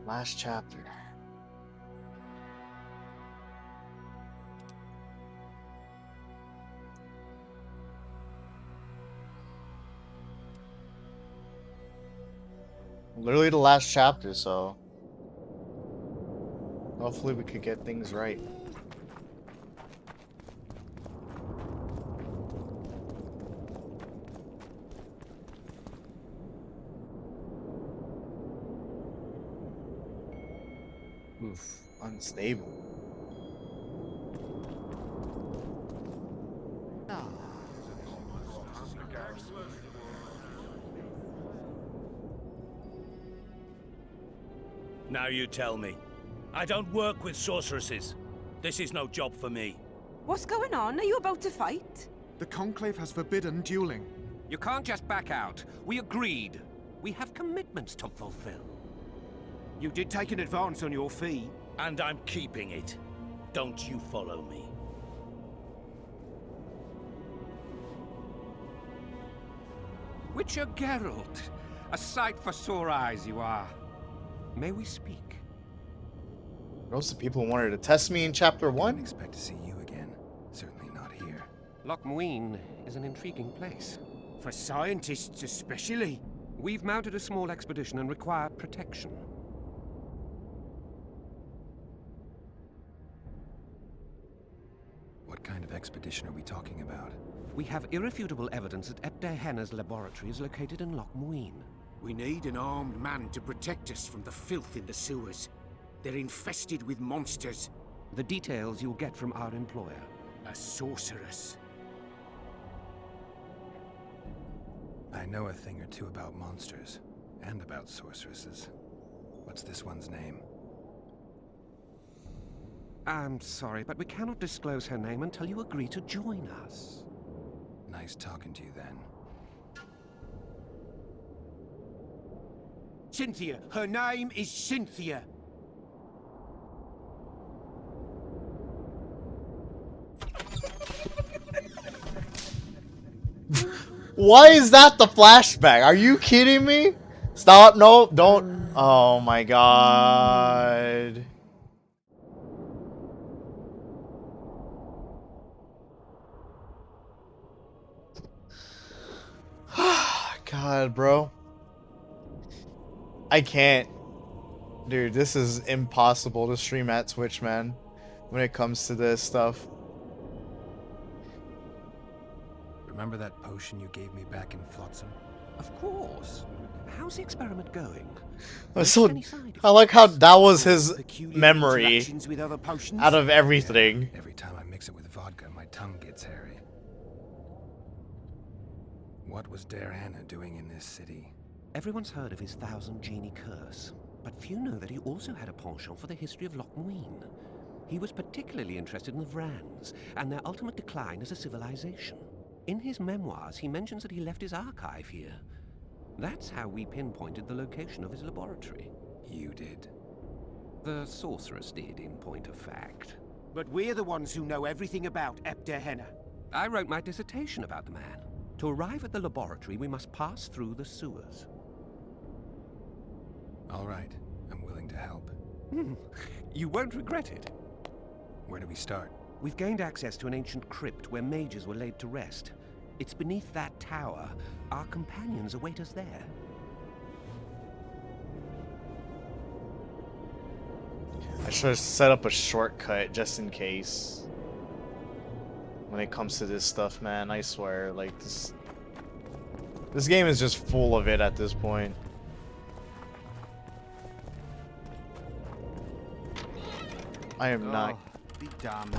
Last chapter. Literally the last chapter, so hopefully we could get things right. Oof, unstable. Now you tell me. I don't work with sorceresses. This is no job for me. What's going on? Are you about to fight? The Conclave has forbidden dueling. You can't just back out. We agreed. We have commitments to fulfill. You did take an advance on your fee. And I'm keeping it. Don't you follow me. Witcher Geralt. A sight for sore eyes you are. May we speak? Most of the people wanted to test me in chapter I didn't 1. expect to see you again. Certainly not here. Loch Muin is an intriguing place. For scientists especially. We've mounted a small expedition and require protection. What kind of expedition are we talking about? We have irrefutable evidence that Epte Henna's laboratory is located in Loch Muin. We need an armed man to protect us from the filth in the sewers. They're infested with monsters. The details you'll get from our employer. A sorceress. I know a thing or two about monsters, and about sorceresses. What's this one's name? I'm sorry, but we cannot disclose her name until you agree to join us. Nice talking to you then. Cynthia. Her name is Cynthia. Why is that the flashback? Are you kidding me? Stop. No, don't. Oh my god. God, bro. I can't. Dude, this is impossible to stream at Twitch, man. When it comes to this stuff. Remember that potion you gave me back in Flotsam? Of course. How's the experiment going? So, Any side I like how that was his Peculiar memory interactions with other potions. out of everything. Every time I mix it with vodka, my tongue gets hairy. What was Hannah doing in this city? Everyone's heard of his thousand genie curse, but few know that he also had a penchant for the history of Loch Muin. He was particularly interested in the Vrans and their ultimate decline as a civilization. In his memoirs, he mentions that he left his archive here. That's how we pinpointed the location of his laboratory. You did. The sorceress did, in point of fact. But we're the ones who know everything about Epte Henna. I wrote my dissertation about the man. To arrive at the laboratory, we must pass through the sewers. All right, I'm willing to help. You won't regret it. Where do we start? We've gained access to an ancient crypt where mages were laid to rest. It's beneath that tower. Our companions await us there. I should have set up a shortcut just in case. When it comes to this stuff, man, I swear, like this game is just full of it at this point. I am not. Be damned.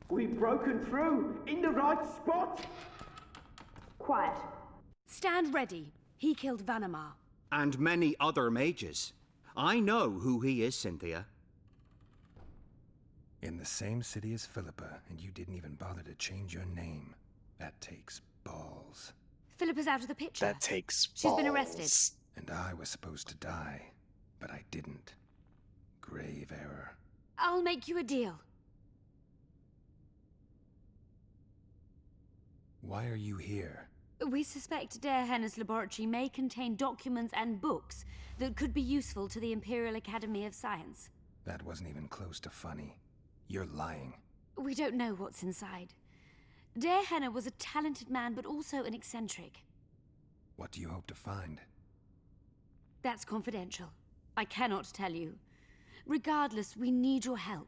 We've broken through in the right spot. Quiet. Stand ready. He killed Vanamar. And many other mages. I know who he is, Cynthia. In the same city as Philippa, and you didn't even bother to change your name. That takes balls. Philippa's out of the picture. That takes balls. She's been arrested. And I was supposed to die, but I didn't. Grave error. I'll make you a deal. Why are you here? We suspect Der Henner's laboratory may contain documents and books that could be useful to the Imperial Academy of Science. That wasn't even close to funny. You're lying. We don't know what's inside. Der Henner was a talented man, but also an eccentric. What do you hope to find? That's confidential. I cannot tell you. Regardless, we need your help.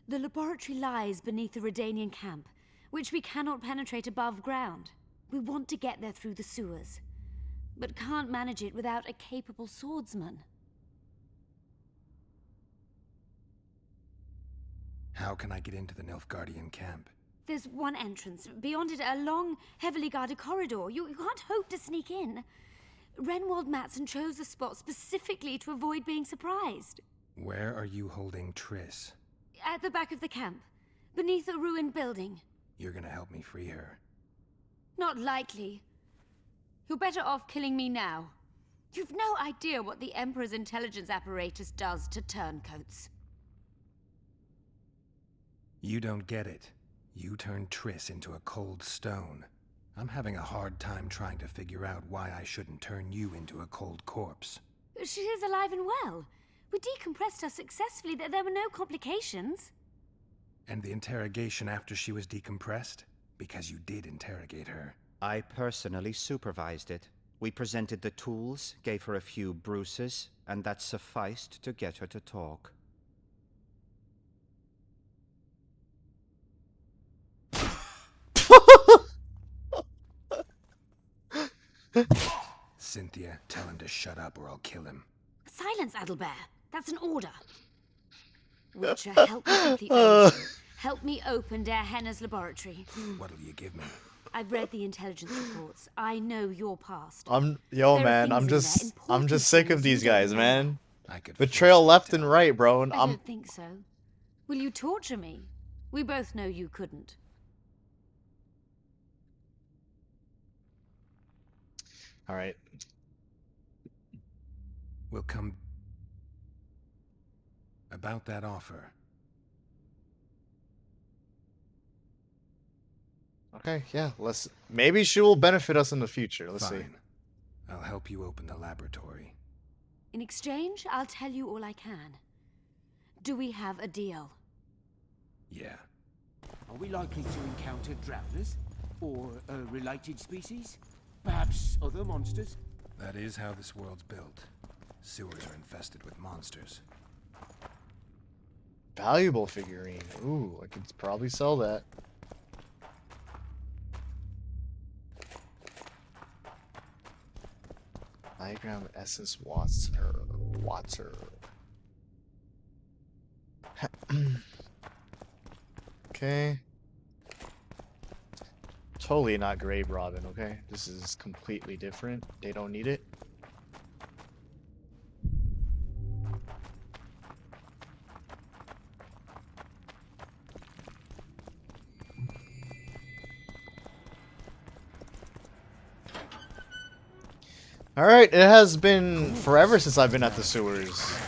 The laboratory lies beneath the Redanian camp, which we cannot penetrate above ground. We want to get there through the sewers, but can't manage it without a capable swordsman. How can I get into the Nilfgaardian camp? There's one entrance. Beyond it, a long, heavily guarded corridor. You can't hope to sneak in. Renwald Matson chose the spot specifically to avoid being surprised. Where are you holding Triss? At the back of the camp, beneath a ruined building. You're gonna help me free her. Not likely. You're better off killing me now. You've no idea what the Emperor's intelligence apparatus does to turncoats. You don't get it. You turned Triss into a cold stone. I'm having a hard time trying to figure out why I shouldn't turn you into a cold corpse. She is alive and well. We decompressed her successfully. There were no complications. And the interrogation after she was decompressed? Because you did interrogate her. I personally supervised it. We presented the tools, gave her a few bruises, and that sufficed to get her to talk. Cynthia, tell him to shut up or I'll kill him. Silence, Adelbert. That's an order. Witcher, help me complete the mission. Help me open Der Henner's laboratory. What'll you give me? I've read the intelligence reports. I know your past. I'm There are man, I'm things in there, important just sick of things these you don't guys, know. man. I could Betrayal force left you and to- right, bro. And I don't think so. Will you torture me? We both know you couldn't. all right. We'll come... About that offer. Okay, yeah. Maybe she will benefit us in the future. Let's see. Fine. I'll help you open the laboratory. In exchange, I'll tell you all I can. Do we have a deal? Yeah. Are we likely to encounter drowners? Or a related species? Perhaps other monsters? That is how this world's built. Sewers are infested with monsters. Valuable figurine. Ooh, I could probably sell that. Diagram SS Watser. Okay. Totally not Grave Robin, okay? This is completely different. They don't need it. Alright, it has been forever since I've been at the sewers.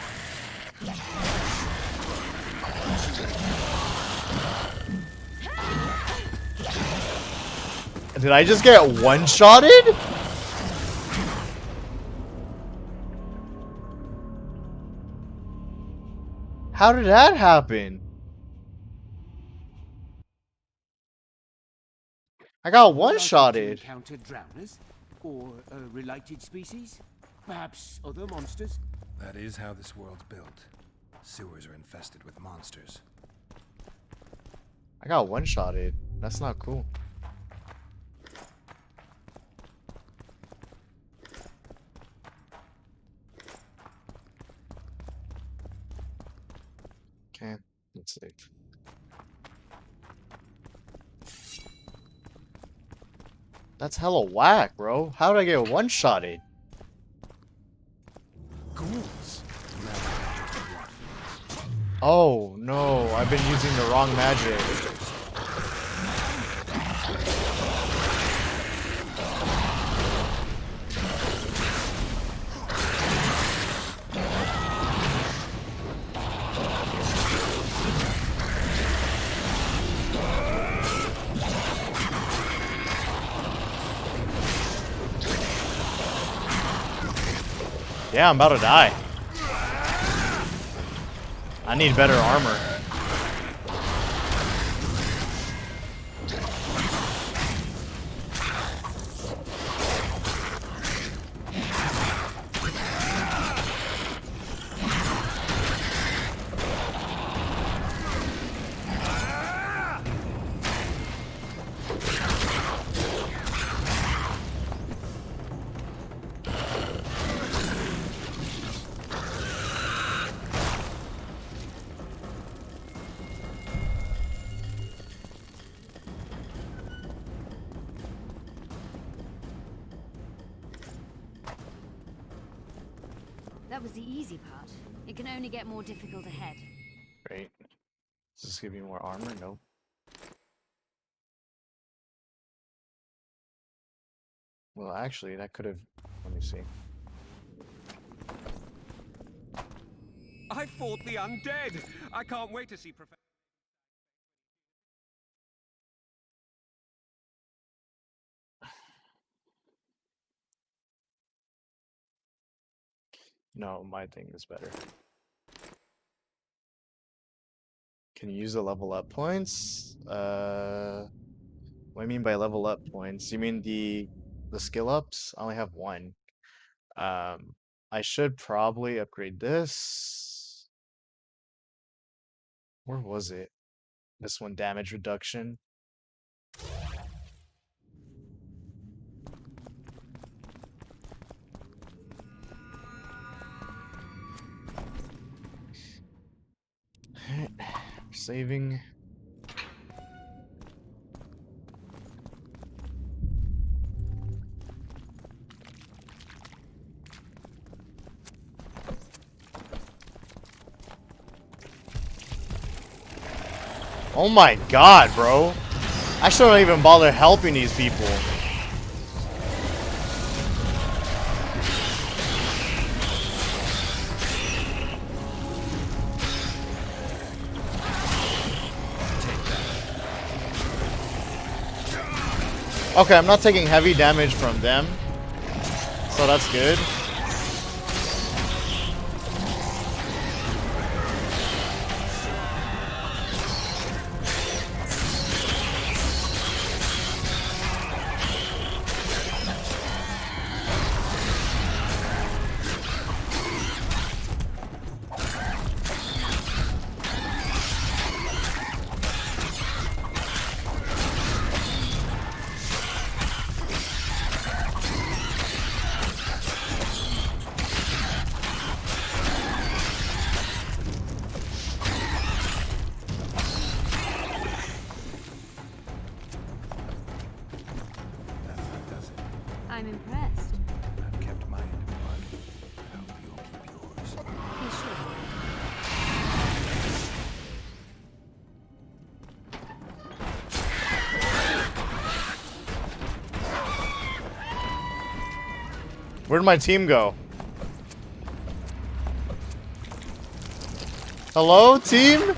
Did I just get one-shotted? How did that happen? I got one-shotted. Encounter drowners? Or a related species? Perhaps other monsters? That is how this world's built. Sewers are infested with monsters. I got one-shotted. That's not cool. Okay, let's see. That's hella whack, bro. How did I get one-shotted? Ghouls! Oh, no. I've been using the wrong magic. Yeah, I'm about to die. I need better armor. That was the easy part. It can only get more difficult ahead. Great. Does this give me more armor? Nope. Well, actually, that could have... Let me see. I fought the undead! I can't wait to see Professor... No, my thing is better. Can you use the level up points? What do I mean by level up points? You mean the skill ups? I only have one. I should probably upgrade this. Where was it? This one, damage reduction. Saving. Oh my god, bro. I shouldn't even bother helping these people. Okay, I'm not taking heavy damage from them, so that's good. I'm impressed. I've kept my end of the bargain. I hope you'll keep yours. Be sure. Where'd my team go? Hello, team?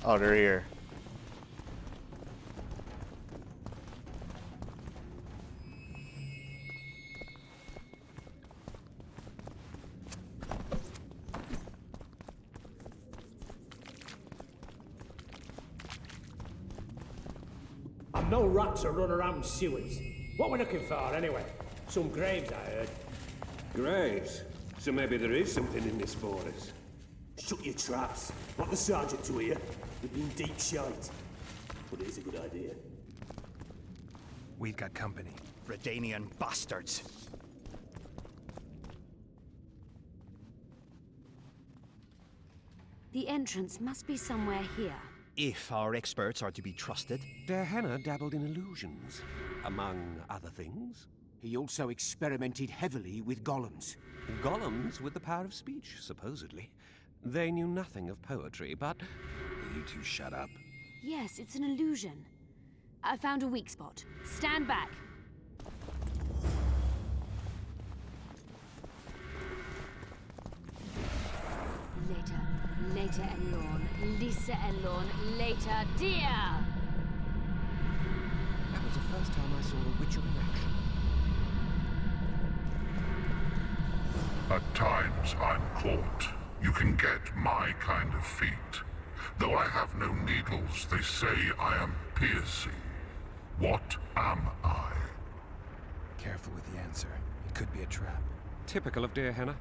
Oh, they're here. And no rats are running around sewers. What we're looking for, anyway? Some graves, I heard. Graves? So maybe there is something in this for us. Shut your traps. Want the sergeant to hear? We've been deep shite. But it is a good idea. We've got company. Redanian bastards. The entrance must be somewhere here. If our experts are to be trusted. Der Henner dabbled in illusions, among other things. He also experimented heavily with golems. Golems with the power of speech, supposedly. They knew nothing of poetry, but... Will you two shut up? Yes, it's an illusion. I found a weak spot. Stand back. Later, Elorn. Lisa Elorn. Later, dear! That was the first time I saw a Witcher in action. At times I'm caught. You can get my kind of feat. Though I have no needles, they say I am piercing. What am I? Careful with the answer. It could be a trap. Typical of dear Hannah.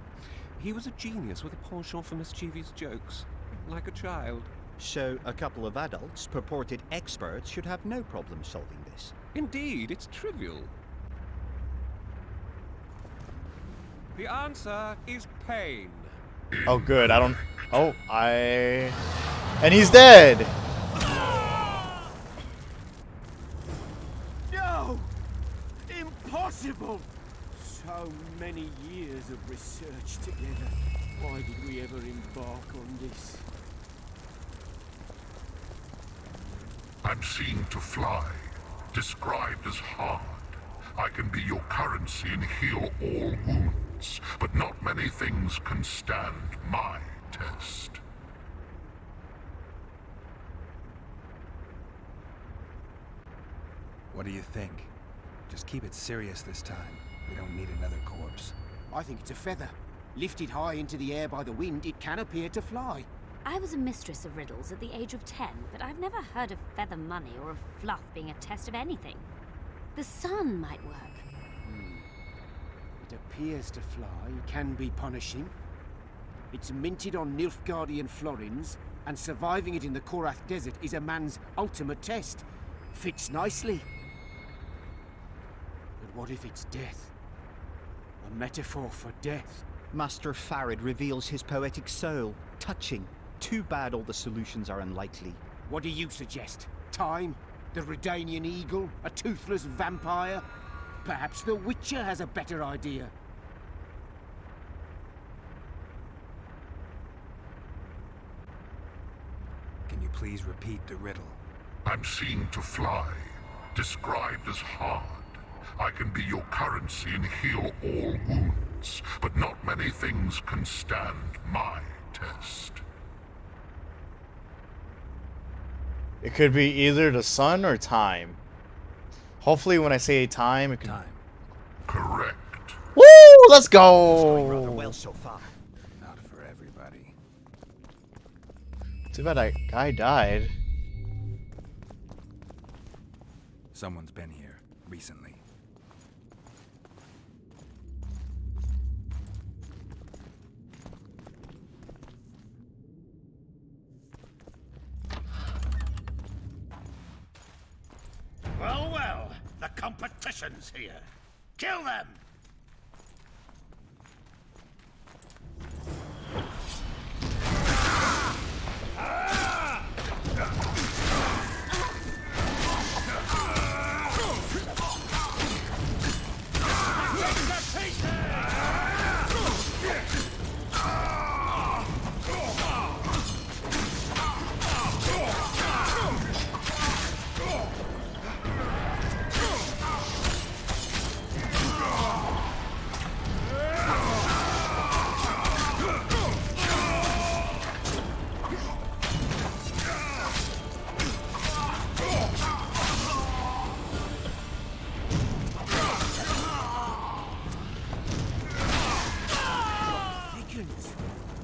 He was a genius with a penchant for mischievous jokes. Like a child. So, a couple of adults, purported experts, should have no problem solving this. Indeed, it's trivial. The answer is pain. Oh, good. I don't... Oh, And he's dead! No! Impossible! So many years of research together. Why did we ever embark on this? I'm seen to fly, described as hard. I can be your currency and heal all wounds, but not many things can stand my test. What do you think? Just keep it serious this time. We don't need another corpse. I think it's a feather. Lifted high into the air by the wind, it can appear to fly. I was a mistress of riddles at the age of 10, but I've never heard of feather money or of fluff being a test of anything. The sun might work. It appears to fly, can be punishing. It's minted on Nilfgaardian florins, and surviving it in the Korath Desert is a man's ultimate test. Fits nicely. But what if it's death? A metaphor for death. Master Farid reveals his poetic soul. Touching. Too bad all the solutions are unlikely. What do you suggest? Time? The Redanian eagle? A toothless vampire? Perhaps the Witcher has a better idea. Can you please repeat the riddle? I'm seen to fly, described as hard. I can be your currency and heal all wounds, but not many things can stand my test. It could be either the sun or time. Hopefully when I say time, it can... Time. Correct. Woo! Let's It's going rather go! well so far. Not for everybody. Too bad that guy died. Someone's been here recently. Well, well, the competition's here. Kill them!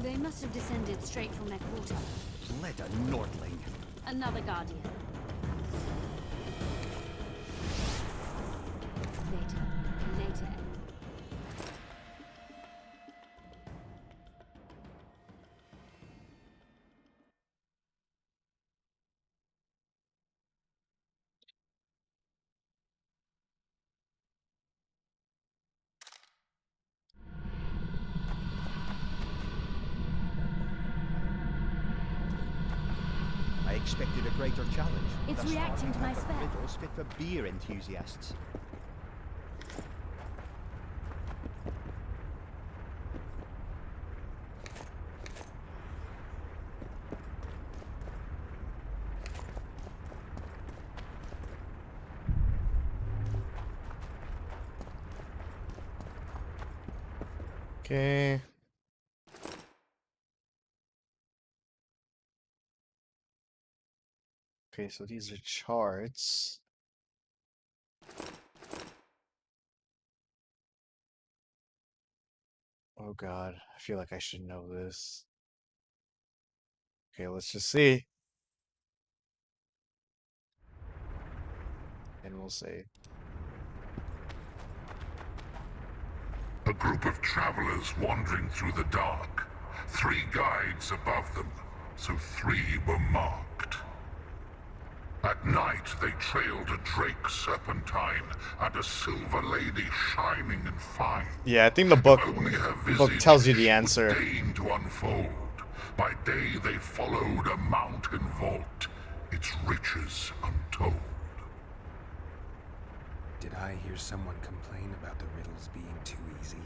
They must have descended straight from their quarter. Let a Nordling. Another guardian. Later. I expected a greater challenge. It's Thus far, reacting to my I've got spell. riddles fit for beer enthusiasts. Okay. Okay, so these are charts. Oh god, I feel like I should know this. Okay, let's just see. And we'll save. A group of travelers wandering through the dark. 3 guides above them, so 3 were marked. At night, they trailed a drake serpentine and a silver lady shining and fine. Yeah, I think the book Only her tells you the visage answer. would deign to unfold. By day they followed a mountain vault, its riches untold. Did I hear someone complain about the riddles being too easy?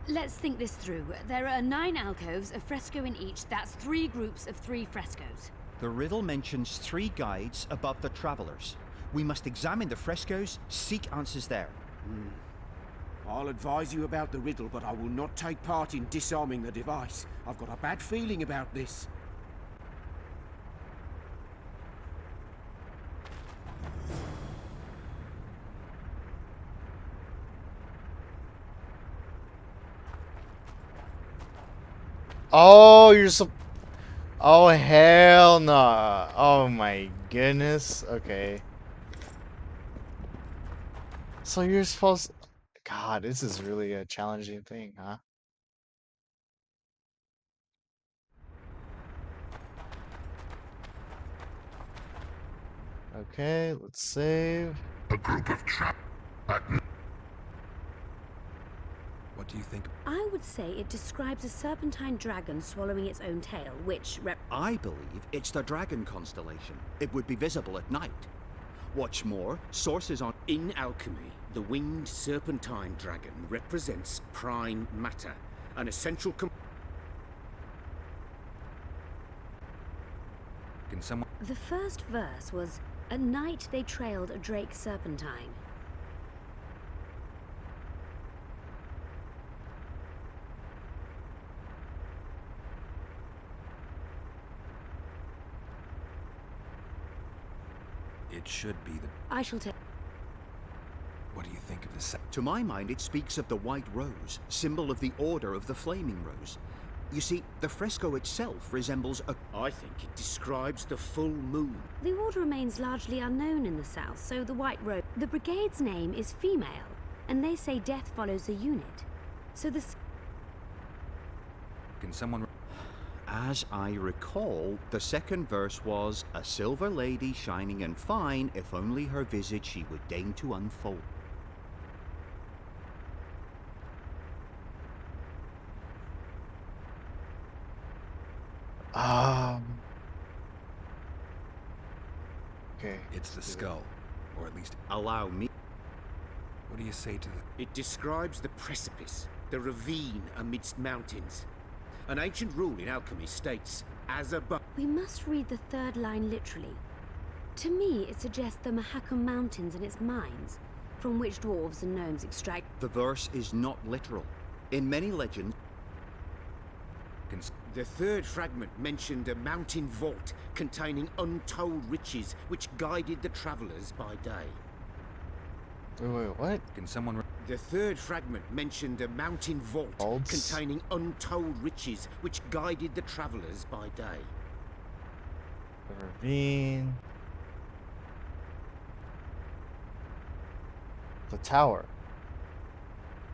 Let's think this through. There are 9 alcoves, a fresco in each. That's 3 groups of 3 frescoes. The riddle mentions 3 guides above the travelers. We must examine the frescoes, seek answers there. I'll advise you about the riddle, but I will not take part in disarming the device. I've got a bad feeling about this. Oh, oh, hell no. Oh my goodness. Okay. So you're supposed... God, this is really a challenging thing, huh? Okay, let's save. A group of What do you think? I would say it describes a serpentine dragon swallowing its own tail, which I believe it's the dragon constellation. It would be visible at night. What's more, sources on... In alchemy, the winged serpentine dragon represents prime matter, an essential Can someone... The first verse was, "At night they trailed a drake serpentine." It should be the... I shall take... What do you think of the... To my mind, it speaks of the white rose, symbol of the Order of the Flaming Rose. You see, the fresco itself resembles a... I think it describes the full moon. The order remains largely unknown in the south, so the White Rose... The brigade's name is female, and they say death follows a unit. So this... Can someone... As I recall, the second verse was, "A silver lady shining and fine, if only her visage she would deign to unfold." Okay. It's the skull. Or at least... Allow me... What do you say to the... It describes the precipice, the ravine amidst mountains. An ancient rule in alchemy states, as above... We must read the third line literally. To me, it suggests the Mahakam Mountains and its mines, from which dwarves and gnomes extract... The verse is not literal. In many legends... The third fragment mentioned a mountain vault containing untold riches which guided the travelers by day. Wait, what? Can someone... The third fragment mentioned a mountain vault containing untold riches which guided the travelers by day. The ravine. The tower.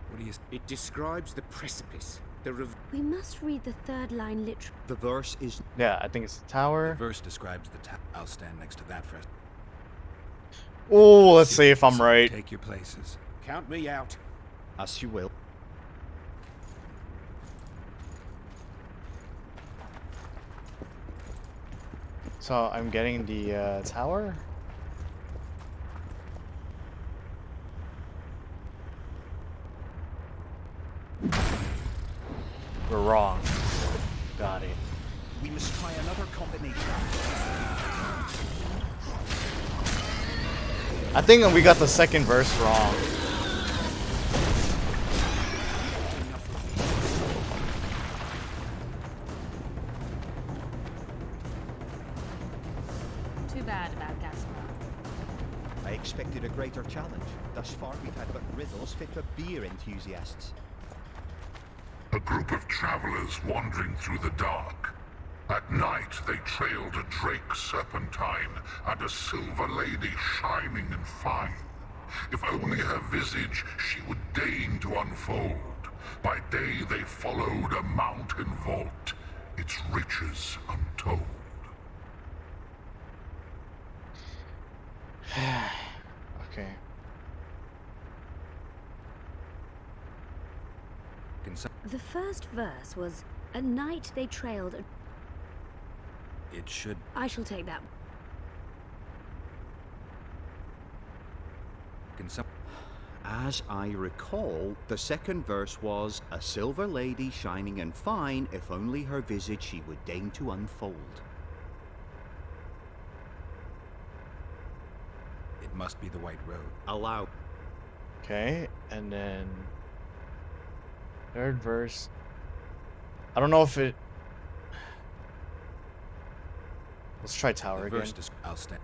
What do you... It describes the precipice, the We must read the third line literally. The verse is... Yeah, I think it's the tower. The verse describes the tower. I'll stand next to that first. Oh, let's see if I'm right. Take your places. Count me out. As you will. So I'm getting the tower. We're wrong. Got it. We must try another combination. I think we got the second verse wrong. Too bad about Gaspar. I expected a greater challenge. Thus far, we've had but riddles fit for beer enthusiasts. A group of travelers wandering through the dark. At night, they trailed a drake serpentine and a silver lady shining and fine. If only her visage she would deign to unfold. By day they followed a mountain vault, its riches untold. Okay. The first verse was, "At night they trailed a..." It should... I shall take that. Can some... As I recall, the second verse was, a silver lady shining and fine, if only her visage she would deign to unfold. It must be the White Road. Allow. Okay, and then third verse. I don't know if it. Let's try tower again. I'll stand.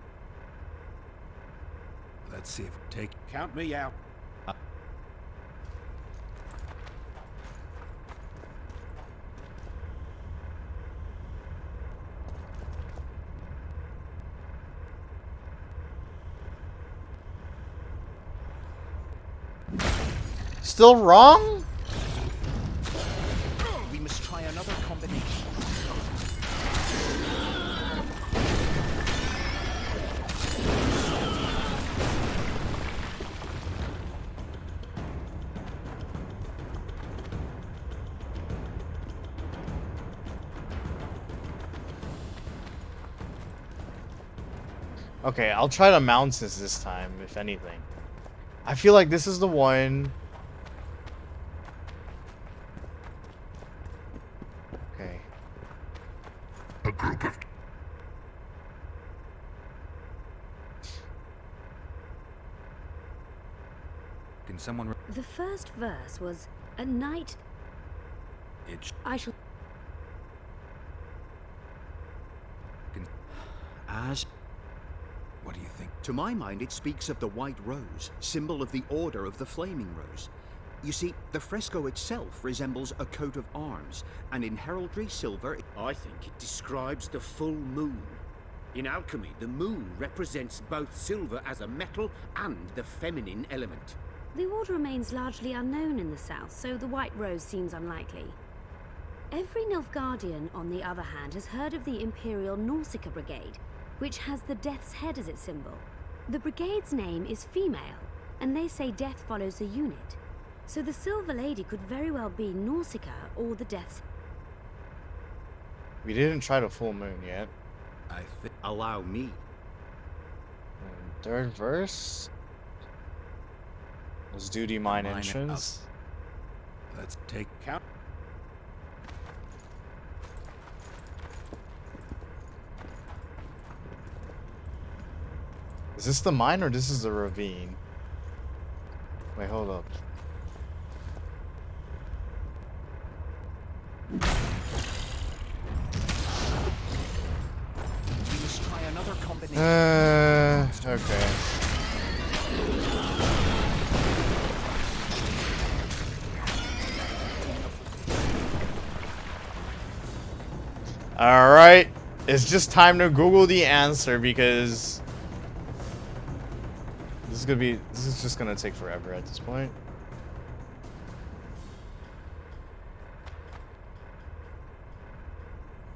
Let's see if we take... Count me out. Still wrong? We must try another combination. Okay, I'll try the mountains this time, if anything. I feel like this is the one. Okay. A group of... Can someone... The first verse was, "At night..." It... I shall... Can... As... What do you think? To my mind, it speaks of the White Rose, symbol of the Order of the Flaming Rose. You see, the fresco itself resembles a coat of arms, and in heraldry silver... I think it describes the full moon. In alchemy, the moon represents both silver as a metal and the feminine element. The order remains largely unknown in the south, so the White Rose seems unlikely. Every Nilfgaardian, on the other hand, has heard of the Imperial Nausicaa Brigade, which has the Death's Head as its symbol. The brigade's name is female, and they say death follows the unit. So the Silver Lady could very well be Nausicaa or the Death's... We didn't try the full moon yet. I think... Allow me. And third verse. Was duty mine entrance. Let's take... Count. Is this the mine or this is the ravine? Wait, hold up. We must try another combination. Okay. Alright. It's just time to Google the answer because this is just gonna take forever at this point.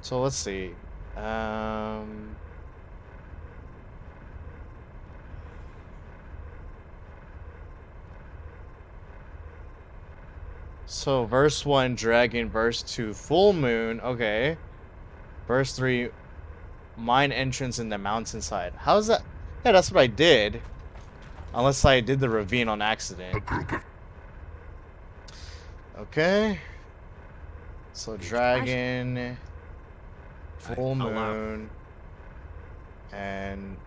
So let's see. So verse 1 dragon, verse 2 full moon. Okay. Verse 3 mine entrance in the mountainside. How's that? Yeah, that's what I did. Unless I did the ravine on accident. Okay. So dragon, full moon, and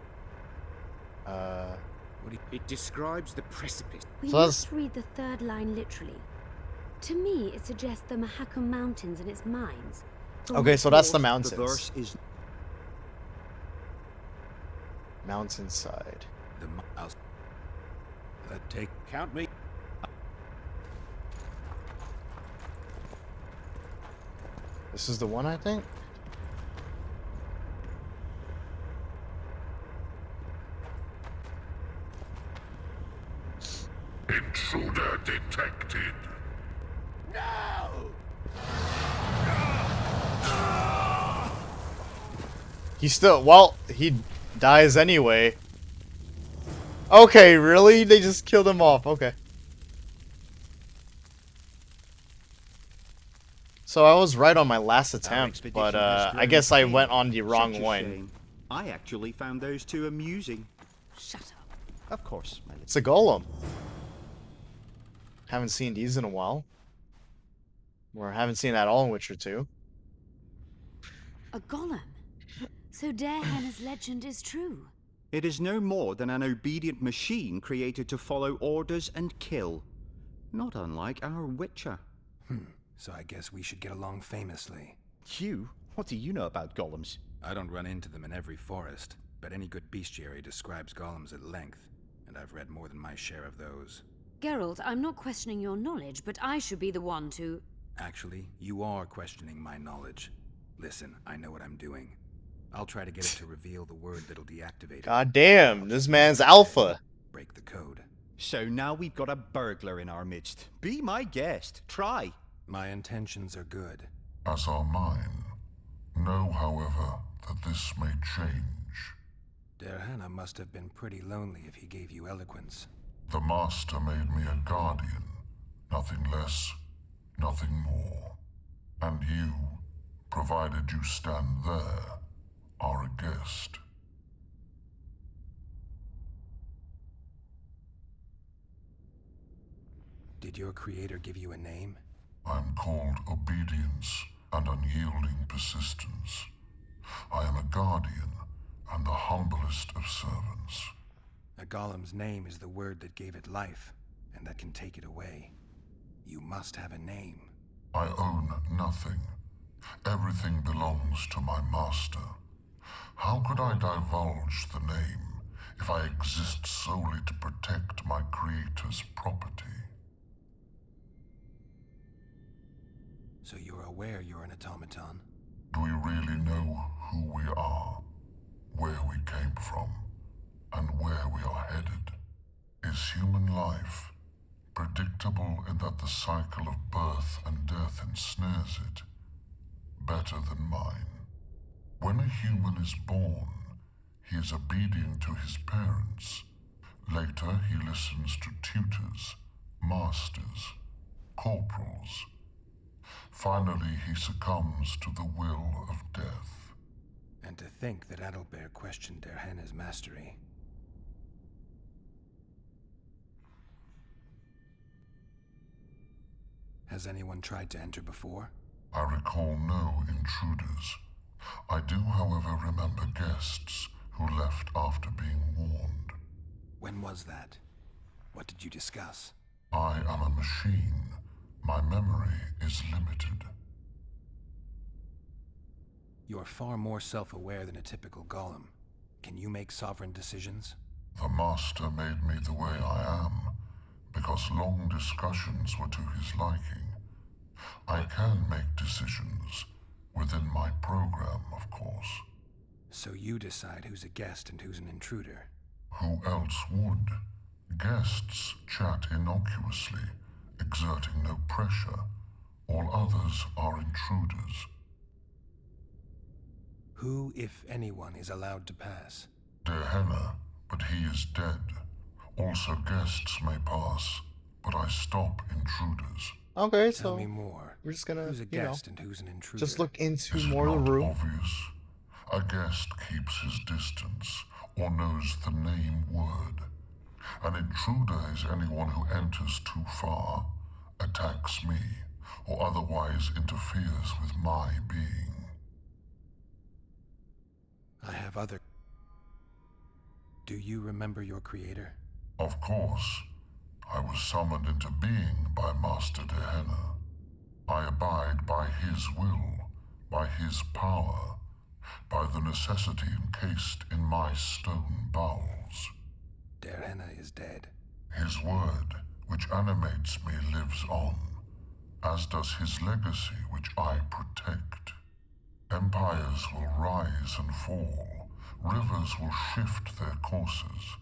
It describes the precipice. We So must read the third line literally. To me, it suggests the Mahakam Mountains and its mines. From okay, so that's the The mountains. verse is... Mountainside. The... I'll... Take... Count me. This is the one, I think? Intruder detected. He still, well, he dies anyway. Okay, really? They just killed him off. Okay. So I was right on my last attempt, but I guess I went on the wrong one. I actually found those two amusing. Shut up. Of course, my It's a golem. Haven't seen these in a while. Or haven't seen that all in Witcher 2. A golem? So Darehenna's legend is true? It is no more than an obedient machine created to follow orders and kill. Not unlike our Witcher. So I guess we should get along famously. You? What do you know about golems? I don't run into them in every forest, but any good bestiary describes golems at length, and I've read more than my share of those. Geralt, I'm not questioning your knowledge, but I should be the one to... Actually, you are questioning my knowledge. Listen, I know what I'm doing. I'll try to get it to reveal the word that'll deactivate it. God damn, this man's alpha. Break the code. So now we've got a burglar in our midst. Be my guest. Try. My intentions are good. As are mine. Know, however, that this may change. Darehenna must have been pretty lonely if he gave you eloquence. The Master made me a guardian. Nothing less, nothing more. And you, provided you stand there, are a guest. Did your creator give you a name? I'm called obedience and unyielding persistence. I am a guardian and the humblest of servants. A golem's name is the word that gave it life, and that can take it away. You must have a name. I own nothing. Everything belongs to my master. How could I divulge the name if I exist solely to protect my creator's property? So you're aware you're an automaton? Do we really know who we are, where we came from, and where we are headed? Is human life predictable in that the cycle of birth and death ensnares it? Better than mine. When a human is born, he is obedient to his parents. Later, he listens to tutors, masters, corporals. Finally, he succumbs to the will of death. And to think that Adalbert questioned Darehenna's mastery. Has anyone tried to enter before? I recall no intruders. I do, however, remember guests who left after being warned. When was that? What did you discuss? I am a machine. My memory is limited. You're far more self-aware than a typical golem. Can you make sovereign decisions? The Master made me the way I am, because long discussions were to his liking. I can make decisions, within my program, of course. So you decide who's a guest and who's an intruder? Who else would? Guests chat innocuously, exerting no pressure. All others are intruders. Who, if anyone, is allowed to pass? Darehenna, but he is dead. Also guests may pass, but I stop intruders. Okay, Tell so me more. we're just gonna, who's a guest and who's an intruder? just look into Is it more of the not room. obvious? A guest keeps his distance, or knows the name word. An intruder is anyone who enters too far, attacks me, or otherwise interferes with my being. I have other... Do you remember your creator? Of course. I was summoned into being by Master Darehenna. I abide by his will, by his power, by the necessity encased in my stone bowels. Darehenna is dead. His word, which animates me, lives on. as does his legacy, which I protect. Empires will rise and fall, rivers will shift their courses,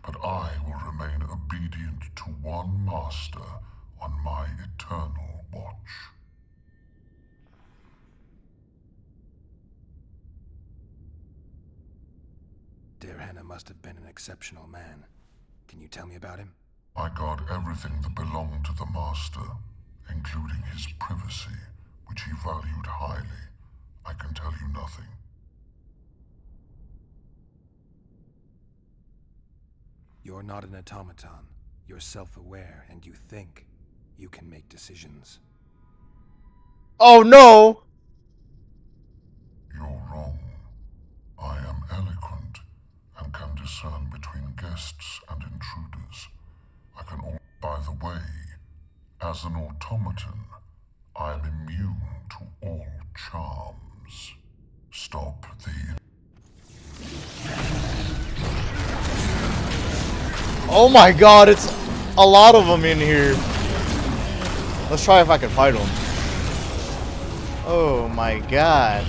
but I will remain obedient to one master on my eternal watch. Dirhana must have been an exceptional man. Can you tell me about him? I guard everything that belonged to the master, including his privacy, which he valued highly. I can tell you nothing. You're not an automaton. You're self-aware, and you think. You can make decisions. Oh no! You're wrong. I am eloquent and can discern between guests and intruders. I can all. By the way, as an automaton, I am immune to all charms. Stop the. Oh my god, it's a lot of them in here. Let's try if I can fight them. Oh my god.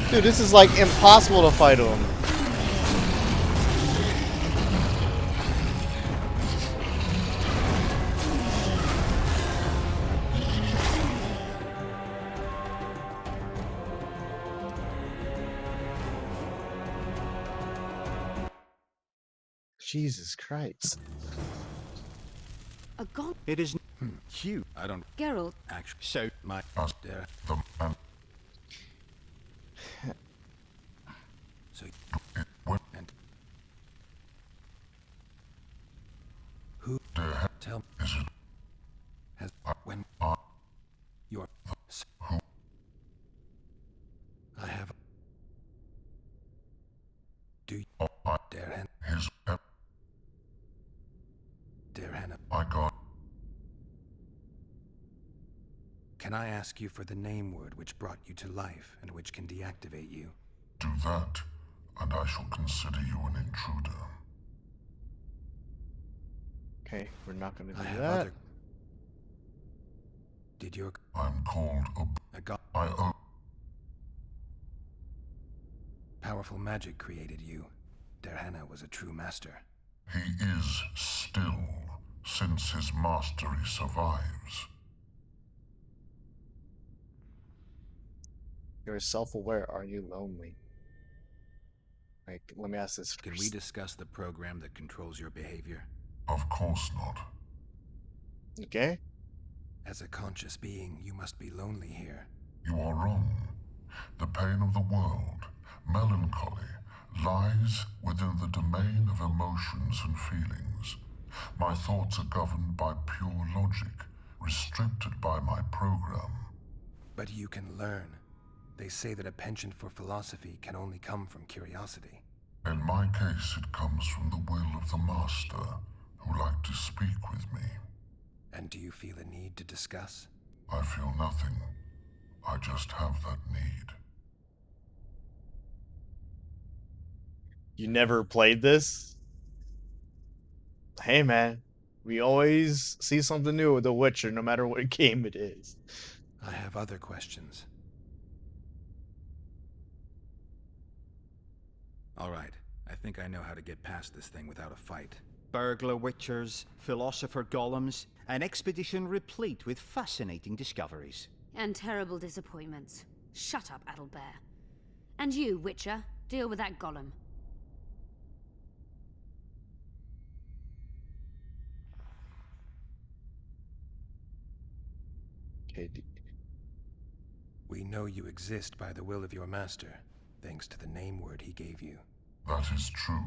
Dude, this is like impossible to fight them. Jesus Christ. A god? It is cute. I don't Geralt. actually. So, My there. The man. So and who tell Is it has when your who? I have. Do you Dirhana? His. Dirhana. I got. Can I ask you for the name word which brought you to life and which can deactivate you? Do that, and I shall consider you an intruder. Okay, we're not gonna I do have that. other. Did your I'm called a god I owe. powerful magic created you? Dirhana was a true master. He is still, since his mastery survives. You're self-aware. Are you lonely? Like, let me ask this first. Can we discuss the program that controls your behavior? Of course not. Okay. As a conscious being, you must be lonely here. You are wrong. The pain of the world, melancholy, lies within the domain of emotions and feelings. My thoughts are governed by pure logic, restricted by my program. But you can learn. They say that a penchant for philosophy can only come from curiosity. In my case, it comes from the will of the Master, who liked to speak with me. And do you feel a need to discuss? I feel nothing. I just have that need. You never played this? Hey man, we always see something new with The Witcher, no matter what game it is. I have other questions. All right, I think I know how to get past this thing without a fight. burglar witchers, philosopher golems, an expedition replete with fascinating discoveries. And terrible disappointments. Shut up, Adelbear. And you, Witcher, deal with that golem. Okay. We know you exist by the will of your master, thanks to the name word he gave you. That is true.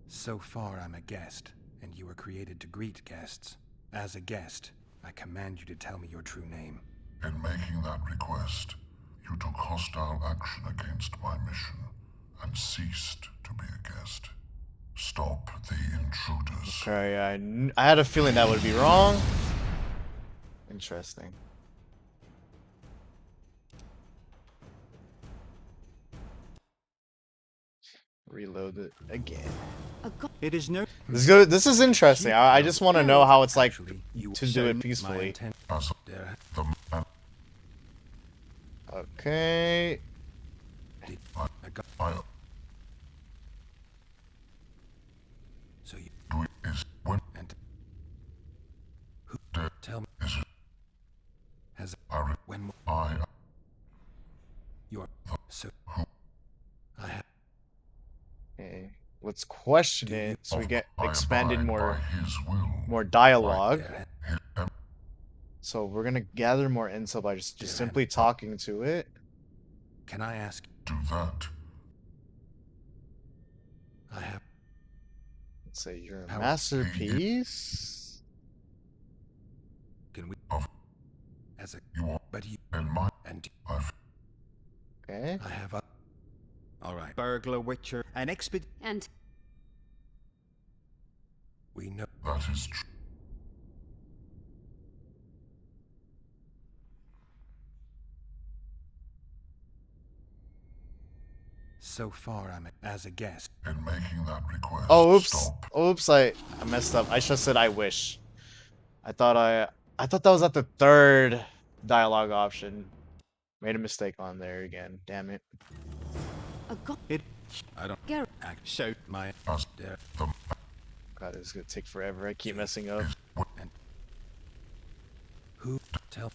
So far, I'm a guest, and you were created to greet guests. As a guest, I command you to tell me your true name. In making that request, you took hostile action against my mission and ceased to be a guest. Stop the intruders. Okay, I had a feeling that would be wrong. Interesting. Reload it again. It is no. This is interesting. I just want to know how it's like Actually, to do it peacefully. Okay. So you and who tell me has when you're so I have Okay. Let's question it so we get expanded more dialogue. So we're gonna gather more intel by just simply talking to it. Can I ask? Do that. I have. Let's say you're a How- masterpiece. Can we? As a but you And my and Okay. I have a. All right. Burglar, witcher, an exped. And We know. that is true. So far, I'm as a guest. In making that request. Oh, oops. Stop. Oops, I messed up. I should have said I wish. I thought that was at the third dialogue option. Made a mistake on there again. Damn it. a god. I don't Go. act. So my As there the God, it's gonna take forever. I keep messing up. and who tell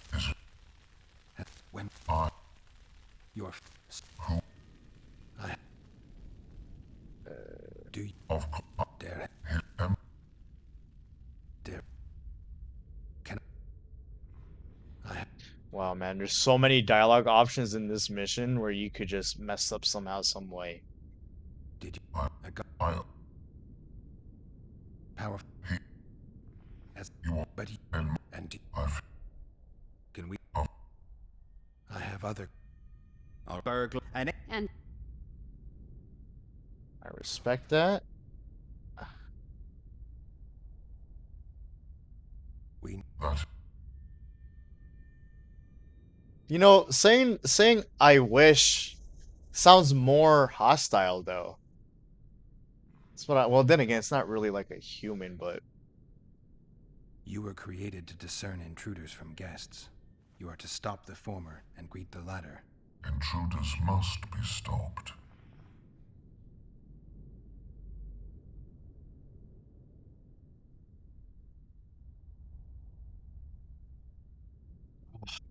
when I you're who I do you of course dare am dare can I Wow, man, there's so many dialogue options in this mission where you could just mess up somehow, some way. did you I got I powerful he as you are but you and I've can we of I have other Or burglar, an And I respect that. we that You know, saying I wish sounds more hostile though. That's what well, then again, it's not really like a human, but you were created to discern intruders from guests. You are to stop the former and greet the latter. intruders must be stopped.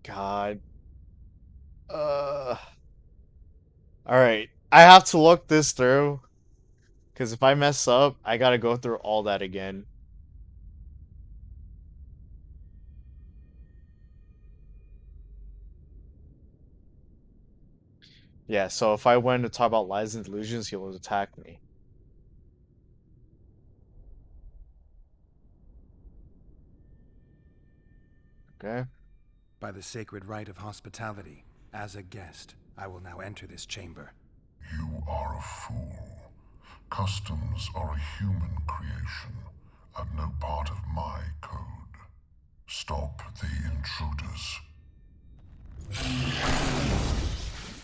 God. All right. I have to look this through. Because if I mess up, I gotta go through all that again. Yeah, so if I went to talk about lies and delusions, he will attack me. Okay. By the sacred right of hospitality, as a guest, I will now enter this chamber. You are a fool. Customs are a human creation and no part of my code. Stop the intruders.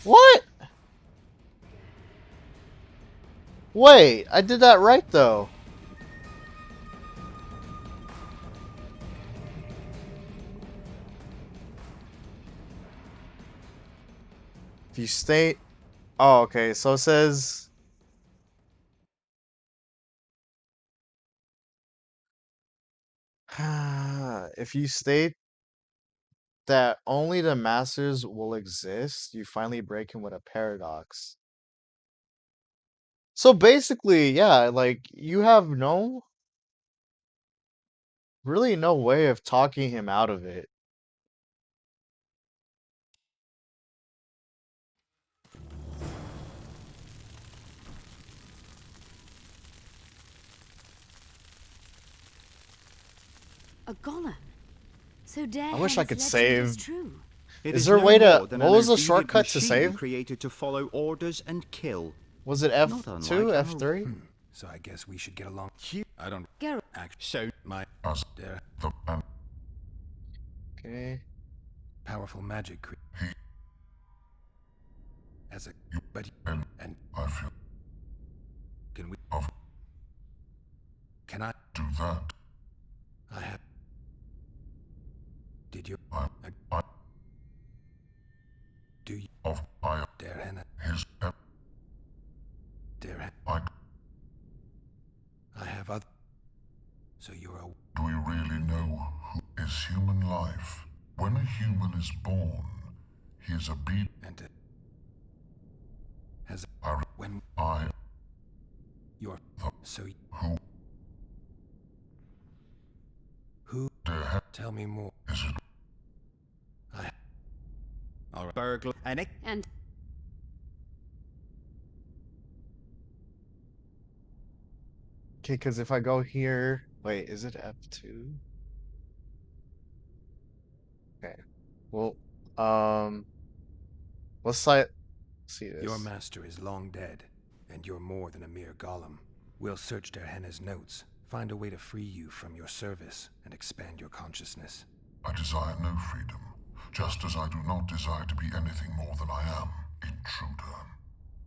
What? Wait, I did that right though. If you state, oh, okay, so it says, if you state that only the masters will exist, you finally break in with a paradox. So basically, yeah, like, you have really no way of talking him out of it. a golem. So dare I wish I could save. True. It Is there a no way to? more than What an was the obedient shortcut to machine save? created to follow orders and kill. Was it Not F2, unlike F3? So I guess we should get along. I don't Go. act. So my As dare the and Okay. powerful magic as a but and and I feel Can we... Of Can I... do that. I have... Did you... I Do you... of I Dare Hannah... his Dare I I have other... So you're a... do we really know who is human life? When a human is born, he is a beat And has... When... I You're... the So... who Who... Tell me more. is it? I... All right. Burglar. And And Okay, because if I go here, wait, is it F2? Okay, well, let's see this. Your master is long dead, and you're more than a mere golem. We'll search Derhenna's notes, find a way to free you from your service, and expand your consciousness. I desire no freedom, just as I do not desire to be anything more than I am, intruder.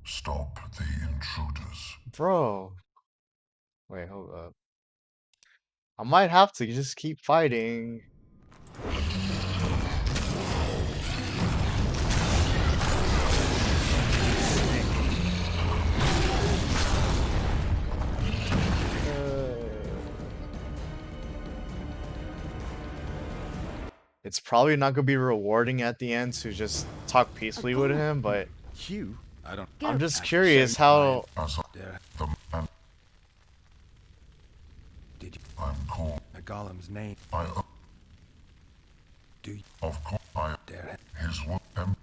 Stop the intruders. Bro. Wait, hold up. I might have to just keep fighting. It's probably not gonna be rewarding at the end to just talk peacefully with him, but Q? I don't... I'm just curious how... As There... the man Did you... I'm called, A golem's name... I Do you... of course I Dare... his what am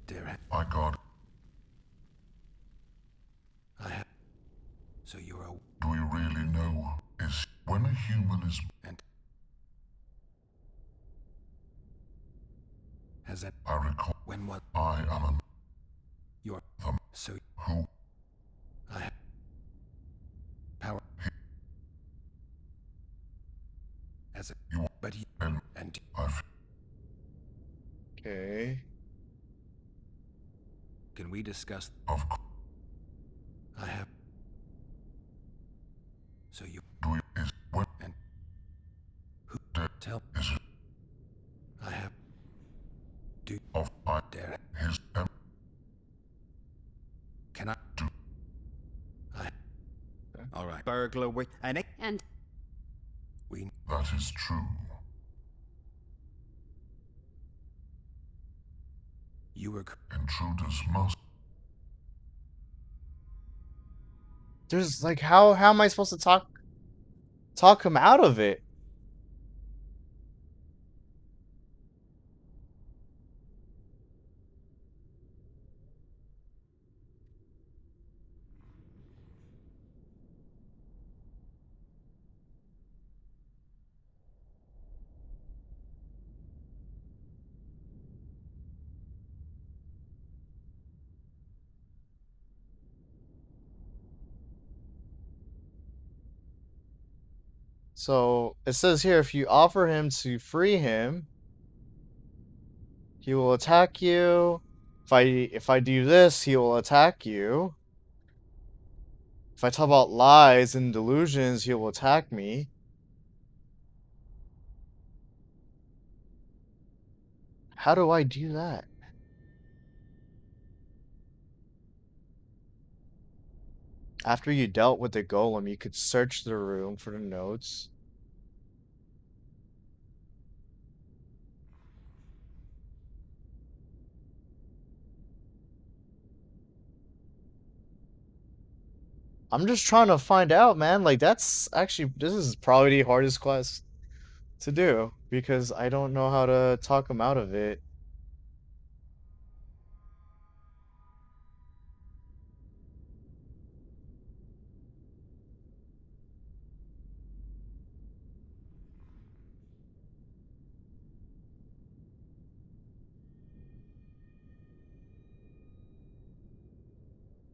Dare... I God. I have... So you're a... Do we really know is when a human is And... Has that... I recall When what... I am an You're... them So... who I have... Power... As a... you But he... and And... I've Okay. Can we discuss... of course I have... So you... do we is when And... Who... Dare Tell... is it I have... Do... of I Dare... his am Can I... do I... All right. Burglar with... and We... that is true. You were... Intruders must There's like how am I supposed to talk him out of it? So it says here, if you offer him to free him, he will attack you. If I do this, he will attack you. If I talk about lies and delusions, he will attack me. How do I do that? After you dealt with the golem, you could search the room for the notes. I'm just trying to find out, man. Like, that's actually, this is probably the hardest quest to do because I don't know how to talk him out of it.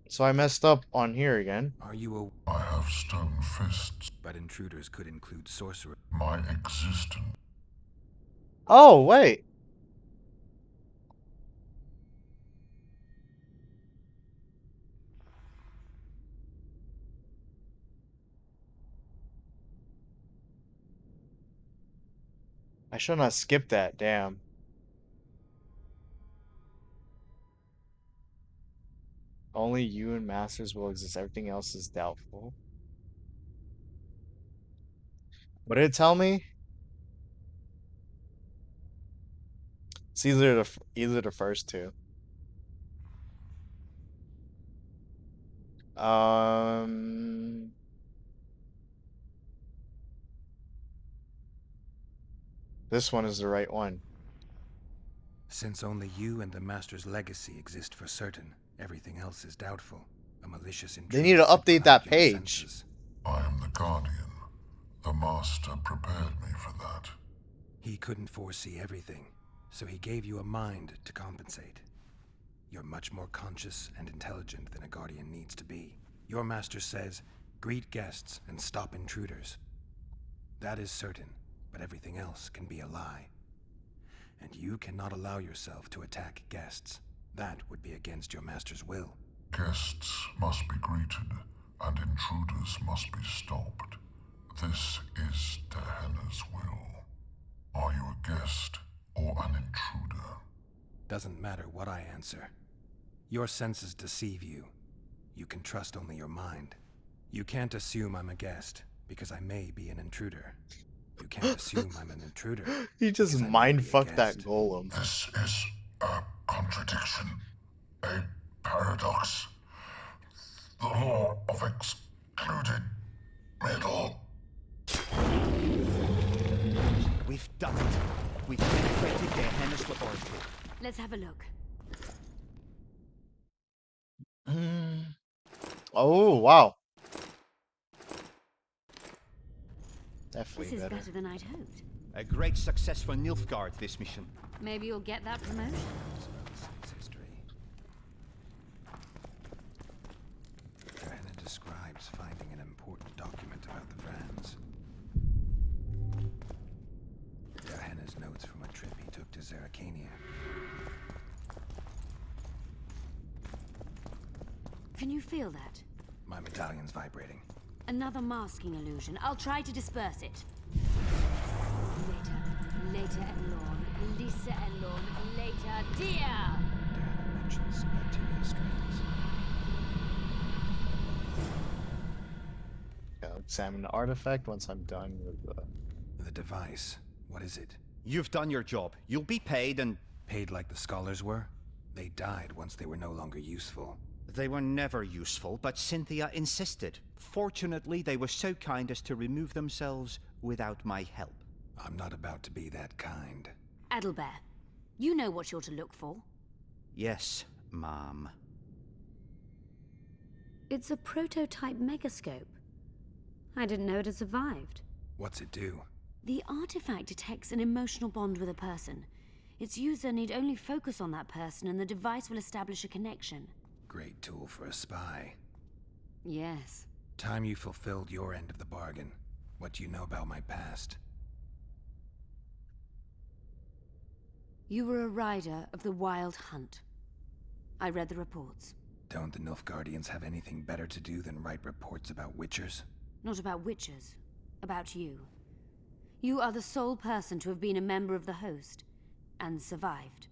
So I messed up on here again. Are you I have stone fists. But intruders could include sorcerer. My existence Oh, wait. I should not skip that, damn. Only you and Masters will exist, everything else is doubtful. What did it tell me? It's either the first two. This one is the right one. Since only you and the Master's legacy exist for certain, everything else is doubtful. A malicious intruder. They need to update that your page. senses. I am the Guardian. The Master prepared me for that. He couldn't foresee everything, so he gave you a mind to compensate. You're much more conscious and intelligent than a Guardian needs to be. Your Master says, greet guests and stop intruders. That is certain, but everything else can be a lie. And you cannot allow yourself to attack guests. That would be against your Master's will. Guests must be greeted, and intruders must be stopped. This is Diana's will. Are you a guest or an intruder? Doesn't matter what I answer. Your senses deceive you. You can trust only your mind. You can't assume I'm a guest, because I may be an intruder. You can't assume I'm an intruder. He just mind-fucked that golem. This is a contradiction. A paradox. The law of excluded middle. We've done it. We've penetrated Gehenna's laboratory. Let's have a look. Oh, wow. Definitely This is better. better than I'd hoped. A great success for Nilfgaard, this mission. Maybe you'll get that promotion. Diana describes finding an important document about the Vrans. Diana's notes from a trip he took to Zeracania. Can you feel that? My medallion's vibrating. Another masking illusion. I'll try to disperse it. Later, Elorn. Lisa Elorn. Later, dear! Diana mentions bacteria strains. I'll examine the artifact once I'm done with The device. What is it? You've done your job. You'll be paid and... Paid like the scholars were? They died once they were no longer useful. They were never useful, but Cynthia insisted. Fortunately, they were so kind as to remove themselves without my help. I'm not about to be that kind. Adelbert, you know what you're to look for. Yes, Ma'am. It's a prototype megascope. I didn't know it had survived. What's it do? The artifact detects an emotional bond with a person. Its user need only focus on that person and the device will establish a connection. Great tool for a spy. Yes. Time you fulfilled your end of the bargain. What do you know about my past? You were a rider of the Wild Hunt. I read the reports. Don't the Nilfgaardians have anything better to do than write reports about witchers? Not about witches. About you. You are the sole person to have been a member of the host, and survived.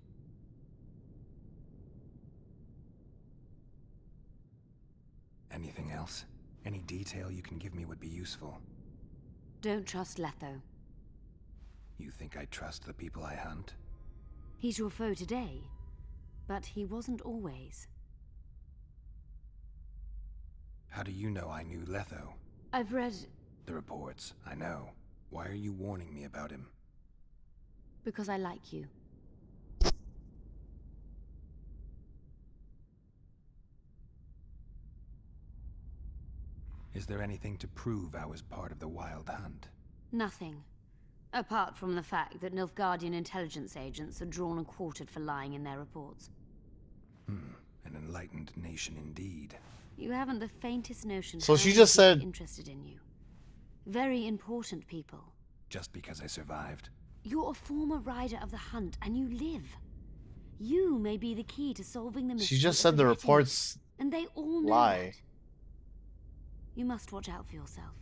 Anything else? Any detail you can give me would be useful. Don't trust Letho. You think I trust the people I hunt? He's your foe today, but he wasn't always. How do you know I knew Letho? I've read... The reports, I know. Why are you warning me about him? because I like you. Is there anything to prove I was part of the Wild Hunt? Nothing. Apart from the fact that Nilfgaardian intelligence agents are drawn and quartered for lying in their reports. An enlightened nation indeed. You haven't the faintest notion So how she many just people said- are interested in you. Very important people. Just because I survived. You're a former rider of the hunt, and you live. You may be the key to solving the mystery. She just of said the Letting, reports and they all know lie. that. You must watch out for yourself.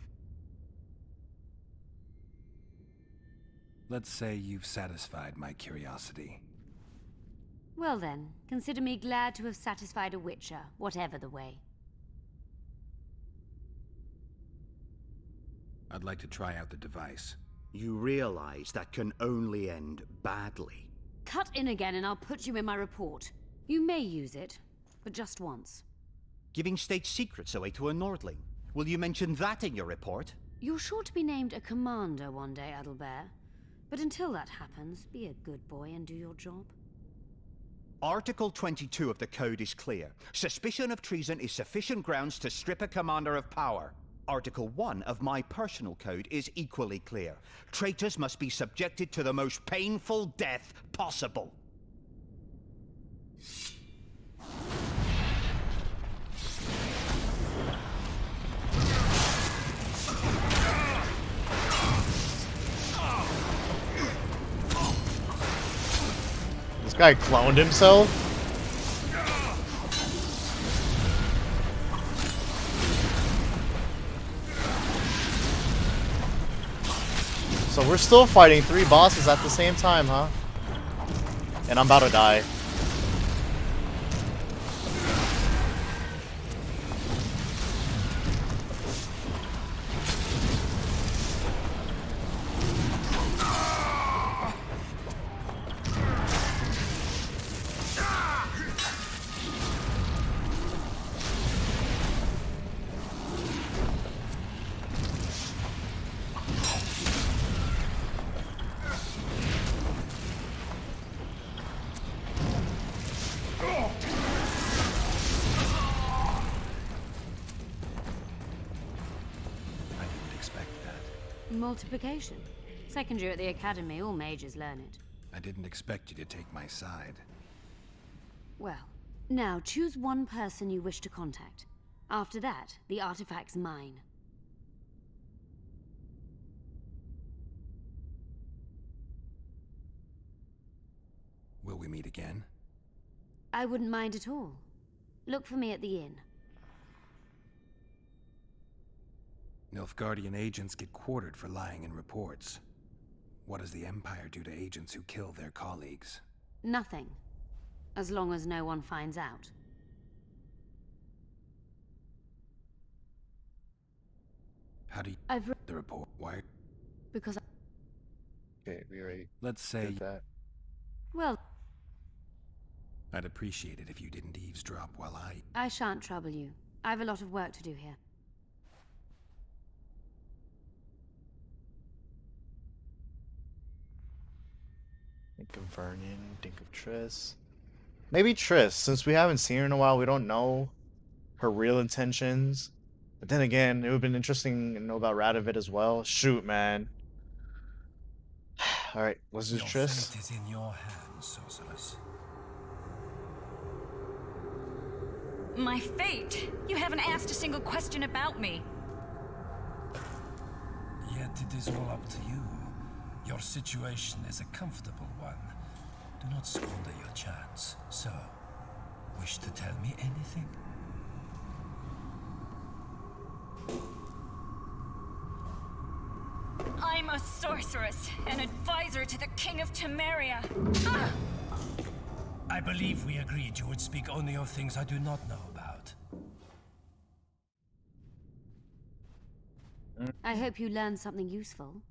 Let's say you've satisfied my curiosity. Well then, consider me glad to have satisfied a witcher, whatever the way. I'd like to try out the device. You realize that can only end badly. Cut in again and I'll put you in my report. You may use it, but just once. Giving state secrets away to a Nordling. Will you mention that in your report? You're sure to be named a commander one day, Adelbert. But until that happens, be a good boy and do your job. Article 22 of the Code is clear. Suspicion of treason is sufficient grounds to strip a commander of power. Article 1 of my personal code is equally clear. Traitors must be subjected to the most painful death possible. This guy cloned himself? So we're still fighting 3 bosses at the same time, huh? And I'm about to die. Multiplication. Second year at the academy, all mages learn it. I didn't expect you to take my side. Well, now choose one person you wish to contact. After that, the artifact's mine. Will we meet again? I wouldn't mind at all. Look for me at the inn. Nilfgaardian agents get quartered for lying in reports. What does the Empire do to agents who kill their colleagues? Nothing. As long as no one finds out. How do you... I've the report? Why? Because Okay, we already Let's say... did that. well, I'd appreciate it if you didn't eavesdrop while I shan't trouble you. I have a lot of work to do here. Think of Vernon, think of Triss. Maybe Triss, since we haven't seen her in a while, we don't know her real intentions. But then again, it would have been interesting to know about Radovid as well. Shoot, man. Alright, let's do Triss. Fate is in your hands, sorceress. My fate? You haven't asked a single question about me. Yet it is all up to you. Your situation is a comfortable one. Do not squander your chance. So, wish to tell me anything? I'm a sorceress, an advisor to the King of Temeria. Ah! I believe we agreed you would speak only of things I do not know about. I hope you learned something useful.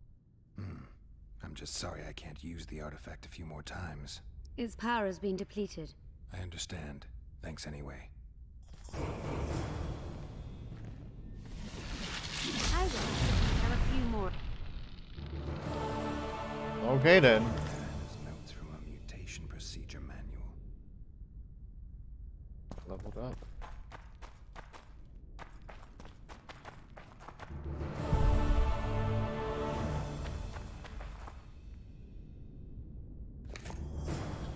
I'm just sorry I can't use the artifact a few more times. Its power has been depleted. I understand. Thanks anyway. I will have a few more. Okay then. There's notes from a mutation procedure manual. Leveled up.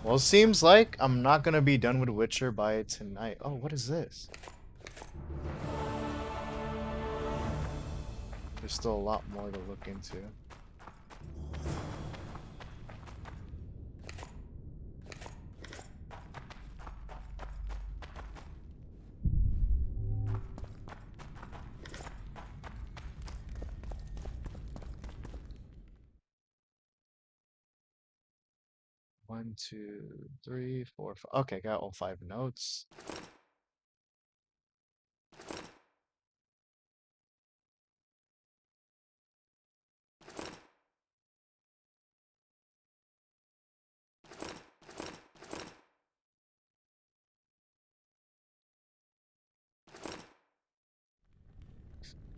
Well, it seems like I'm not gonna be done with Witcher by tonight. Oh, what is this? There's still a lot more to look into. 1, 2, 3, 4, 5. Okay, got all 5 notes.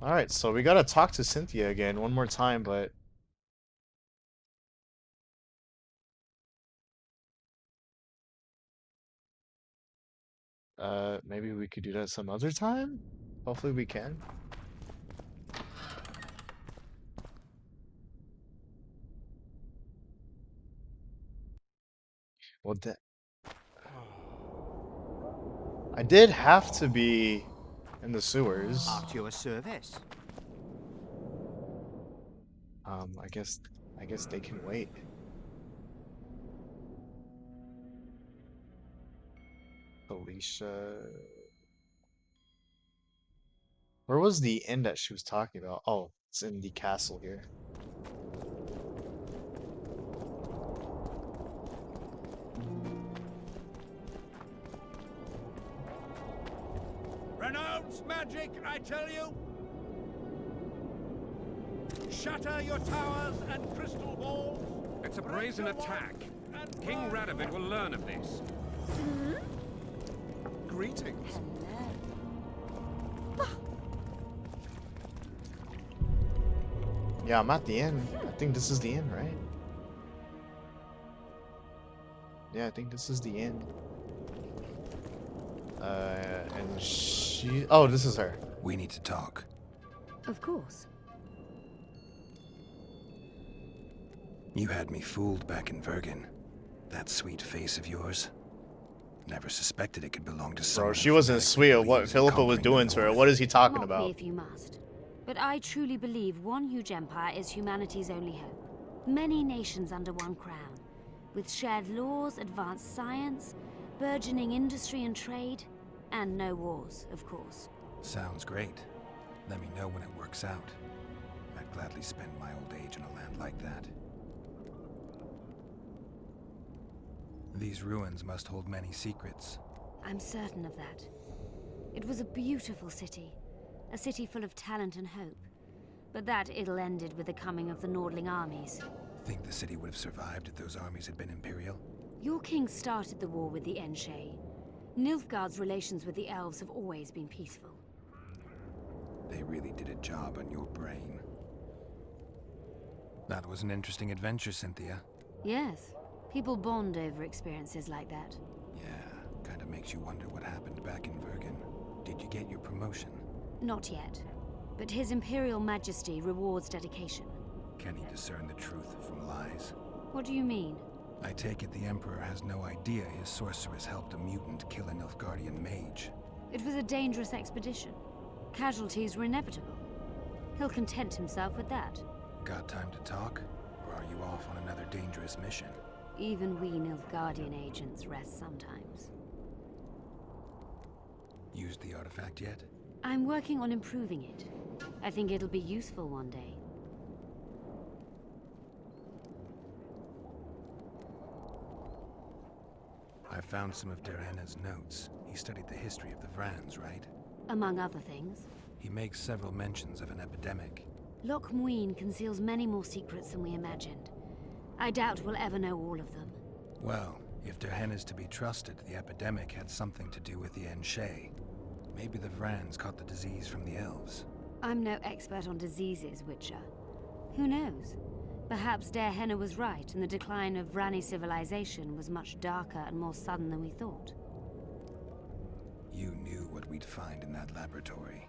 Alright, so we gotta talk to Cynthia again one more time, but maybe we could do that some other time? Hopefully we can. Well, I did have to be in the sewers. At your service. I guess they can wait. Alicia. Where was the inn that she was talking about? Oh, it's in the castle here. Renounce magic, I tell you! Shatter your towers and crystal balls! It's a brazen attack. King Radovid will learn of this. Greetings. Yeah, I'm at the inn. I think this is the inn, right? Yeah, I think this is the inn. And she... Oh, this is her. We need to talk. Of course. You had me fooled back in Vergen. That sweet face of yours. Never suspected it could belong to someone. Bro, she wasn't sweet at what Philippa was doing to her. What is he talking Mock about? me if you must. But I truly believe one huge empire is humanity's only hope. Many nations under one crown, with shared laws, advanced science, burgeoning industry and trade, and no wars, of course. Sounds great. Let me know when it works out. I'd gladly spend my old age in a land like that. These ruins must hold many secrets. I'm certain of that. It was a beautiful city. A city full of talent and hope. But that ill ended with the coming of the Nordling armies. Think the city would have survived if those armies had been Imperial? Your king started the war with the Enshe. Nilfgaard's relations with the elves have always been peaceful. They really did a job on your brain. That was an interesting adventure, Cynthia. Yes. People bond over experiences like that. Yeah, kinda makes you wonder what happened back in Vergen. Did you get your promotion? Not yet. But His Imperial Majesty rewards dedication. Can he discern the truth from lies? What do you mean? I take it the Emperor has no idea his sorceress helped a mutant kill a Nilfgaardian mage. It was a dangerous expedition. Casualties were inevitable. He'll content himself with that. Got time to talk? Or are you off on another dangerous mission? Even we Nilfgaardian agents rest sometimes. Used the artifact yet? I'm working on improving it. I think it'll be useful one day. I found some of Derhenna's notes. He studied the history of the Vrans, right? Among other things. He makes several mentions of an epidemic. Loch Muin conceals many more secrets than we imagined. I doubt we'll ever know all of them. Well, if Derhenna's to be trusted, the epidemic had something to do with the Enshe. Maybe the Vrans caught the disease from the elves. I'm no expert on diseases, Witcher. Who knows? Perhaps Derhenna was right, and the decline of Vrani civilization was much darker and more sudden than we thought. You knew what we'd find in that laboratory.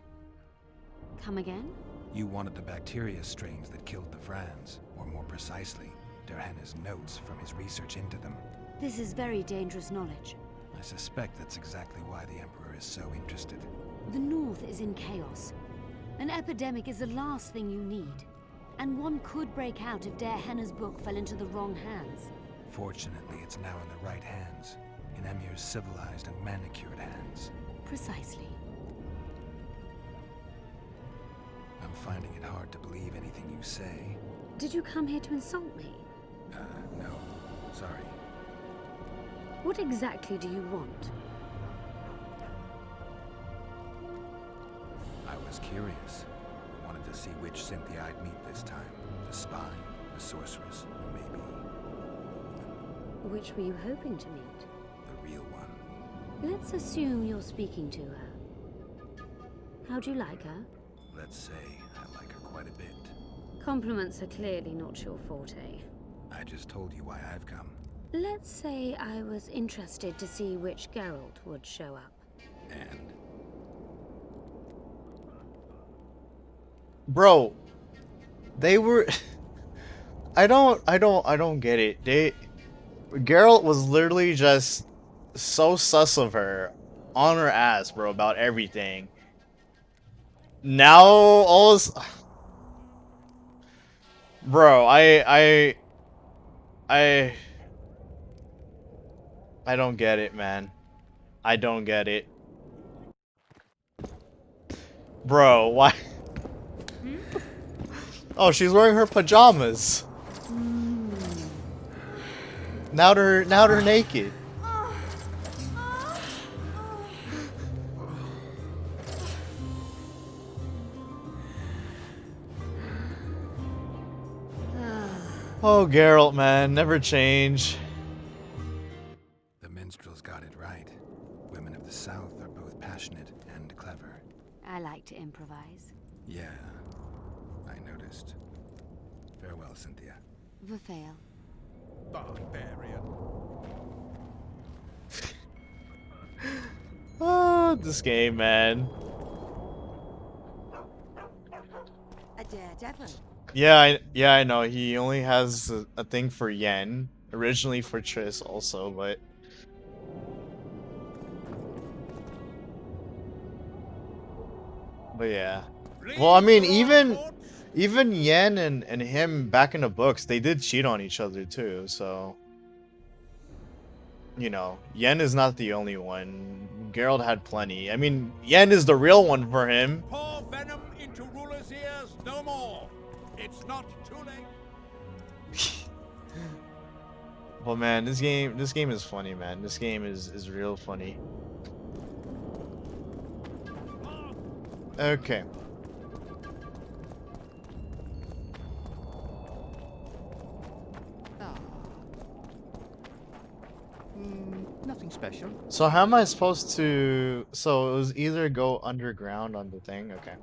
Come again? You wanted the bacteria strains that killed the Vrans, or more precisely, Derhenna's notes from his research into them. This is very dangerous knowledge. I suspect that's exactly why the Emperor is so interested. The North is in chaos. An epidemic is the last thing you need. And one could break out if Derhenna's book fell into the wrong hands. Fortunately, it's now in the right hands. In Emir's civilized and manicured hands. Precisely. I'm finding it hard to believe anything you say. Did you come here to insult me? No. Sorry. What exactly do you want? I was curious. I wanted to see which Cynthia I'd meet this time. The spy, the sorceress, or maybe the woman. Which were you hoping to meet? The real one. Let's assume you're speaking to her. How do you like her? Let's say I like her quite a bit. Compliments are clearly not your forte. I just told you why I've come. Let's say I was interested to see which Geralt would show up. And? Bro, they were I don't get it. Geralt was literally just so sus of her on her ass, bro, about everything. Now all this bro, I don't get it, man. I don't get it. Bro, why? Oh, she's wearing her pajamas. Now they're naked. Oh, Geralt, man, never change. The minstrels got it right. Women of the South are both passionate and clever. I like to improvise. Yeah, I noticed. Farewell, Cynthia. Verfail. Barbarian. Oh, this game, man. A daredevil. Yeah, I know. He only has a thing for Yen. Originally for Triss also, but... But yeah. Well, I mean, even Yen and him back in the books, they did cheat on each other too, so... You know, Yen is not the only one. Geralt had plenty. I mean, Yen is the real one for him. Pour venom into rulers' ears no more. It's not too late. Well, man, this game is funny, man. This game is real funny. Okay. Nothing special. So how am I supposed to... So it was either go underground on the thing? Okay.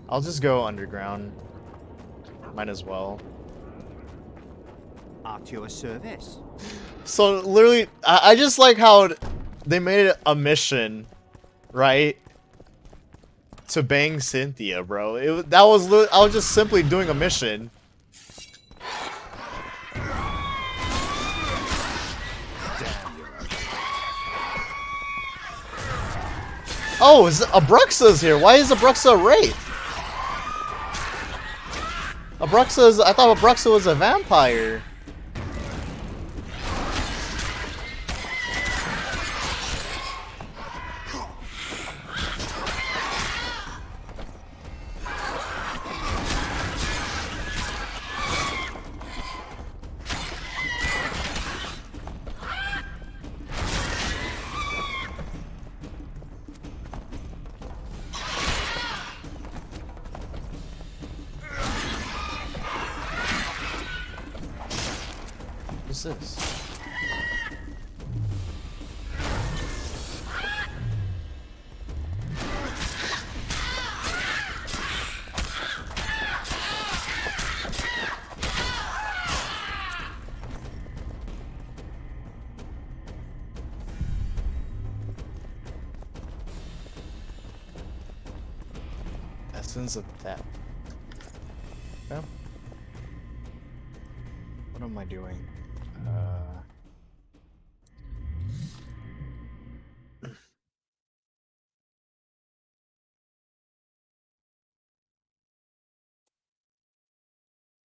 I'll just go underground. Might as well. At your service. So literally, I just like how they made it a mission, right? To bang Cynthia, bro. I was just simply doing a mission. Oh, Abruxa's here. Why is Abruxa a wraith? I thought Abruxa was a vampire. What's this? Essence of that. Yeah. What am I doing?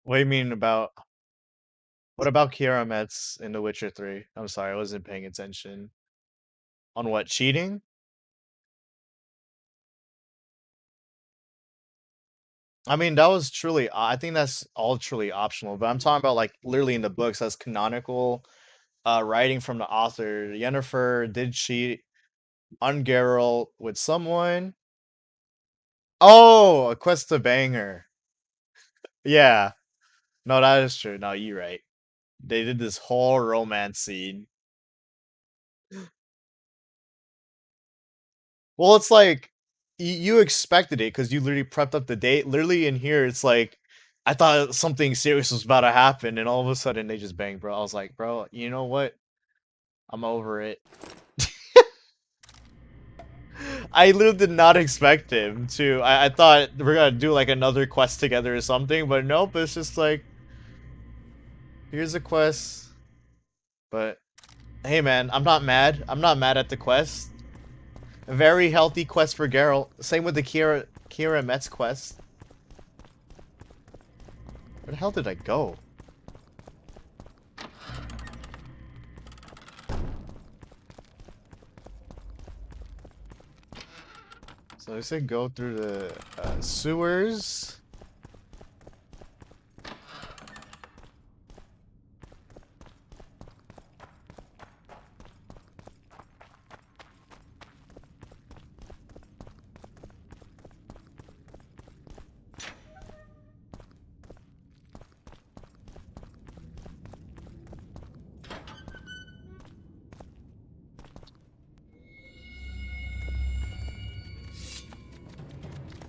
What do you mean about... What about Kiara Metz in The Witcher 3? I'm sorry, I wasn't paying attention. On what, cheating? I mean, that was truly. I think that's all truly optional. But I'm talking about like literally in the books as canonical writing from the author. Yennefer did cheat on Geralt with someone. Oh, a quest to bang her. Yeah. No, that is true. No, you're right. They did this whole romance scene. Well, it's like you expected it because you literally prepped up the date. Literally in here, it's like I thought something serious was about to happen, and all of a sudden they just bang, bro. I was like, bro, you know what? I'm over it. I literally did not expect him to. I thought we're gonna do like another quest together or something, but nope. It's just like here's a quest. But hey, man, I'm not mad. I'm not mad at the quest. A very healthy quest for Geralt. Same with the Kira Metz quest. Where the hell did I go? So I said go through the sewers.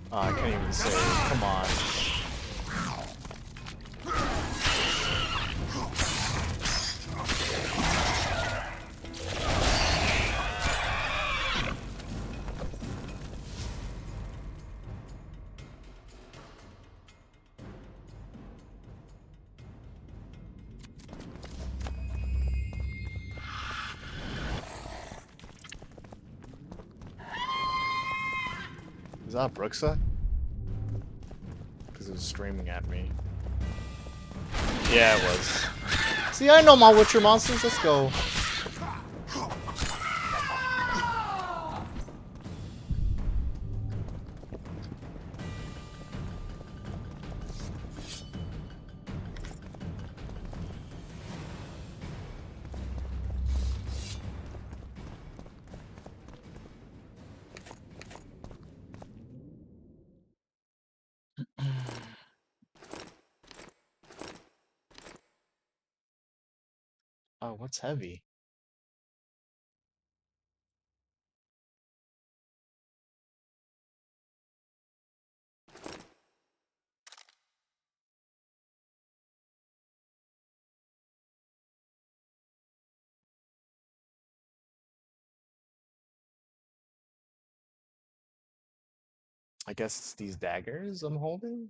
Oh, I can't even say. Come on. Is that Bruxa? Because it was screaming at me. Yeah, it was. See, I know my Witcher monsters. Let's go. Oh, what's heavy? I guess it's these daggers I'm holding?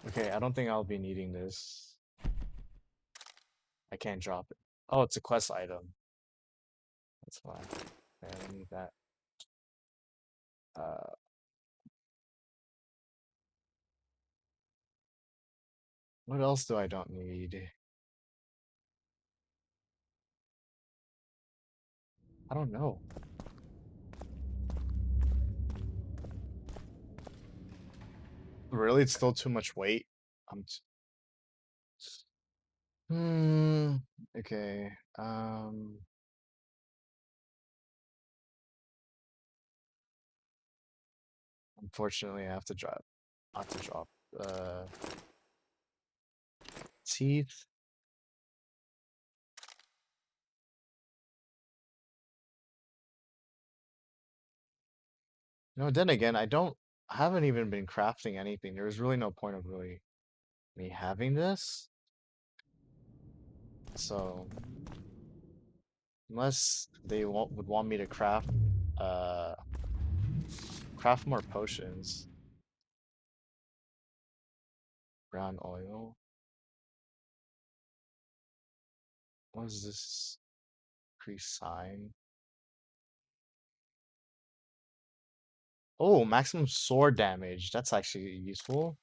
Okay, I don't think I'll be needing this. I can't drop it. Oh, it's a quest item. That's fine. Okay, I need that. Uh, what else do I don't need? I don't know. Really, it's still too much weight. I'm. Hmm. Okay. Unfortunately, I have to drop. I have to drop. Uh, teeth. No, then again, I haven't even been crafting anything. There was really no point of really me having this. So, unless they would want me to uh, craft more potions. Brown oil. What is this? Increase sign. Oh, maximum sword damage. That's actually useful.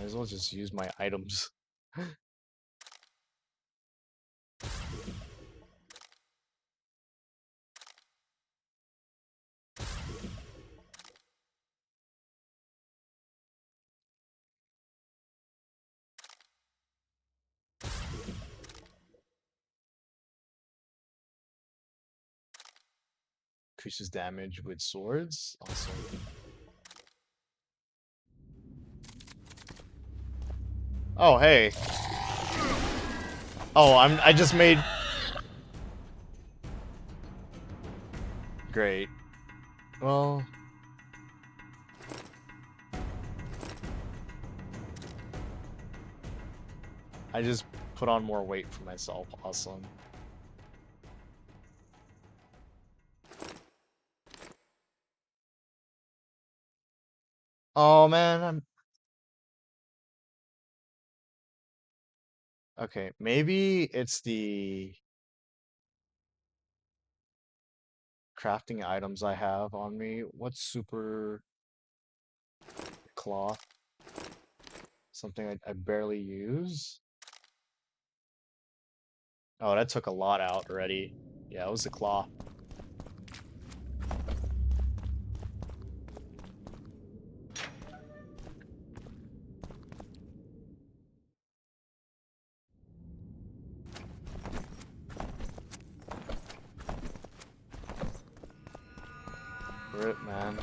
Might as well just use my items. Increases damage with swords. Awesome. Oh, hey. Oh, I just made... Great. Well... I just put on more weight for myself. Awesome. Oh, man, I'm... Okay, maybe it's the crafting items I have on me. What's super cloth? Something I barely use. Oh, that took a lot out already. Yeah, it was the cloth. Rip, man.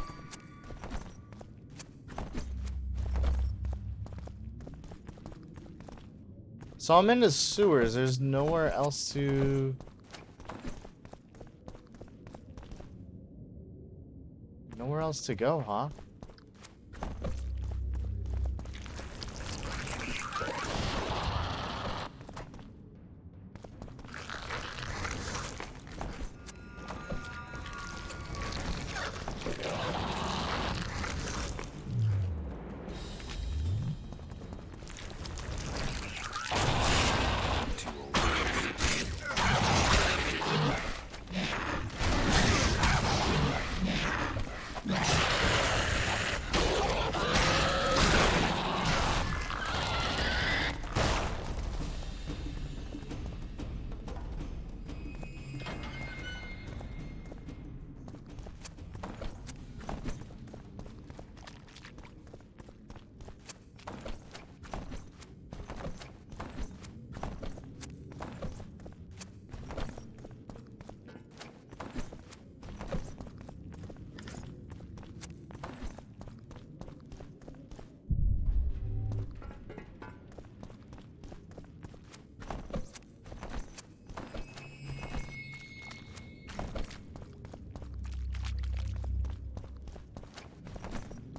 So I'm in the sewers. There's nowhere else to... Nowhere else to go, huh?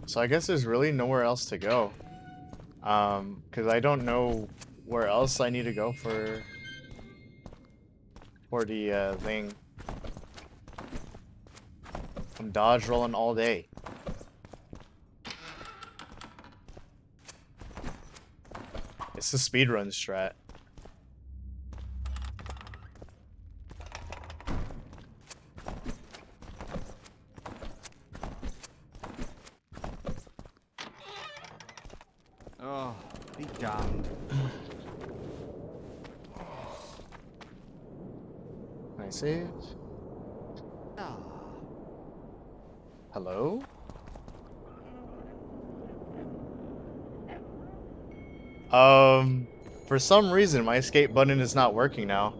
So I guess there's really nowhere else to go. Because I don't know where else I need to go for the thing. I'm dodge rolling all day. It's the speedrun strat. Oh, be damned. Can I save? Hello? For some reason, my escape button is not working now.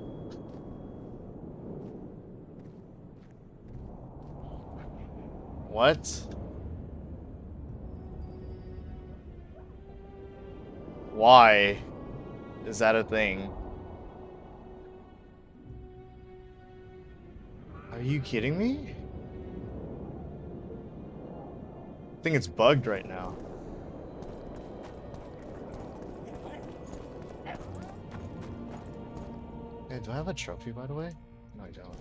What? Why is that a thing? Are you kidding me? I think it's bugged right now. Hey, do I have a trophy, by the way? No, I don't.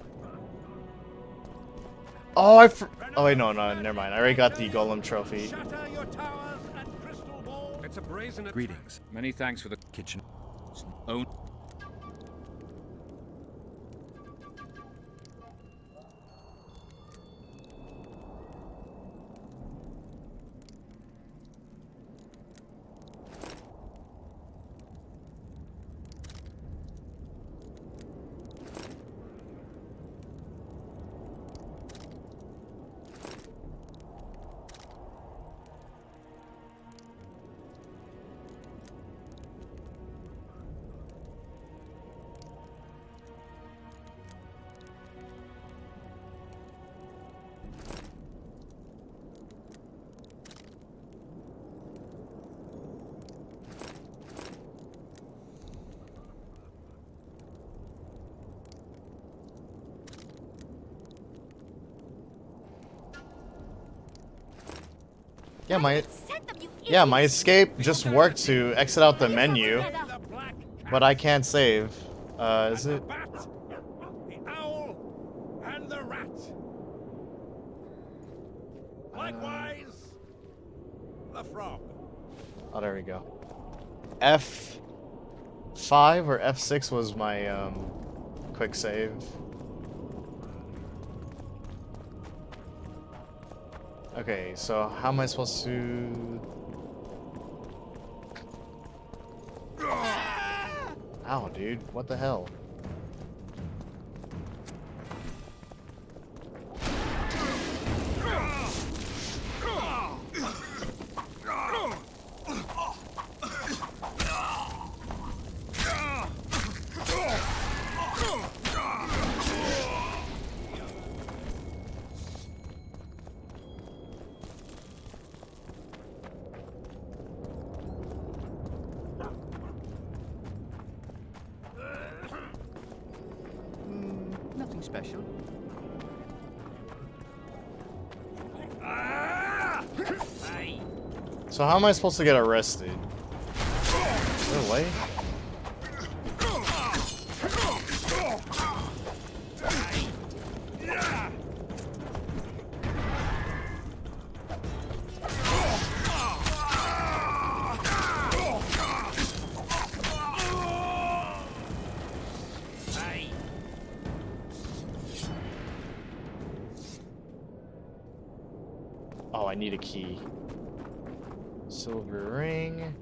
Oh, oh, wait, no, never mind. I already got the golem trophy. It's a brazen... Greetings. Many thanks for the Kitchen. own. Yeah, my escape just worked to exit out the menu, but I can't save. Is it? The owl and the rat. Likewise, the frog. Oh, there we go. F5 or F6 was my quick save. Okay, so how am I supposed to? Ow, dude, what the hell? Nothing special. So how am I supposed to get arrested? Is there a way? Oh, I need a key. Silver ring.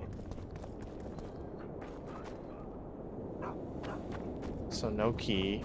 So no key.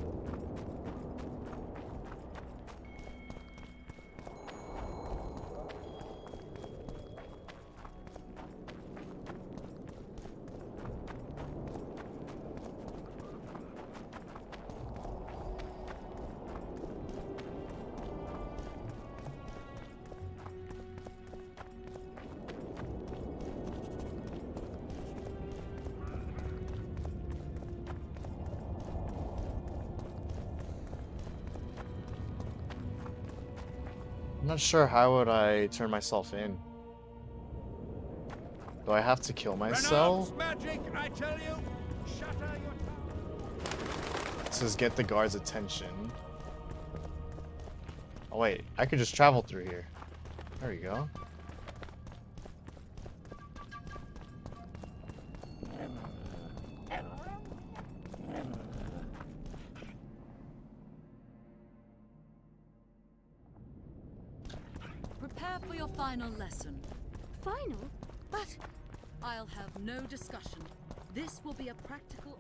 I'm not sure how would I turn myself in. Do I have to kill myself? Magic, I tell you. Shatter your It says get the guard's attention. Oh wait, I could just travel through here. There we go. Prepare for your final lesson. Final? But I'll have no discussion. This will be a practical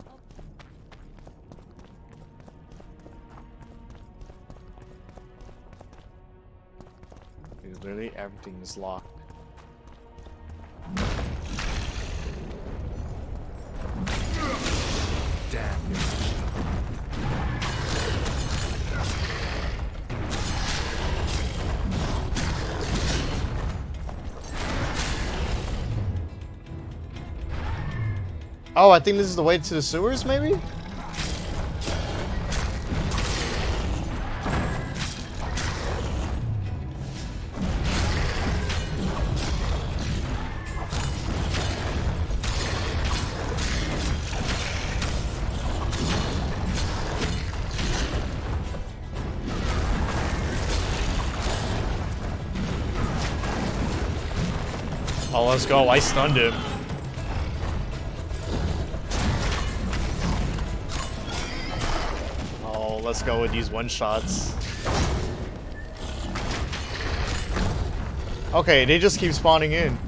Dude, literally everything is locked. Damn you. Oh, I think this is the way to the sewers, maybe? Oh, let's go. I stunned him. Oh, let's go with these one-shots. Okay, they just keep spawning in.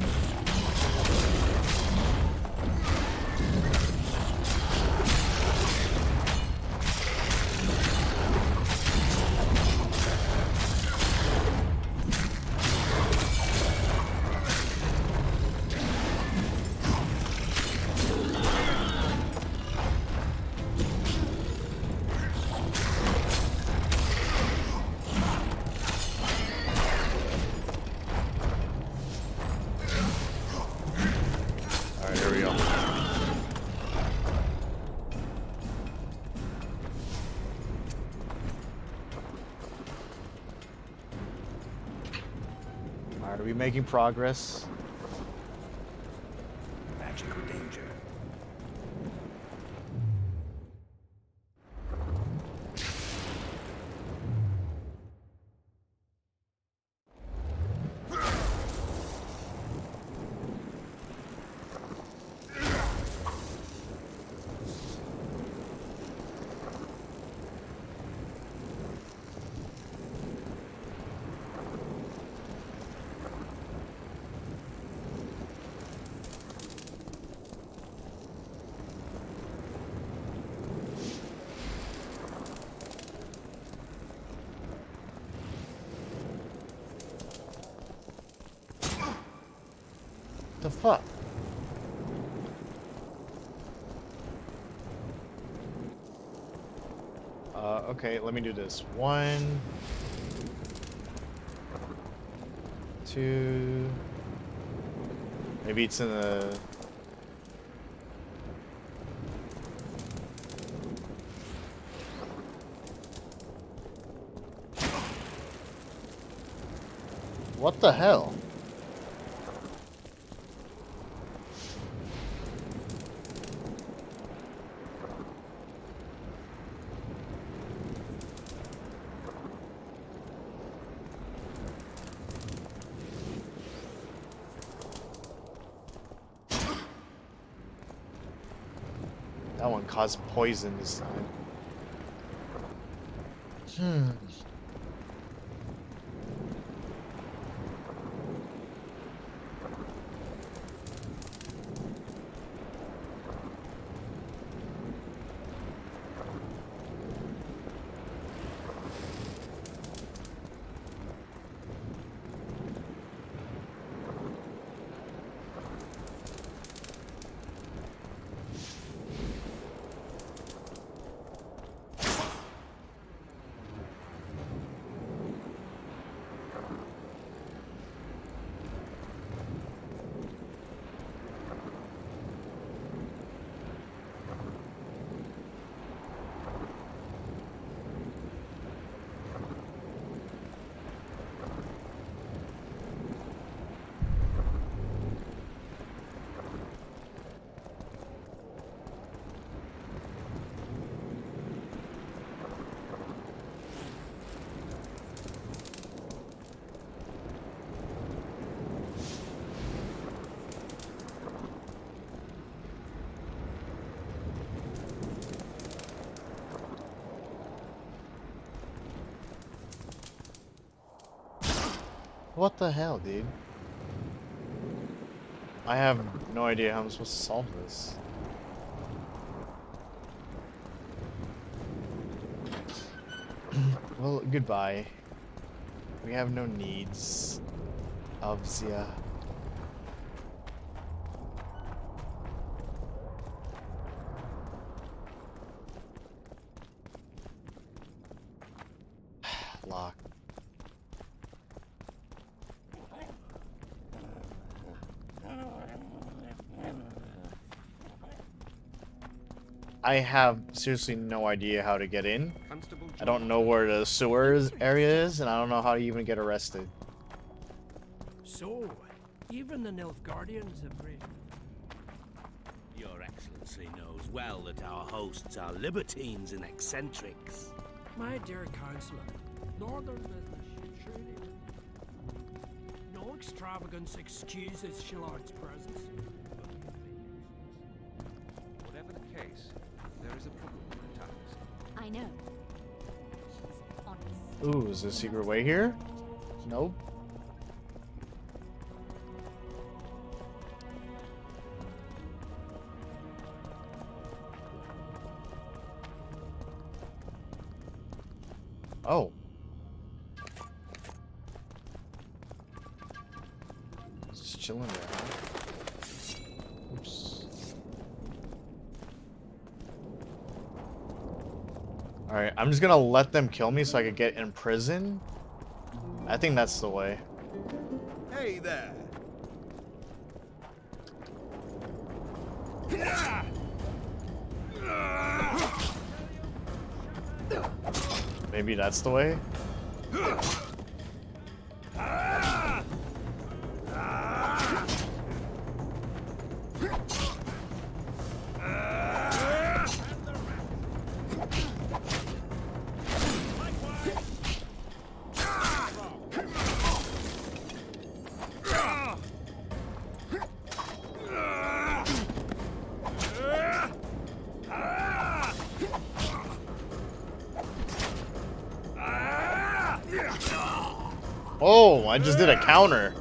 Are we making progress? Magic or danger? The fuck? Okay, let me do this. 1, 2. Maybe it's in the. What the hell? That one caused poison this time. What the hell, dude? I have no idea how I'm supposed to solve this. Well, goodbye. We have no needs. Obviously. Lock. I have seriously no idea how to get in. I don't know where the sewers area is, and I don't know how to even get arrested. So, even the Nilfgaardians have raised. Your Excellency knows well that our hosts are libertines and eccentrics. My dear Counselor, northern business should surely... No extravagance excuses Shillard's presence. Whatever the case, there is a problem with the task. I know. He's honest. Ooh, is there a secret way here? Nope. Oh. Just chilling there, huh? Oops. Alright, I'm just gonna let them kill me so I can get in prison. I think that's the way. Hey there. Maybe that's the way? Oh, I just did a counter.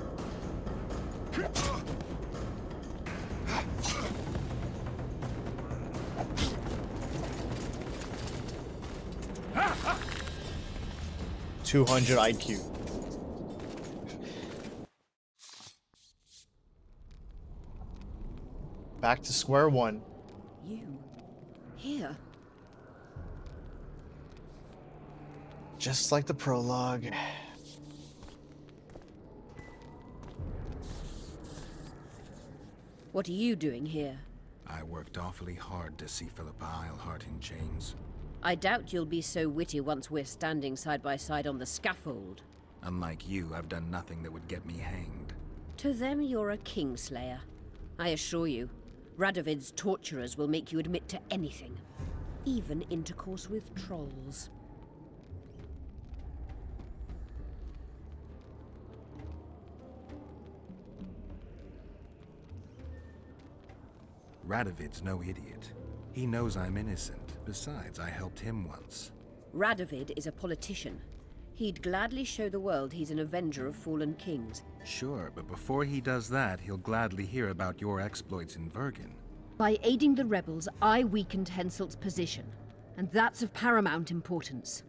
$200 IQ. Back to square one. You? Here? Just like the prologue. What are you doing here? I worked awfully hard to see Philippa Eilhart in chains. I doubt you'll be so witty once we're standing side by side on the scaffold. Unlike you, I've done nothing that would get me hanged. To them, you're a kingslayer. I assure you, Radovid's torturers will make you admit to anything. Even intercourse with trolls. Radovid's no idiot. He knows I'm innocent. Besides, I helped him once. Radovid is a politician. He'd gladly show the world he's an avenger of fallen kings. Sure, but before he does that, he'll gladly hear about your exploits in Vergen. By aiding the rebels, I weakened Henselt's position, and that's of paramount importance.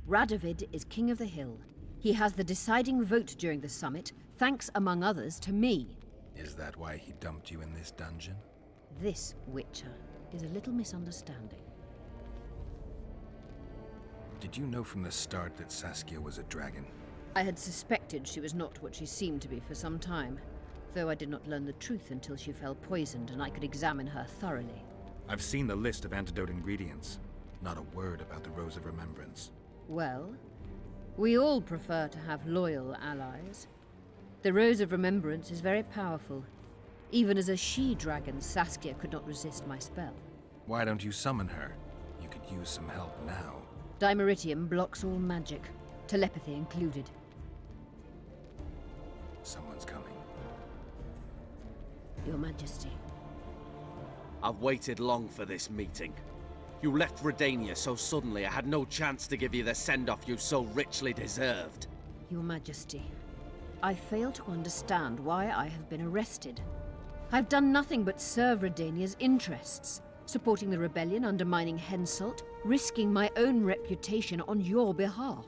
Radovid is king of the hill. He has the deciding vote during the summit, thanks, among others, to me. Is that why he dumped you in this dungeon? This, Witcher, is a little misunderstanding. Did you know from the start that Saskia was a dragon? I had suspected she was not what she seemed to be for some time, though I did not learn the truth until she fell poisoned and I could examine her thoroughly. I've seen the list of antidote ingredients. Not a word about the Rose of Remembrance. Well, we all prefer to have loyal allies. The Rose of Remembrance is very powerful. Even as a she-dragon, Saskia could not resist my spell. Why don't you summon her? You could use some help now. Dimeritium blocks all magic, telepathy included. Someone's coming. Your Majesty. I've waited long for this meeting. You left Redania so suddenly I had no chance to give you the send-off you so richly deserved. Your Majesty, I fail to understand why I have been arrested. I've done nothing but serve Redania's interests, supporting the rebellion, undermining Henselt, risking my own reputation on your behalf.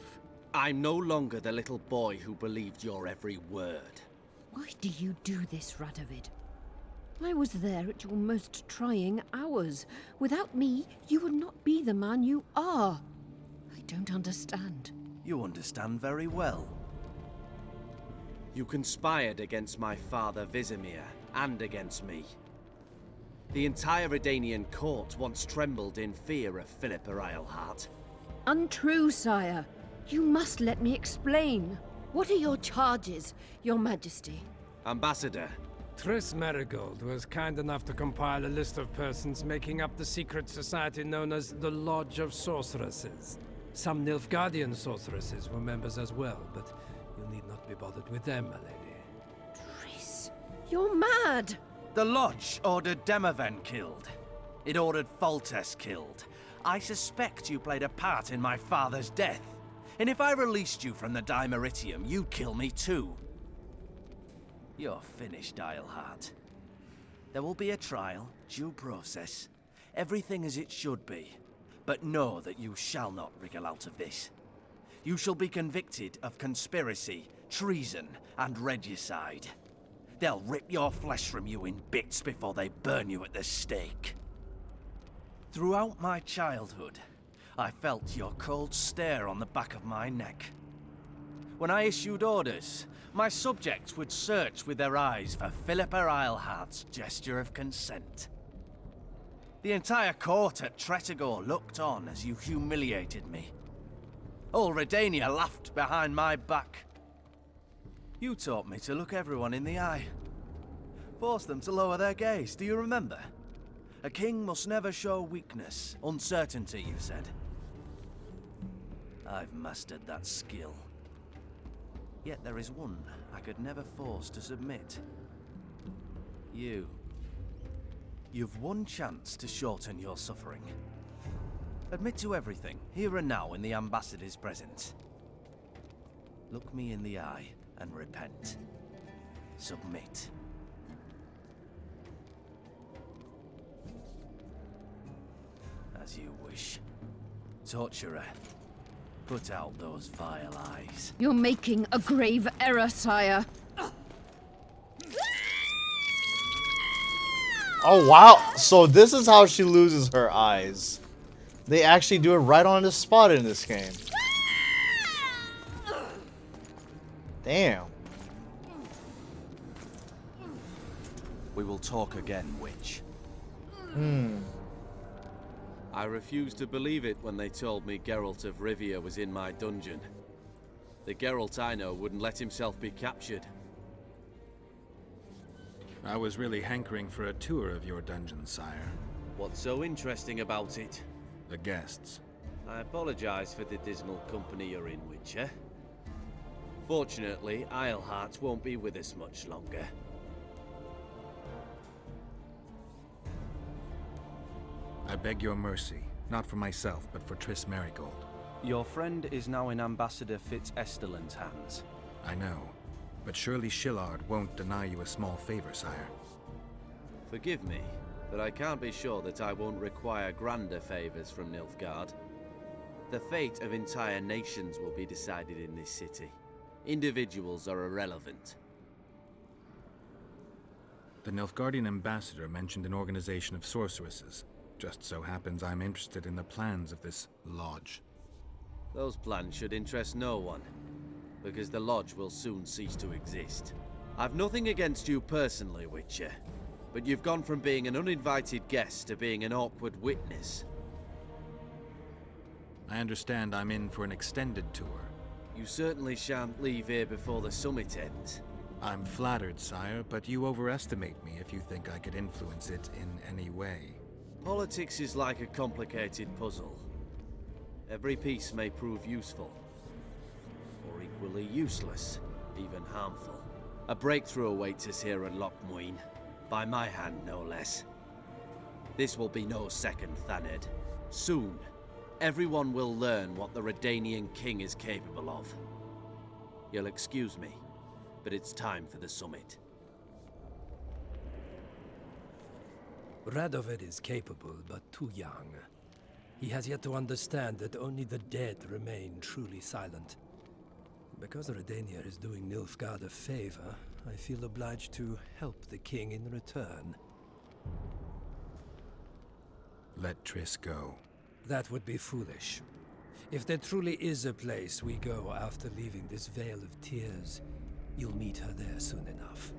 I'm no longer the little boy who believed your every word. Why do you do this, Radovid? I was there at your most trying hours. Without me, you would not be the man you are. I don't understand. You understand very well. You conspired against my father Vizimir, and against me. The entire Redanian court once trembled in fear of Philippa Eilhart. Untrue, sire. You must let me explain. What are your charges, your Majesty? Ambassador. Triss Marigold was kind enough to compile a list of persons making up the secret society known as the Lodge of Sorceresses. Some Nilfgaardian sorceresses were members as well, but you need not be bothered with them, my lady. Triss, you're mad! The Lodge ordered Demaven killed. It ordered Foltest killed. I suspect you played a part in my father's death. And if I released you from the Dimeritium, you'd kill me too. You're finished, Eilhart. There will be a trial, due process, everything as it should be. But know that you shall not wriggle out of this. You shall be convicted of conspiracy, treason, and regicide. They'll rip your flesh from you in bits before they burn you at the stake. Throughout my childhood, I felt your cold stare on the back of my neck. When I issued orders, my subjects would search with their eyes for Philippa Eilhart's gesture of consent. The entire court at Tretogor looked on as you humiliated me. All Redania laughed behind my back. You taught me to look everyone in the eye. Forced them to lower their gaze, do you remember? A king must never show weakness, uncertainty, you said. I've mastered that skill. Yet there is one I could never force to submit. You. You've one chance to shorten your suffering. Admit to everything, here and now in the ambassador's presence. Look me in the eye and repent. Submit. As you wish. Torturer, put out those vile eyes. You're making a grave error, sire. Oh wow, so this is how she loses her eyes. They actually do it right on the spot in this game. Damn. We will talk again, witch. I refused to believe it when they told me Geralt of Rivia was in my dungeon. The Geralt I know wouldn't let himself be captured. I was really hankering for a tour of your dungeon, sire. What's so interesting about it? The guests. I apologize for the dismal company you're in, Witcher. Fortunately, Eilhart won't be with us much longer. I beg your mercy, not for myself, but for Triss Merigold. Your friend is now in Ambassador Fitz-Estelin's hands. I know, but surely Shillard won't deny you a small favor, sire. Forgive me, but I can't be sure that I won't require grander favors from Nilfgaard. The fate of entire nations will be decided in this city. Individuals are irrelevant. The Nilfgaardian ambassador mentioned an organization of sorceresses. Just so happens I'm interested in the plans of this lodge. Those plans should interest no one, because the lodge will soon cease to exist. I've nothing against you personally, Witcher, but you've gone from being an uninvited guest to being an awkward witness. I understand I'm in for an extended tour. You certainly shan't leave here before the summit ends. I'm flattered, sire, but you overestimate me if you think I could influence it in any way. Politics is like a complicated puzzle. Every piece may prove useful, or equally useless, even harmful. A breakthrough awaits us here at Loch Muin, by my hand no less. This will be no second Thaned. Soon, everyone will learn what the Redanian king is capable of. You'll excuse me, but it's time for the summit. Radovid is capable, but too young. He has yet to understand that only the dead remain truly silent. Because Redania is doing Nilfgaard a favor, I feel obliged to help the king in return. Let Triss go. That would be foolish. If there truly is a place we go after leaving this Vale of Tears, you'll meet her there soon enough.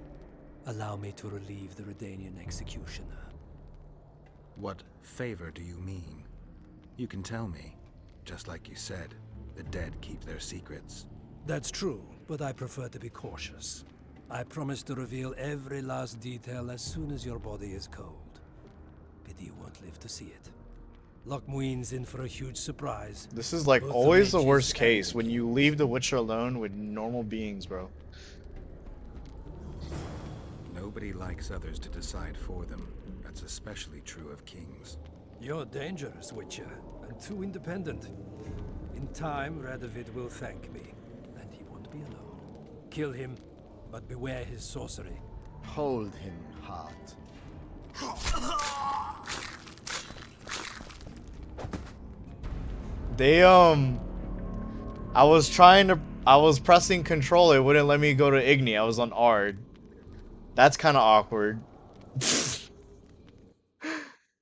Allow me to relieve the Redanian executioner. What favor do you mean? You can tell me. Just like you said, the dead keep their secrets. That's true, but I prefer to be cautious. I promise to reveal every last detail as soon as your body is cold. Pity you won't live to see it. Loch Muin's in for a huge surprise. This is like always the worst case, when you leave the Witcher alone with normal beings, bro. Nobody likes others to decide for them. That's especially true of kings. You're dangerous, Witcher, and too independent. In time, Radovid will thank me, and he won't be alone. Kill him, but beware his sorcery. Hold him, Hart. They, I was pressing control, it wouldn't let me go to Igni, I was on Ard. That's kind of awkward.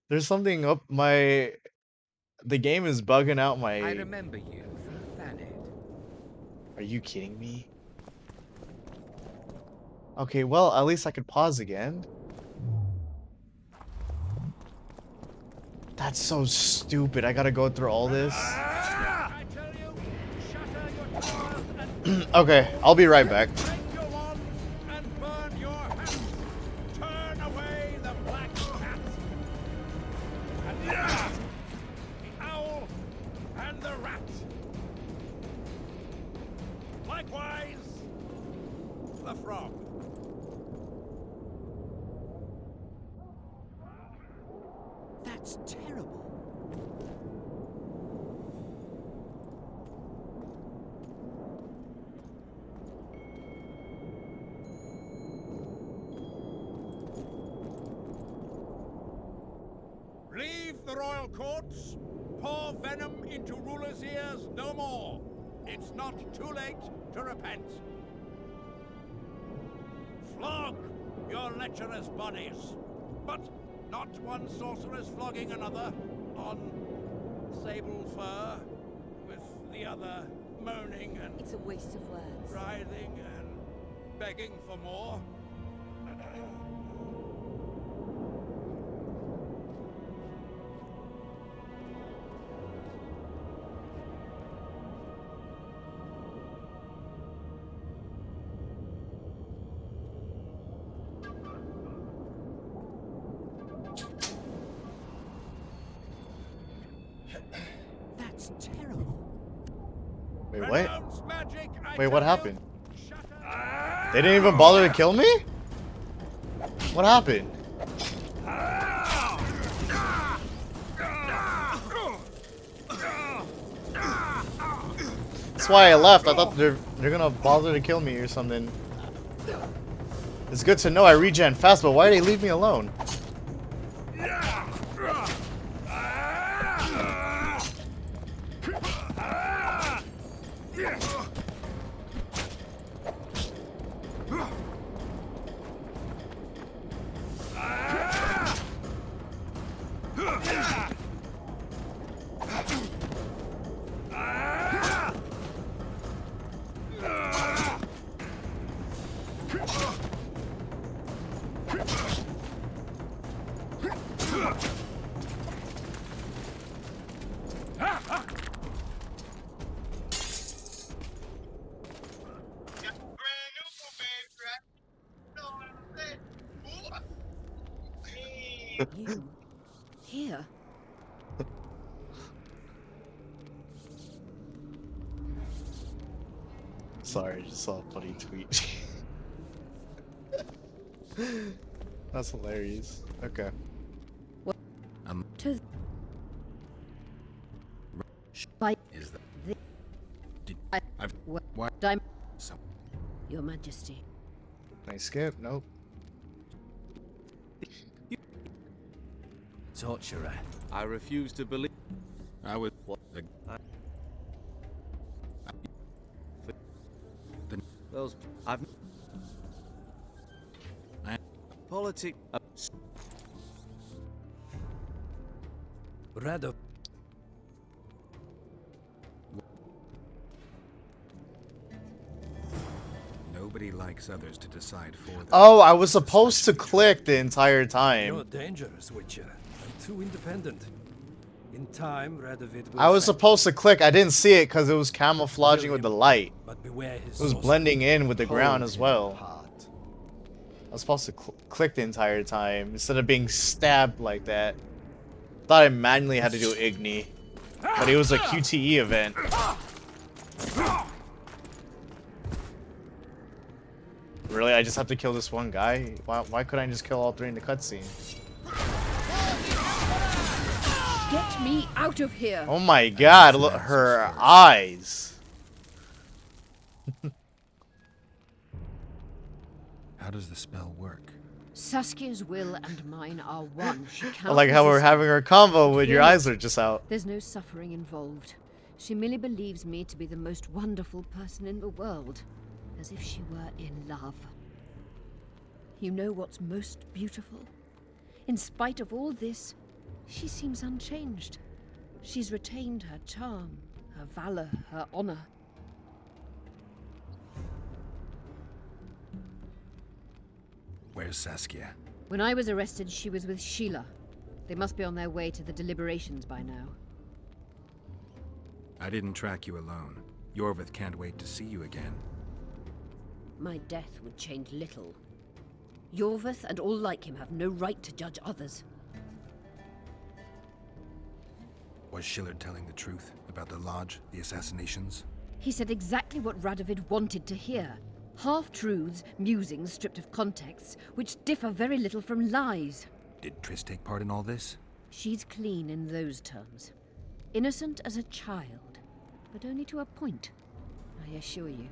There's something up the game is bugging out my... I remember you from Thaned. Are you kidding me? Okay, well, at least I could pause again. That's so stupid. I gotta go through all this. Okay, I'll be right back. That's terrible. the royal courts. Pour venom into rulers' ears no more. It's not too late to repent. Flog your lecherous bodies, but not one sorceress flogging another on sable fur, with the other moaning and... It's a waste of words. Writhing and begging for more. That's terrible. Wait, what? Wait, what happened? They didn't even bother to kill me? What happened? That's why I left. I thought they're gonna bother to kill me or something. It's good to know I regen fast, but why do they leave me alone? You here? Sorry, I just saw a funny tweet. That's hilarious. Okay. What? To by is that the I've what I'm Your Majesty. Can I skip? Nope. Torturer. I refuse to believe. I would. Those. I've. Politics. Rado. Nobody likes others to decide for them. Oh, I was supposed to click the entire You're time. dangerous, Witcher. I'm too independent. In time, Radovid will I was thank supposed to click. I didn't see it because it was camouflaging with the light. But beware his It was blending in with the ground as well. I was supposed to click the entire time instead of being stabbed like that. Thought I manually had to do Igni, but it was a QTE event. Really? I just have to kill this one guy? Why couldn't I just kill all three in the cutscene? Get me out of here! Oh my god, look her eyes. How does the spell work? Saskia's will and mine are one. She I cannot like how we're resist having our convo with your Fear eyes not. are just out. There's no suffering involved. She merely believes me to be the most wonderful person in the world, as if she were in love. You know what's most beautiful? In spite of all this, she seems unchanged. She's retained her charm, her valor, her honor. Where's Saskia? When I was arrested, she was with Sheila. They must be on their way to the deliberations by now. I didn't track you alone. Yorvith can't wait to see you again. My death would change little. Yorvith and all like him have no right to judge others. Was Shillard telling the truth about the Lodge, the assassinations? He said exactly what Radovid wanted to hear. Half-truths, musings stripped of context, which differ very little from lies. Did Triss take part in all this? She's clean in those terms. Innocent as a child, but only to a point. I assure you,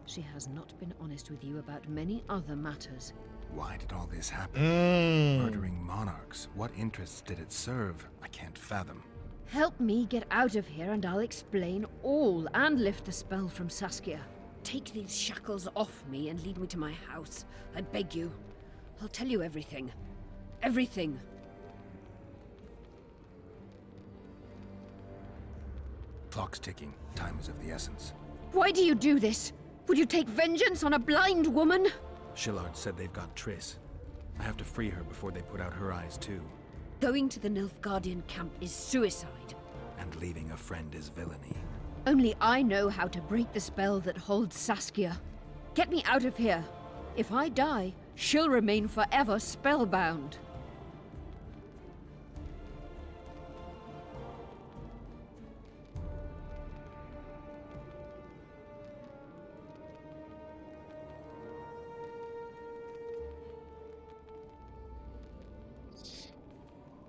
she has not been honest with you about many other matters. Why did all this happen? Murdering monarchs. What interests did it serve? I can't fathom. Help me get out of here and I'll explain all and lift the spell from Saskia. Take these shackles off me and lead me to my house. I beg you. I'll tell you everything. Everything. Clock's ticking. Time is of the essence. Why do you do this? Would you take vengeance on a blind woman? Shillard said they've got Triss. I have to free her before they put out her eyes too. Going to the Nilfgaardian camp is suicide. And leaving a friend is villainy. Only I know how to break the spell that holds Saskia. Get me out of here. If I die, she'll remain forever spellbound.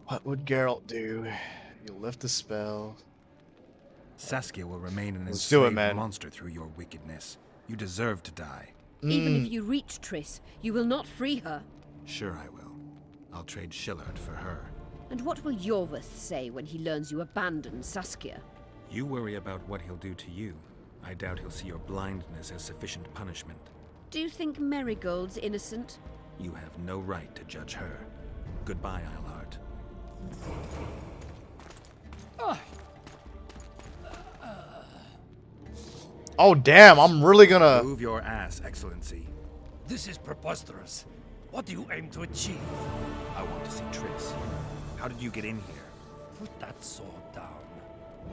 What would Geralt do? You lift the spell. Saskia will remain an Let's do it, enslaved man. monster through your wickedness. You deserve to die. Even if you reach Triss, you will not free her. Sure I will. I'll trade Shillard for her. And what will Yorvith say when he learns you abandoned Saskia? You worry about what he'll do to you. I doubt he'll see your blindness as sufficient punishment. Do you think Marigold's innocent? You have no right to judge her. Goodbye, Eilhart. Oh damn, I'm really gonna Move your ass, Excellency. This is preposterous. What do you aim to achieve? I want to see Triss. How did you get in here? Put that sword down.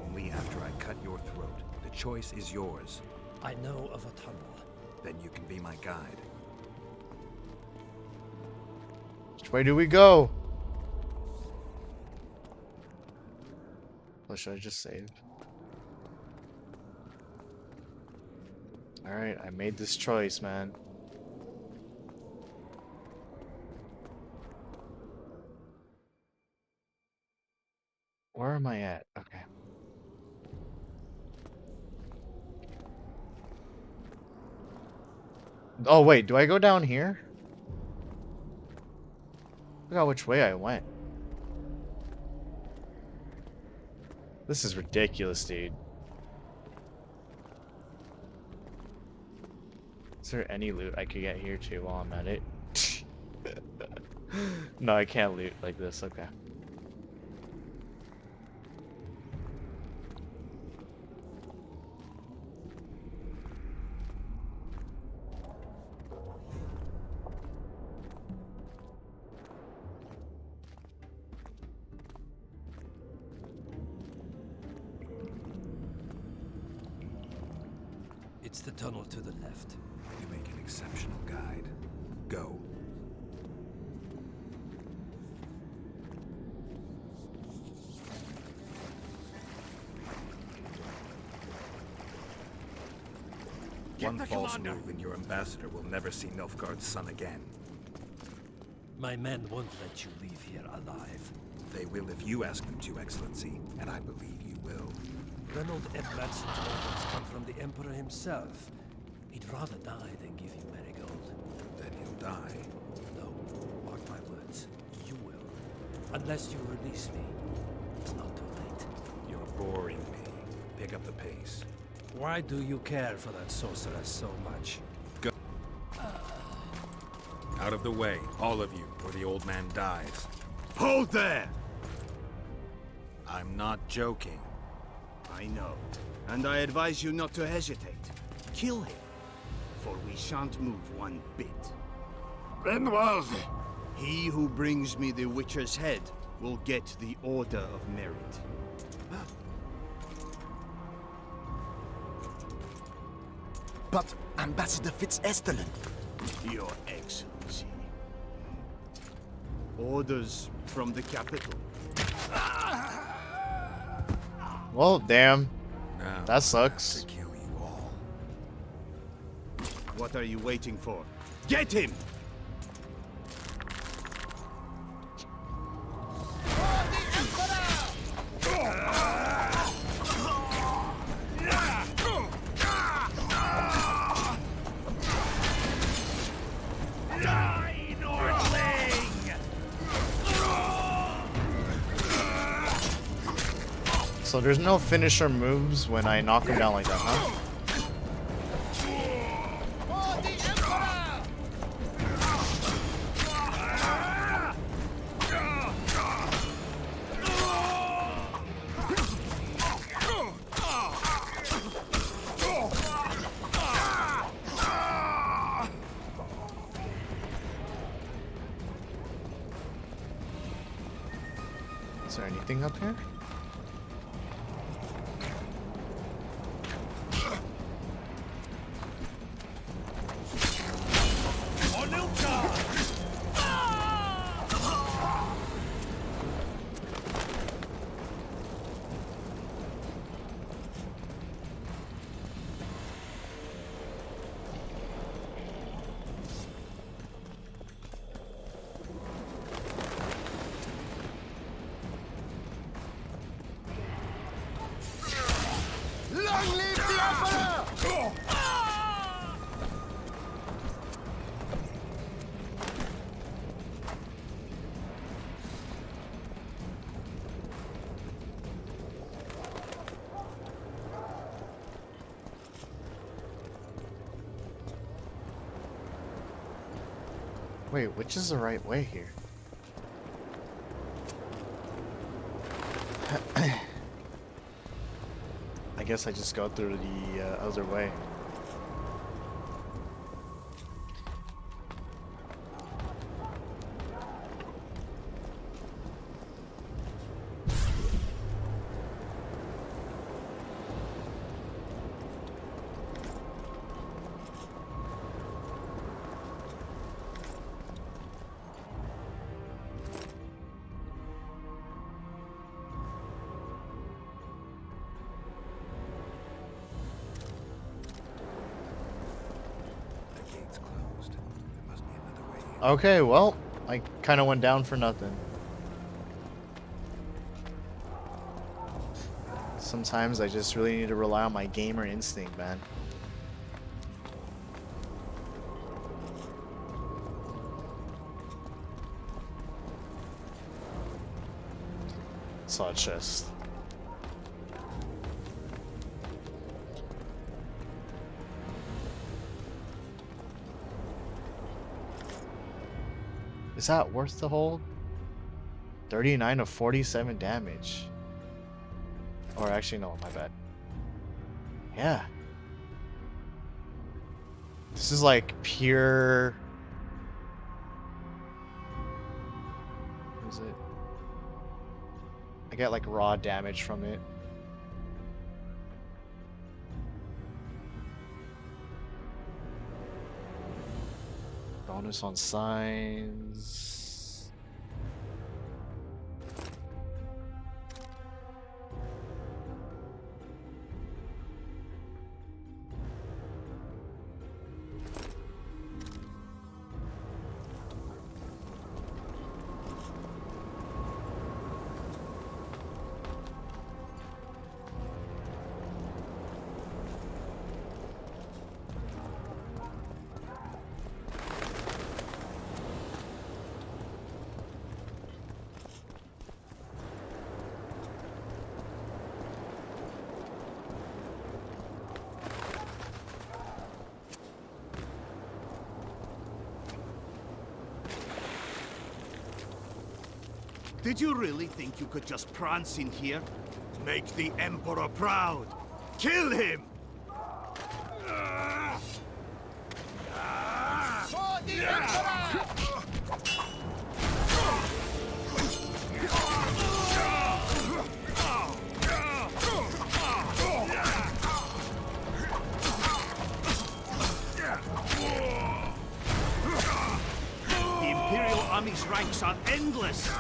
Only after I cut your throat. The choice is yours. I know of a tunnel. Then you can be my guide. Which way do we go? Or should I just save? Alright, I made this choice, man. Where am I at? Okay. Oh wait, do I go down here? I forgot which way I went. This is ridiculous, dude. Is there any loot I could get here too while I'm at it? No, I can't loot like this. Okay. It's the tunnel to the left. You make an exceptional guide. Go. One false move and your ambassador will never see Nilfgaard's son again. My men won't let you leave here alive. They will if you ask them to, Excellency, and I believe you will. Reynold Edvardson's orders come from the Emperor himself. He'd rather die than give you Marigold. Then he'll die. No, mark my words. You will. Unless you release me. It's not too late. You're boring me. Pick up the pace. Why do you care for that sorceress so much? Go. Out of the way, all of you, or the old man dies. Hold there! I'm not joking. I know, and I advise you not to hesitate. Kill him, for we shan't move one bit. Renoir! He who brings me the Witcher's head will get the Order of Merit. But Ambassador Fitz-Estelen... Your Excellency. Orders from the capital. Well, damn. Now That sucks. kill you all. What are you waiting for? Get him! Die in So there's no finisher moves when I knock him down like that, huh? Is there anything up here? Long live the Emperor! Wait, which is the right way here? I guess I just go through the other way. Okay, well, I kind of went down for nothing. Sometimes I just really need to rely on my gamer instinct, man. Saw a chest. Is that worth the hold? 39 of 47 damage. Or actually, no, my bad. Yeah. This is like pure... What is it? I get like raw damage from it. Bonus on signs. Did you really think you could just prance in here? Make the Emperor proud! Kill him! For the Emperor! The Imperial Army's ranks are endless!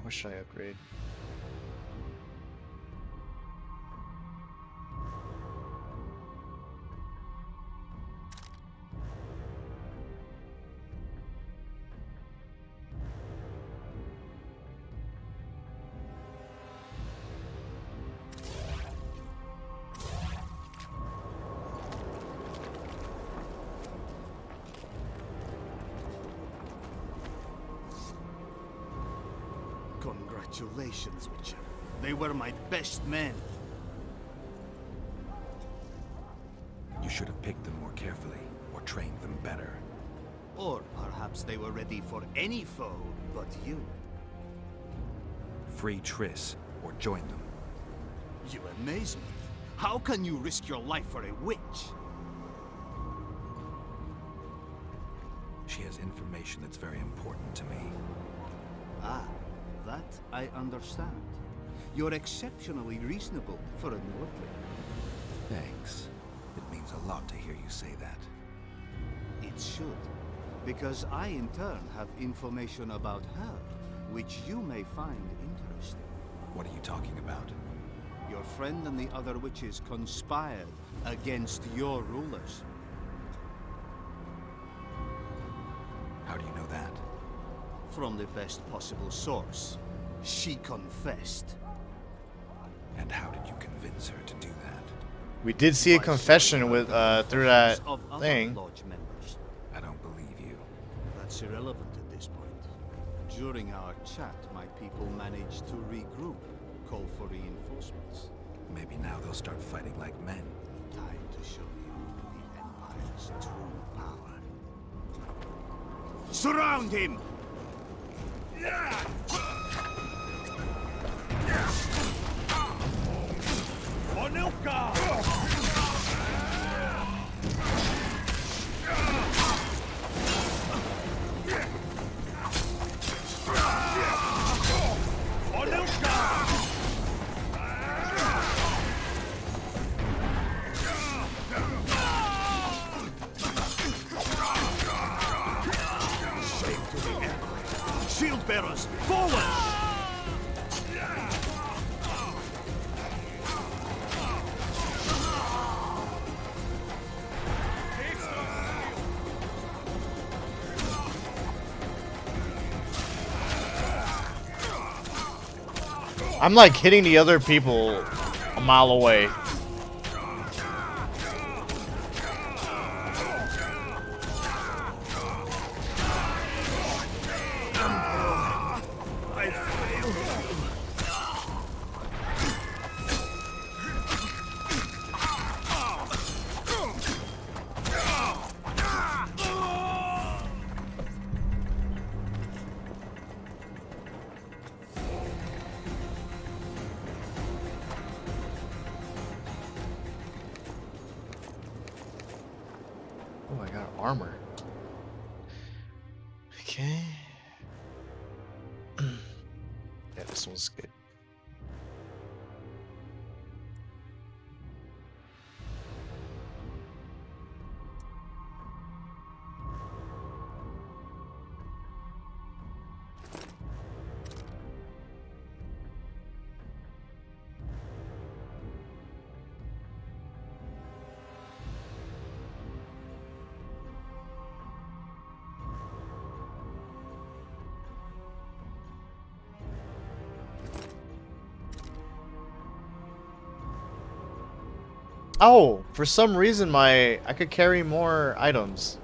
What should I upgrade? Congratulations, Witcher. They were my best men. You should have picked them more carefully, or trained them better. Or perhaps they were ready for any foe but you. Free Triss, or join them. You amaze me. How can you risk your life for a witch? She has information that's very important to me. Ah, that I understand. You're exceptionally reasonable for a Nordling. Thanks. It means a lot to hear you say that. It should, because I in turn have information about her, which you may find interesting. What are you talking about? Your friend and the other witches conspired against your rulers. How do you know that? From the best possible source. She confessed. And how did you convince her to do that? We did see a confession with through that thing. I don't believe you. That's irrelevant at this point. During our chat, my people managed to regroup, call for reinforcements. Maybe now they'll start fighting like men. Time to show you the Empire's true power. Surround him! For Nilfgaard! For Nilfgaard! Shame to the Empire. Shield bearers, forward! I'm like hitting the other people a mile away. I failed Oh, I got armor. Okay. Yeah, this one's good. Oh, for some reason I could carry more items.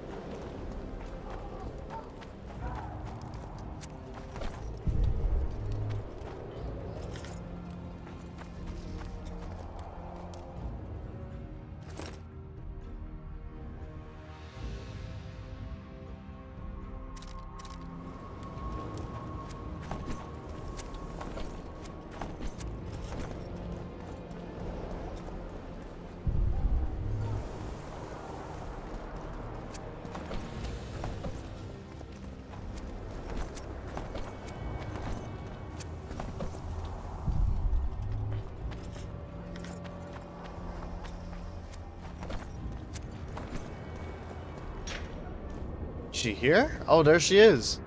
She here? Oh, there she is.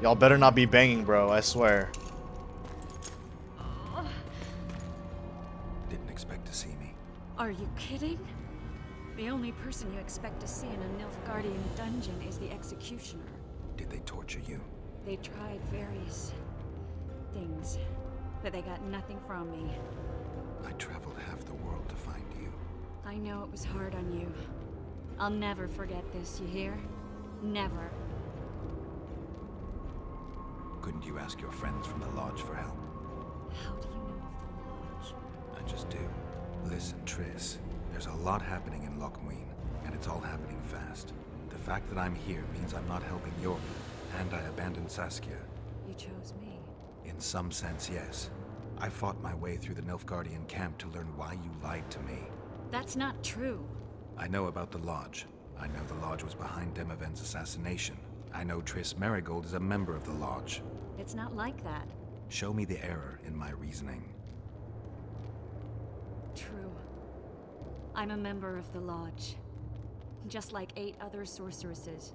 Y'all better not be banging, bro, I swear. Didn't expect to see me. Are you kidding? The only person you expect to see in a Nilfgaardian dungeon is the executioner. Did they torture you? They tried various things, but they got nothing from me. I traveled half the world to find you. I know it was hard on you. I'll never forget this, you hear? Never. Couldn't you ask your friends from the Lodge for help? How do you know of the Lodge? I just do. Listen, Triss, there's a lot happening in Lochmuin, and it's all happening fast. The fact that I'm here means I'm not helping Yorvin, and I abandoned Saskia. You chose me. In some sense, yes. I fought my way through the Nilfgaardian camp to learn why you lied to me. That's not true. I know about the Lodge. I know the Lodge was behind Demavend's assassination. I know Triss Merigold is a member of the Lodge. It's not like that. Show me the error in my reasoning. True. I'm a member of the Lodge. Just like 8 other sorceresses.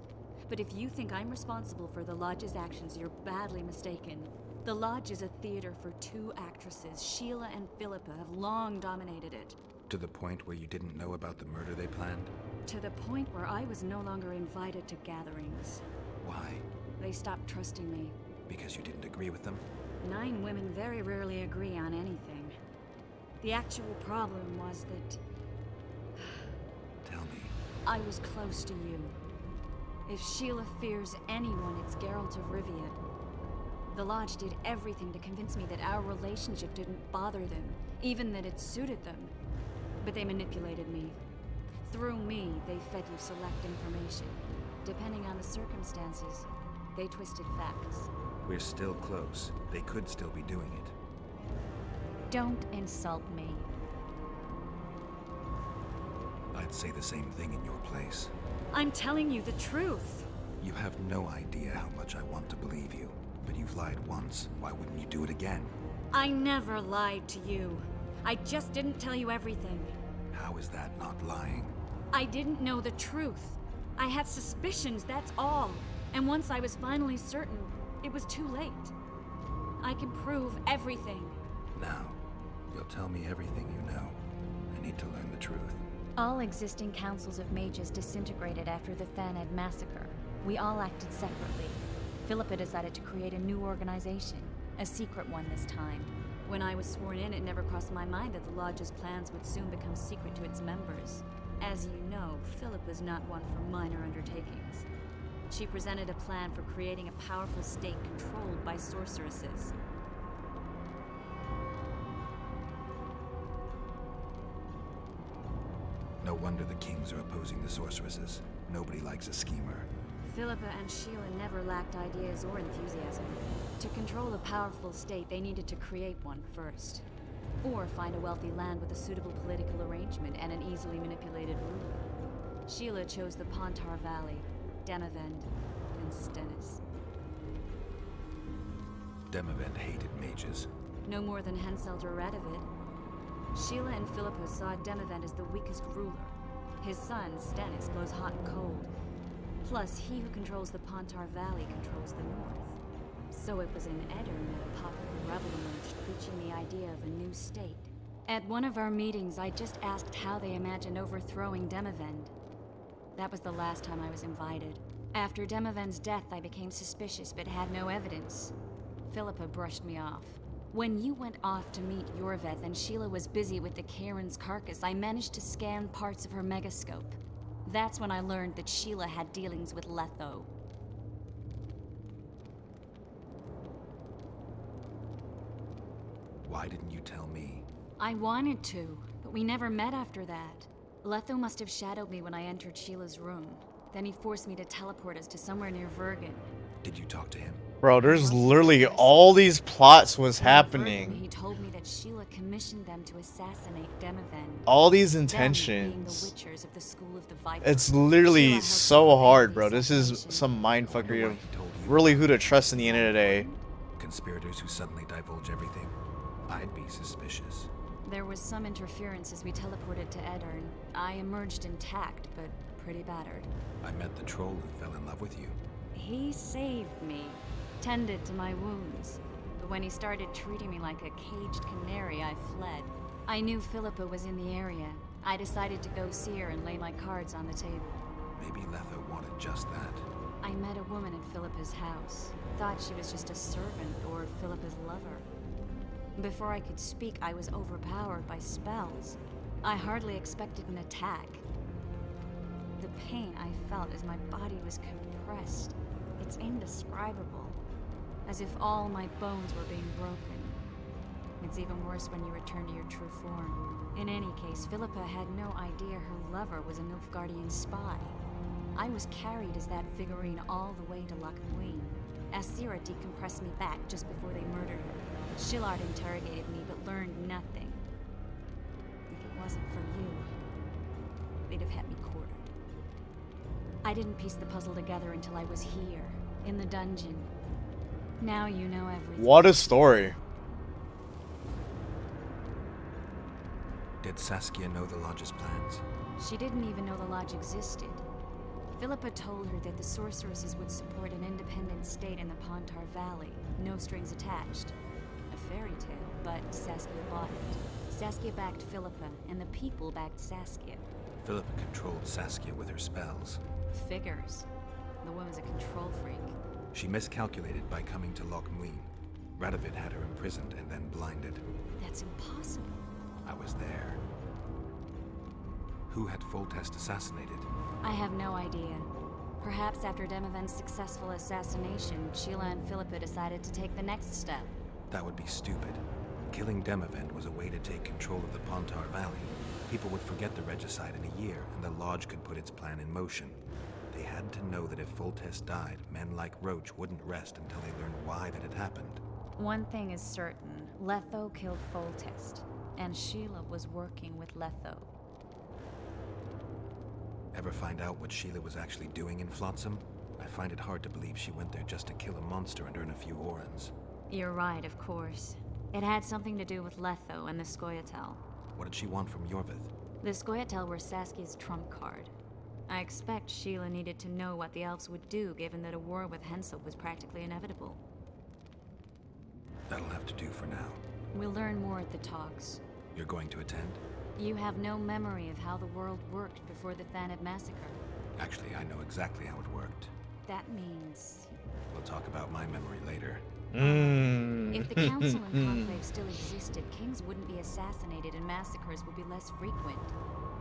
But if you think I'm responsible for the Lodge's actions, you're badly mistaken. The Lodge is a theater for 2 actresses. Sheila and Philippa have long dominated it. To the point where you didn't know about the murder they planned? To the point where I was no longer invited to gatherings. Why? They stopped trusting me. Because you didn't agree with them? 9 women very rarely agree on anything. The actual problem was that... Tell me. I was close to you. If Sheila fears anyone, it's Geralt of Rivia. The Lodge did everything to convince me that our relationship didn't bother them, even that it suited them. But they manipulated me. Through me, they fed you select information. Depending on the circumstances, they twisted facts. We're still close. They could still be doing it. Don't insult me. I'd say the same thing in your place. I'm telling you the truth. You have no idea how much I want to believe you. But you've lied once. Why wouldn't you do it again? I never lied to you. I just didn't tell you everything. How is that not lying? I didn't know the truth. I had suspicions, that's all. And once I was finally certain, it was too late. I can prove everything. Now, you'll tell me everything you know. I need to learn the truth. All existing councils of mages disintegrated after the Thanad massacre. We all acted separately. Philippa decided to create a new organization, a secret one this time. When I was sworn in, it never crossed my mind that the Lodge's plans would soon become secret to its members. As you know, Philippa's not one for minor undertakings. She presented a plan for creating a powerful state controlled by sorceresses. No wonder the kings are opposing the sorceresses. Nobody likes a schemer. Philippa and Sheila never lacked ideas or enthusiasm. To control a powerful state, they needed to create one first. Or find a wealthy land with a suitable political arrangement and an easily manipulated ruler. Sheila chose the Pontar Valley, Demavend, and Stennis. Demavend hated mages. No more than Henselt or Radovid. Sheila and Philippa saw Demavend as the weakest ruler. His son, Stennis, blows hot and cold. Plus, he who controls the Pontar Valley controls the north. So it was in Edirn that a popular rebel emerged, preaching the idea of a new state. At one of our meetings, I just asked how they imagined overthrowing Demavend. That was the last time I was invited. After Demavend's death, I became suspicious but had no evidence. Philippa brushed me off. When you went off to meet Yorveth and Sheila was busy with the Karen's carcass, I managed to scan parts of her megascope. That's when I learned that Sheila had dealings with Letho. Why didn't you tell me? I wanted to, but we never met after that. Letho must have shadowed me when I entered Sheila's room. Then he forced me to teleport us to somewhere near Vergen. Did you talk to him? Bro, there's literally all these plots was happening. He told me that Sheila commissioned them to assassinate Demavend. All these Them intentions. being the Witchers of the School of the Viper. It's literally so hard, bro. This is some mindfuckery of really who to trust in the end of the day. Conspirators who suddenly divulge everything? I'd be suspicious. There was some interference as we teleported to Edirn. I emerged intact, but pretty battered. I met the troll who fell in love with you. He saved me. tended to my wounds. But when he started treating me like a caged canary, I fled. I knew Philippa was in the area. I decided to go see her and lay my cards on the table. Maybe Letho wanted just that. I met a woman in Philippa's house. Thought she was just a servant or Philippa's lover. Before I could speak, I was overpowered by spells. I hardly expected an attack. The pain I felt as my body was compressed. It's indescribable. As if all my bones were being broken. It's even worse when you return to your true form. In any case, Philippa had no idea her lover was a Nilfgaardian spy. I was carried as that figurine all the way to Lochmuin. Asira decompressed me back just before they murdered her. Shillard interrogated me but learned nothing. If it wasn't for you, they'd have had me quartered. I didn't piece the puzzle together until I was here, in the dungeon. Now you know everything. What a story. Did Saskia know the Lodge's plans? She didn't even know the Lodge existed. Philippa told her that the sorceresses would support an independent state in the Pontar Valley, no strings attached. A fairy tale, but Saskia bought it. Saskia backed Philippa, and the people backed Saskia. Philippa controlled Saskia with her spells. Figures. The woman's a control freak. She miscalculated by coming to Lochmuin. Radovid had her imprisoned and then blinded. That's impossible. I was there. Who had Foltest assassinated? I have no idea. Perhaps after Demavend's successful assassination, Sheila and Philippa decided to take the next step. That would be stupid. Killing Demavend was a way to take control of the Pontar Valley. People would forget the regicide in a year, and the Lodge could put its plan in motion. They had to know that if Foltest died, men like Roach wouldn't rest until they learned why that had happened. One thing is certain. Letho killed Foltest, and Sheila was working with Letho. Ever find out what Sheila was actually doing in Flotsam? I find it hard to believe she went there just to kill a monster and earn a few orans. You're right, of course. It had something to do with Letho and the Scoia'tael. What did she want from Yorvith? The Scoia'tael were Saskia's trump card. I expect Sheila needed to know what the elves would do, given that a war with Hensel was practically inevitable. That'll have to do for now. We'll learn more at the talks. You're going to attend? You have no memory of how the world worked before the Thanid massacre. Actually, I know exactly how it worked. That means... We'll talk about my memory later. If the Council and Conclave still existed, kings wouldn't be assassinated and massacres would be less frequent.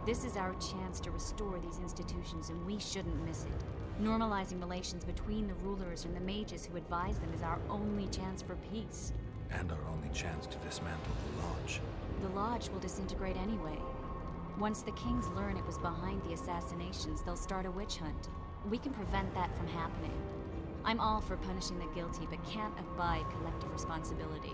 This is our chance to restore these institutions, and we shouldn't miss it. Normalizing relations between the rulers and the mages who advise them is our only chance for peace. And our only chance to dismantle the Lodge. The Lodge will disintegrate anyway. Once the kings learn it was behind the assassinations, they'll start a witch hunt. We can prevent that from happening. I'm all for punishing the guilty, but can't abide collective responsibility.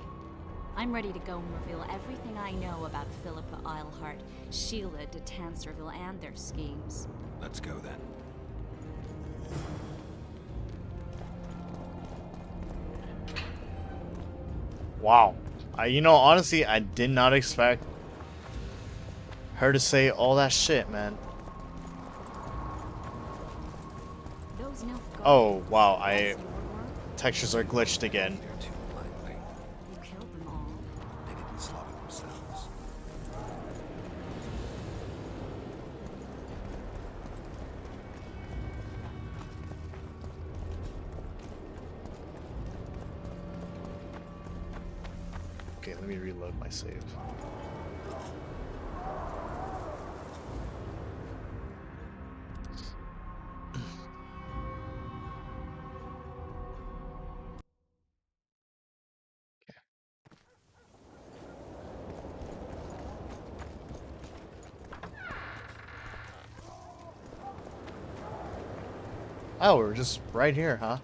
I'm ready to go and reveal everything I know about Philippa Eilhart, Sheila de Tanserville, and their schemes. Let's go then. Wow. You know, honestly, I did not expect her to say all that shit, man. Oh, wow. Textures are glitched again. You killed them all. They didn't slaughter themselves. Okay, let me reload my save. Oh, we're just right here, huh?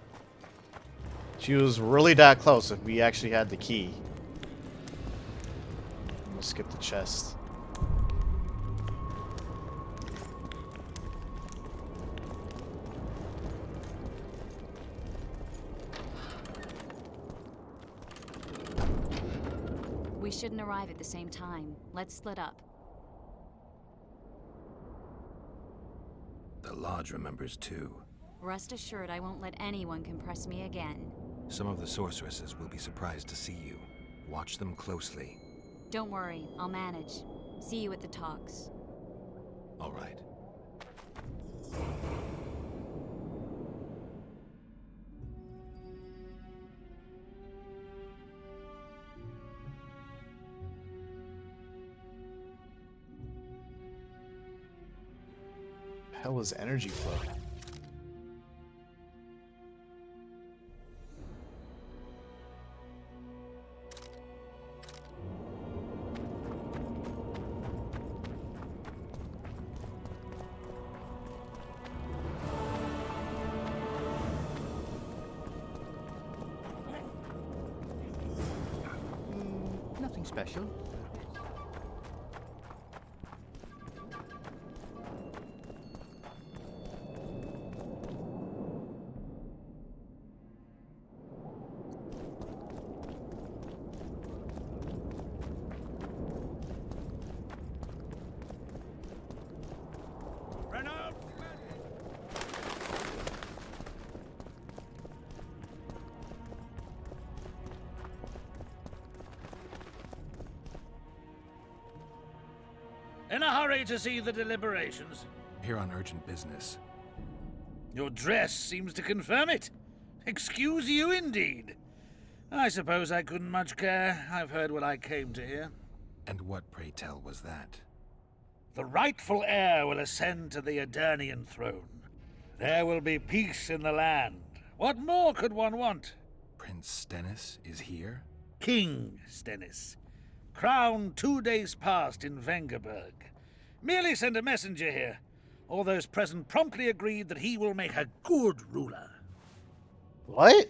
She was really that close if we actually had the key. We'll skip the chest. We shouldn't arrive at the same time. Let's split up. The Lodge remembers too. Rest assured I won't let anyone compress me again. Some of the sorceresses will be surprised to see you. Watch them closely. Don't worry, I'll manage. See you at the talks. All right. Hell is energy flow? Nothing special. In a hurry to see the deliberations. Here on urgent business. Your dress seems to confirm it. Excuse you indeed. I suppose I couldn't much care. I've heard what I came to hear. And what, pray tell, was that? The rightful heir will ascend to the Eternian throne. There will be peace in the land. What more could one want? Prince Stennis is here? King Stennis. Crowned 2 days past in Vengerberg. Merely send a messenger here. All those present promptly agreed that he will make a good ruler. What?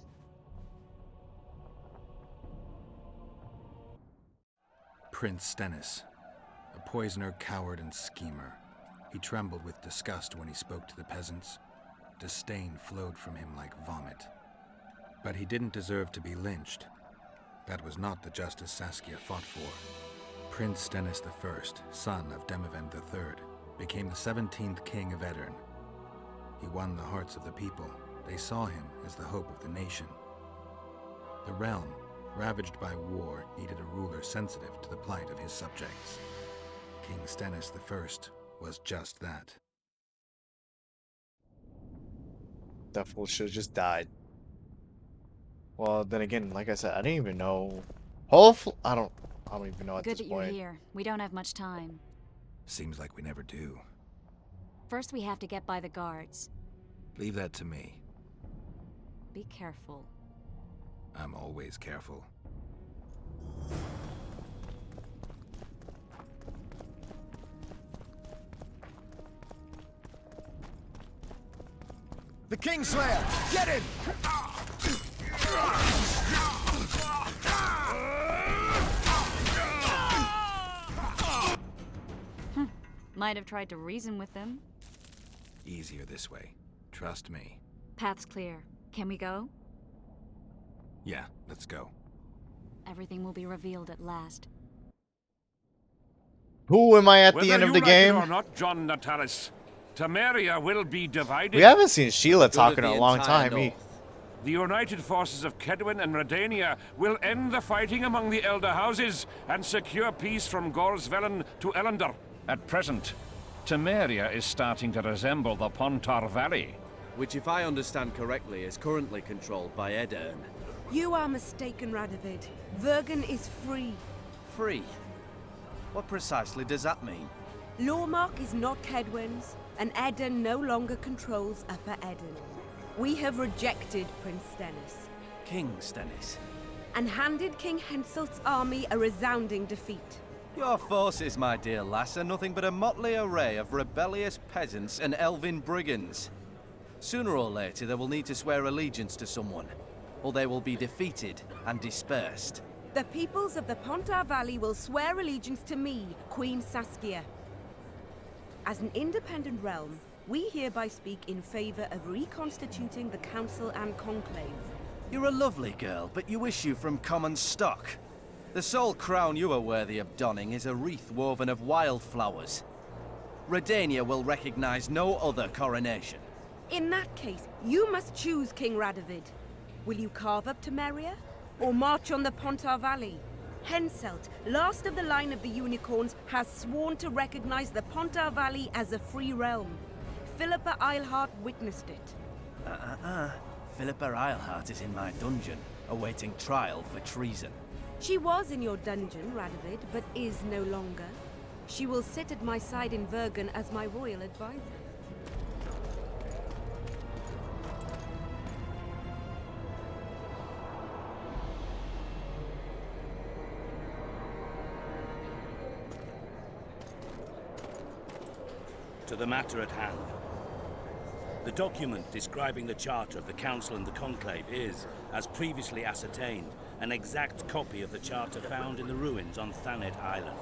Prince Stennis. A poisoner, coward, and schemer. He trembled with disgust when he spoke to the peasants. Disdain flowed from him like vomit. But he didn't deserve to be lynched. That was not the justice Saskia fought for. Prince Stennis I, son of Demavend III, became the 17th king of Aedirn. He won the hearts of the people. They saw him as the hope of the nation. The realm, ravaged by war, needed a ruler sensitive to the plight of his subjects. King Stennis I was just that. That fool should have just died. Well, then again, like I said, I didn't even know. Hopefully, I don't even know at Good this that you're point. here. We don't have much time. Seems like we never do. First, we have to get by the guards. Leave that to me. Be careful. I'm always careful. The Kingslayer! Get him! Might have tried to reason with them. Easier this way. Trust me. Path's clear. Can we go? Yeah, let's go. Everything will be revealed at last. Who am I at the Whether end of you the like game? it or not, John Natalis, Temeria will be divided. We haven't seen Sheila talk in a long time. The united forces of Kedwin and Redania will end the fighting among the Elder Houses and secure peace from Gorsvelen to Ellender. At present, Temeria is starting to resemble the Pontar Valley. Which, if I understand correctly, is currently controlled by Aedirn. You are mistaken, Radovid. Vergen is free. Free? What precisely does that mean? Lawmark is not Kedwin's, and Aedirn no longer controls Upper Aedirn. We have rejected Prince Stennis. King Stennis? And handed King Henselt's army a resounding defeat. Your forces, my dear lass, are nothing but a motley array of rebellious peasants and elven brigands. Sooner or later, they will need to swear allegiance to someone, or they will be defeated and dispersed. The peoples of the Pontar Valley will swear allegiance to me, Queen Saskia. As an independent realm, we hereby speak in favor of reconstituting the Council and Conclave. You're a lovely girl, but you issue from common stock. The sole crown you are worthy of donning is a wreath woven of wildflowers. Redania will recognize no other coronation. In that case, you must choose King Radovid. Will you carve up Temeria? Or march on the Pontar Valley? Henselt, last of the line of the unicorns, has sworn to recognize the Pontar Valley as a free realm. Philippa Eilhart witnessed it. Philippa Eilhart is in my dungeon, awaiting trial for treason. She was in your dungeon, Radovid, but is no longer. She will sit at my side in Vergen as my royal advisor. To the matter at hand. The document describing the charter of the Council and the Conclave is, as previously ascertained, an exact copy of the charter found in the ruins on Thanet Island.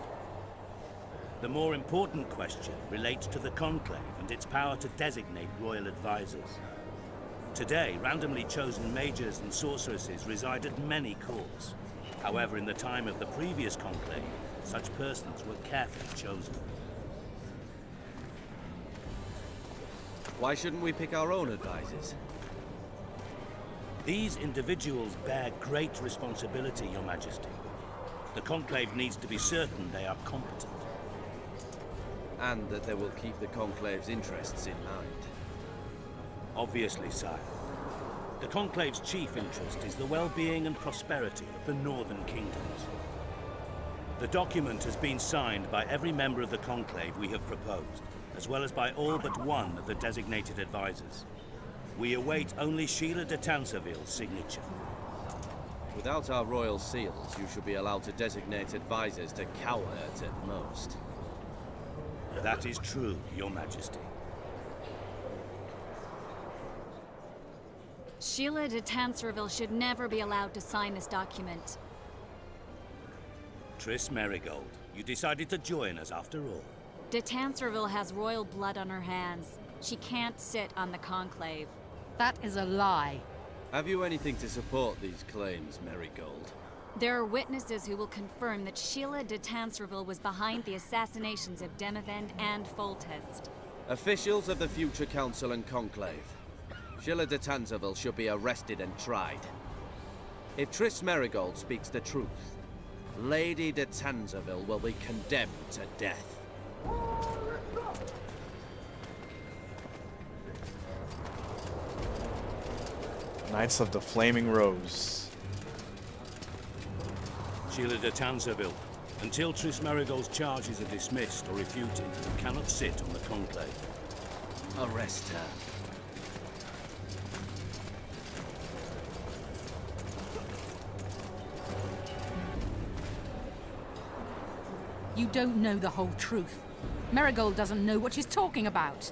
The more important question relates to the Conclave and its power to designate royal advisors. Today, randomly chosen mages and sorceresses reside at many courts. However, in the time of the previous Conclave, such persons were carefully chosen. Why shouldn't we pick our own advisors? These individuals bear great responsibility, Your Majesty. The Conclave needs to be certain they are competent. And that they will keep the Conclave's interests in mind. Obviously, sire. The Conclave's chief interest is the well-being and prosperity of the Northern Kingdoms. The document has been signed by every member of the Conclave we have proposed, as well as by all but one of the designated advisors. We await only Sheila de Tanserville's signature. Without our royal seals, you should be allowed to designate advisors to cowherds at most. That is true, Your Majesty. Sheila de Tanserville should never be allowed to sign this document. Triss Merigold, you decided to join us after all. De Tanserville has royal blood on her hands. She can't sit on the Conclave. That is a lie. Have you anything to support these claims, Merigold? There are witnesses who will confirm that Sheila de Tanserville was behind the assassinations of Demavend and Foltest. Officials of the future Council and Conclave. Sheila de Tanserville should be arrested and tried. If Triss Merigold speaks the truth, Lady de Tanserville will be condemned to death. Knights of the Flaming Rose. Sheila de Tanserville, until Triss Merigold's charges are dismissed or refuted, you cannot sit on the Conclave. Arrest her. You don't know the whole truth. Merigold doesn't know what she's talking about.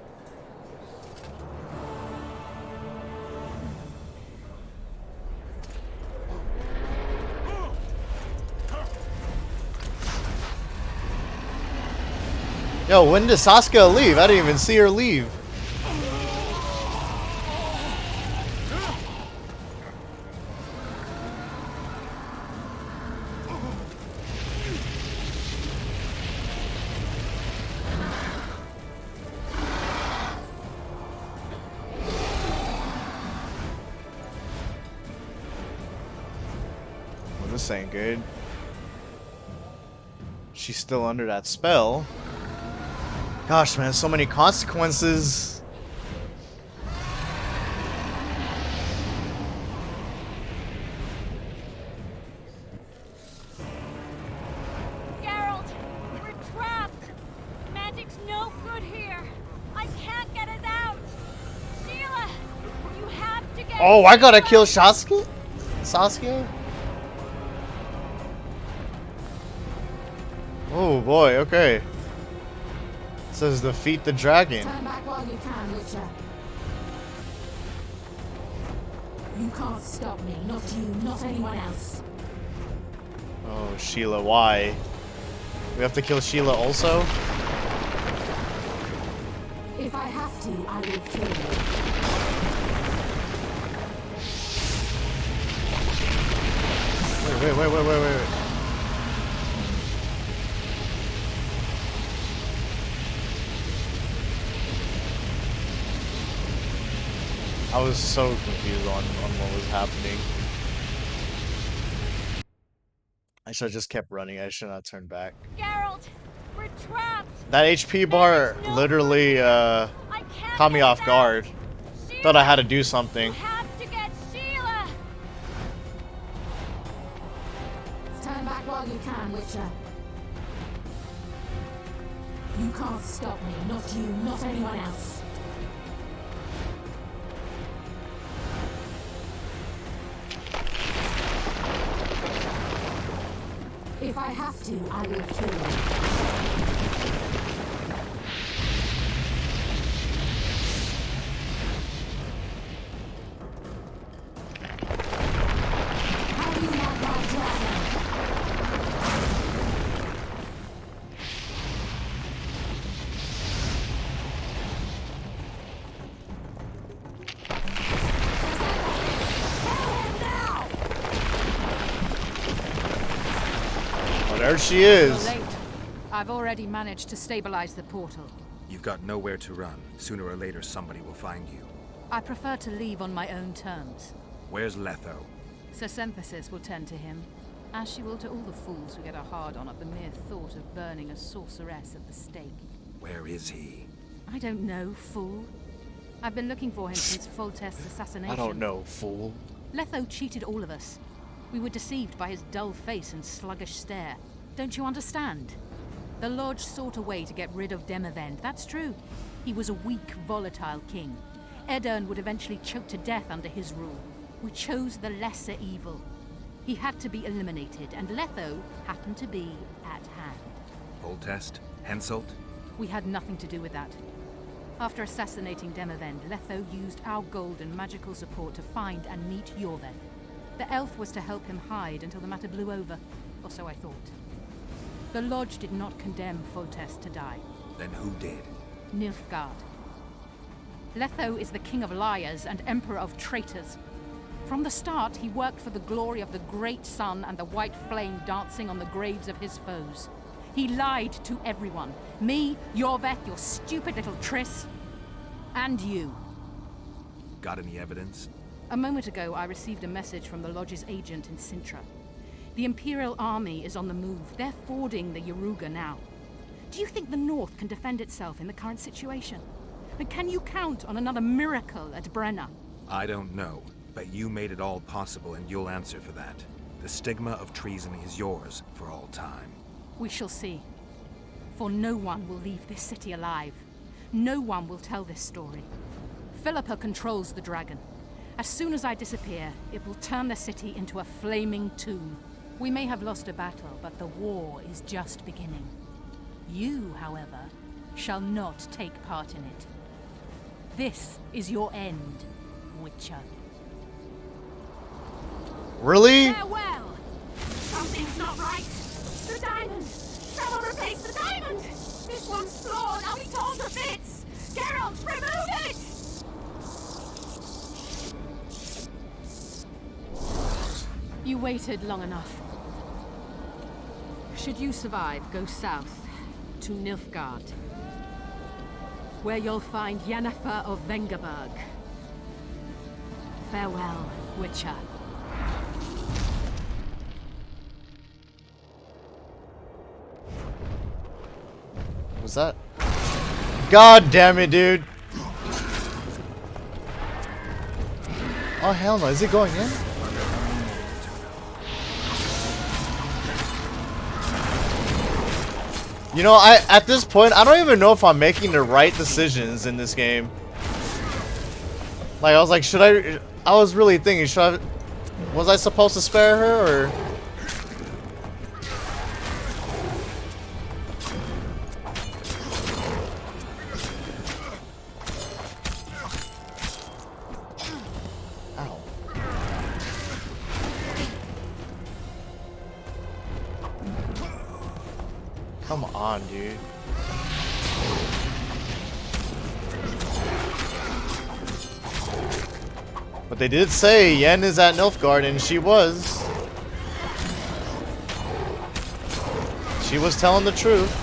Yo, when did Saskia leave? I didn't even see her leave. Well, this ain't good. She's still under that spell. Gosh, man, so many consequences. Geralt, we're trapped. Magic's no good here. I can't get us out. Sheila, you have to get. Oh, I gotta kill Saskia? Saskia? Oh boy, okay. Says defeat the dragon. Turn back while you can, Witcher. You can't stop me. Not you, not anyone else. Oh, Sheila, why? We have to kill Sheila also? If I have to, I will kill you. Wait. I was so confused on what was happening. I should have just kept running. I should not turn back. Geralt, we're trapped. That HP bar literally caught me off guard. Thought I had to do something. Have to get Sheila. Turn back while you can, Witcher. You can't stop me. Not you, not anyone else. If I have to, I will kill you. How do you like my dragon? Oh, there she is. You're late. I've already managed to stabilize the portal. You've got nowhere to run. Sooner or later, somebody will find you. I prefer to leave on my own terms. Where's Letho? Sir Synthesis will tend to him, as she will to all the fools who get a hard-on at the mere thought of burning a sorceress at the stake. Where is he? I don't know, fool. I've been looking for him since Foltest's assassination. I don't know, fool. Letho cheated all of us. We were deceived by his dull face and sluggish stare. Don't you understand? The Lodge sought a way to get rid of Demavend, that's true. He was a weak, volatile king. Edirn would eventually choke to death under his rule. We chose the lesser evil. He had to be eliminated, and Letho happened to be at hand. Foltest? Henselt? We had nothing to do with that. After assassinating Demavend, Letho used our gold and magical support to find and meet Yorveth. The elf was to help him hide until the matter blew over, or so I thought. The Lodge did not condemn Foltest to die. Then who did? Nilfgaard. Letho is the king of liars and emperor of traitors. From the start, he worked for the glory of the great sun and the white flame dancing on the graves of his foes. He lied to everyone. Me, Yorveth, your stupid little Triss, and you. Got any evidence? A moment ago, I received a message from the Lodge's agent in Sintra. The Imperial Army is on the move. They're fording the Yaruga now. Do you think the North can defend itself in the current situation? And can you count on another miracle at Brenna? I don't know, but you made it all possible and you'll answer for that. The stigma of treason is yours for all time. We shall see. For no one will leave this city alive. No one will tell this story. Philippa controls the dragon. As soon as I disappear, it will turn the city into a flaming tomb. We may have lost a battle, but the war is just beginning. You, however, shall not take part in it. This is your end, Witcher. Really? Farewell! Something's not right! The diamond! Someone replace the diamond! This one's flawed! I'll be torn to bits! Geralt, remove it! You waited long enough. Should you survive, go south to Nilfgaard, where you'll find Yennefer of Vengerberg. Farewell, Witcher. What was that? God damn it, dude! Oh hell no, is it going in? You know, at this point, I don't even know if I'm making the right decisions in this game. Like, I was like, I was really thinking, was I supposed to spare her, or? Ow. Come on, dude. But they did say Yen is at Nilfgaard, and she was. She was telling the truth.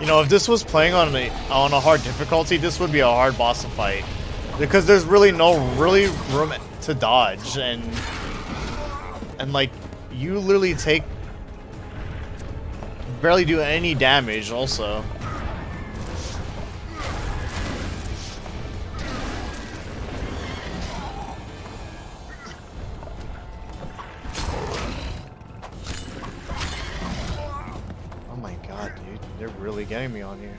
You know, if this was playing on a hard difficulty, this would be a hard boss to fight. Because there's really no room to dodge, and like, you literally barely do any damage also. Oh my god, dude. They're really getting me on here.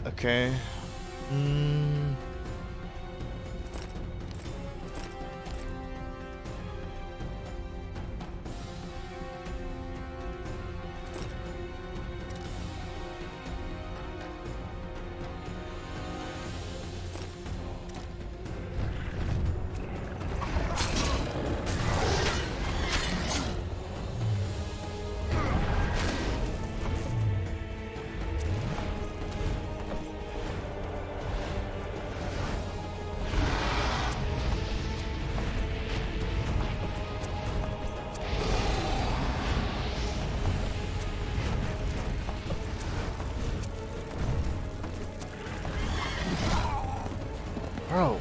Okay. Bro.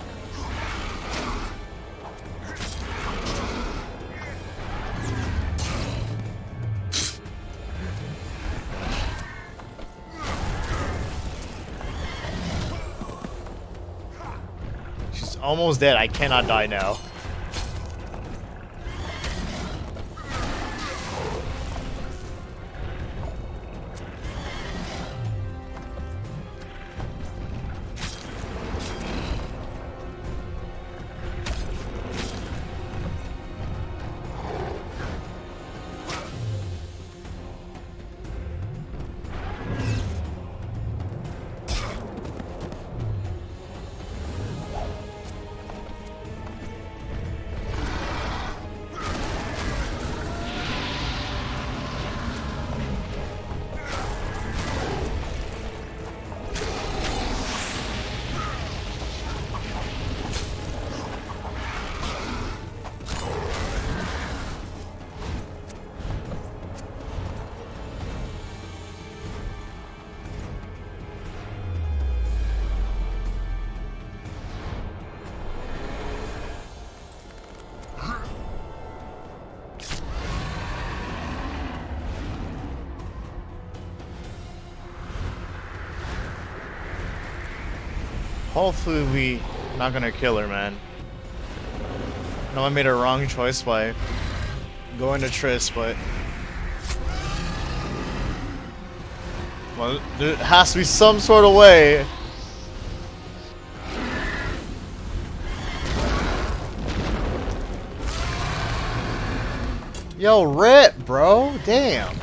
She's almost dead. I cannot die now. Hopefully we not gonna kill her, man. I know I made a wrong choice by going to Triss, but well, there has to be some sort of way. Yo, rip, bro. Damn.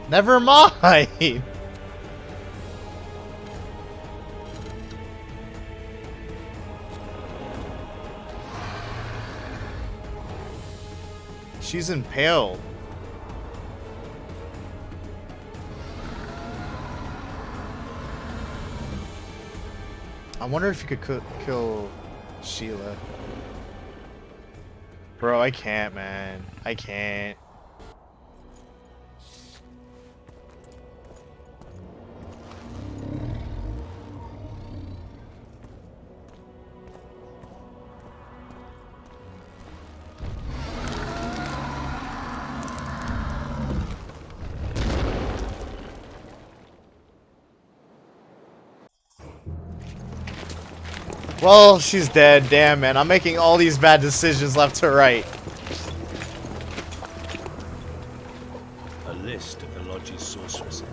Never mind. She's impaled. I wonder if you could kill Sheila. Bro, I can't, man. I can't. Well, she's dead. Damn, man. I'm making all these bad decisions left to right. A list of the Lodge's sorceresses.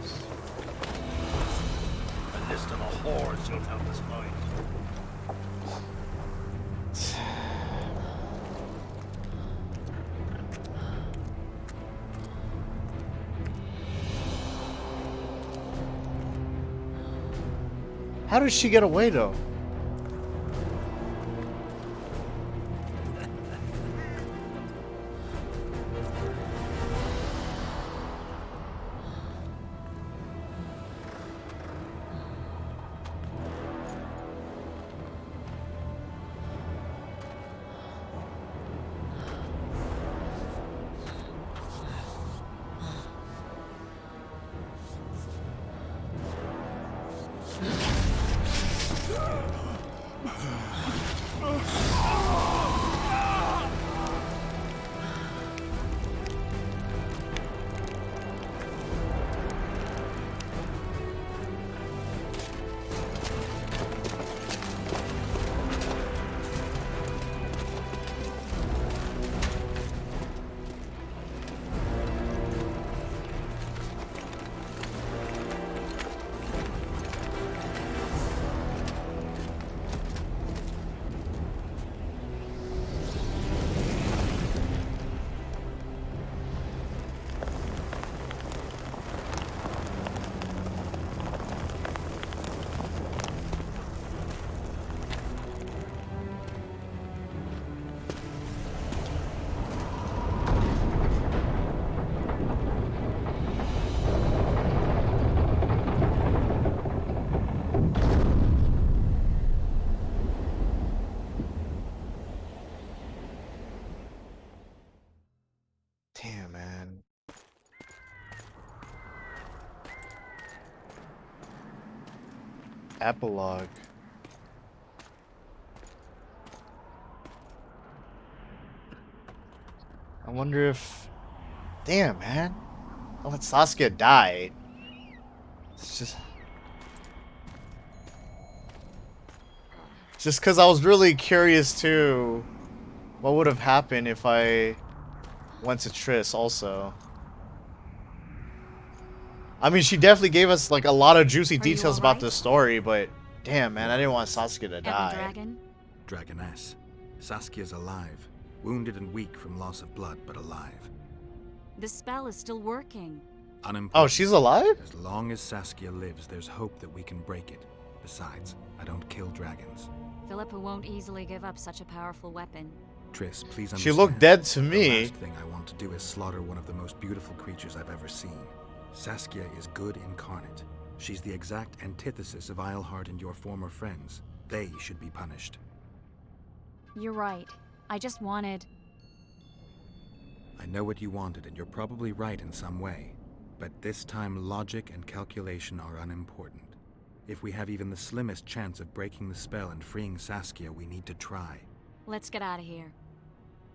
A list of the hordes you'll help us find. How did she get away, though? Damn, man. Epilogue. I wonder if... Damn, man. I'll let Saskia die. It's just because I was really curious too. What would have happened if I went to Triss also? I mean, she definitely gave us like a lot of juicy details about the story, but damn, man, I didn't want Saskia to die. Dragon? Dragoness. Saskia's alive. Wounded and weak from loss of blood, but alive. The spell is still working. Unimportant. Oh, she's alive? As long as Saskia lives, there's hope that we can break it. Besides, I don't kill dragons. Philippa won't easily give up such a powerful weapon. Triss, please understand. She looked dead to The me. last thing I want to do is slaughter one of the most beautiful creatures I've ever seen. Saskia is good incarnate. She's the exact antithesis of Eilhart and your former friends. They should be punished. You're right. I just wanted... I know what you wanted, and you're probably right in some way. But this time, logic and calculation are unimportant. If we have even the slimmest chance of breaking the spell and freeing Saskia, we need to try. Let's get out of here.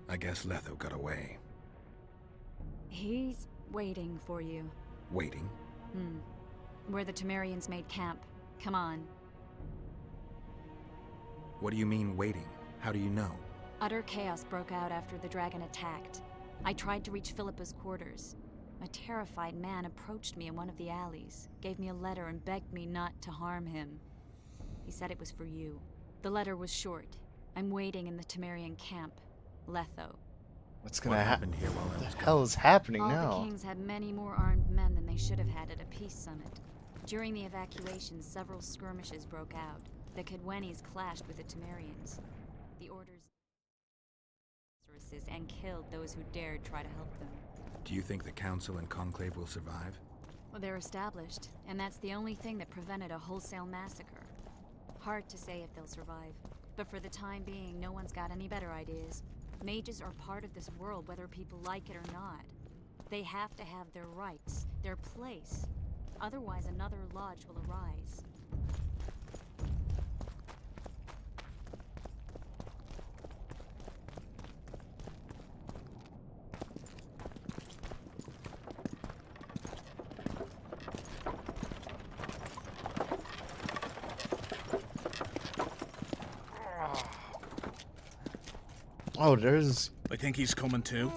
I guess Letho got away. He's waiting for you. Waiting? Where the Temerians made camp. Come on. What do you mean, waiting? How do you know? Utter chaos broke out after the dragon attacked. I tried to reach Philippa's quarters. A terrified man approached me in one of the alleys, gave me a letter and begged me not to harm him. He said it was for you. The letter was short. I'm waiting in the Temerian camp. Letho. What's gonna happen here while What the hell is happening All now? the kings had many more armed men than they should have had at a peace summit. During the evacuation, several skirmishes broke out. The Kedwenis clashed with the Temerians. The orders and killed those who dared try to help them. Do you think the Council and Conclave will survive? Well, they're established, and that's the only thing that prevented a wholesale massacre. Hard to say if they'll survive, but for the time being, no one's got any better ideas. Mages are part of this world, whether people like it or not. They have to have their rights, their place. Otherwise, another lodge will arise. Oh, there's... I think he's coming too.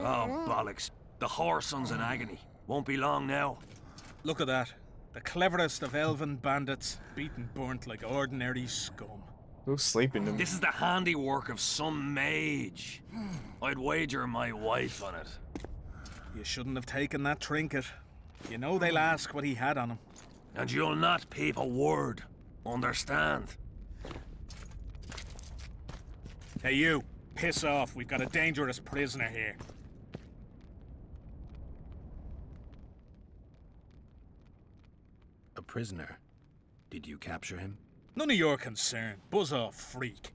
Oh, bollocks. The whoreson's in agony. Won't be long now. Look at that. The cleverest of elven bandits, beaten burnt like ordinary scum. Who's sleeping in? This is the handiwork of some mage. I'd wager my wife on it. You shouldn't have taken that trinket. You know they'll ask what he had on him. And you'll not peep a word. Understand? Hey you, piss off. We've got a dangerous prisoner here. A prisoner? Did you capture him? None of your concern. Buzz off, freak.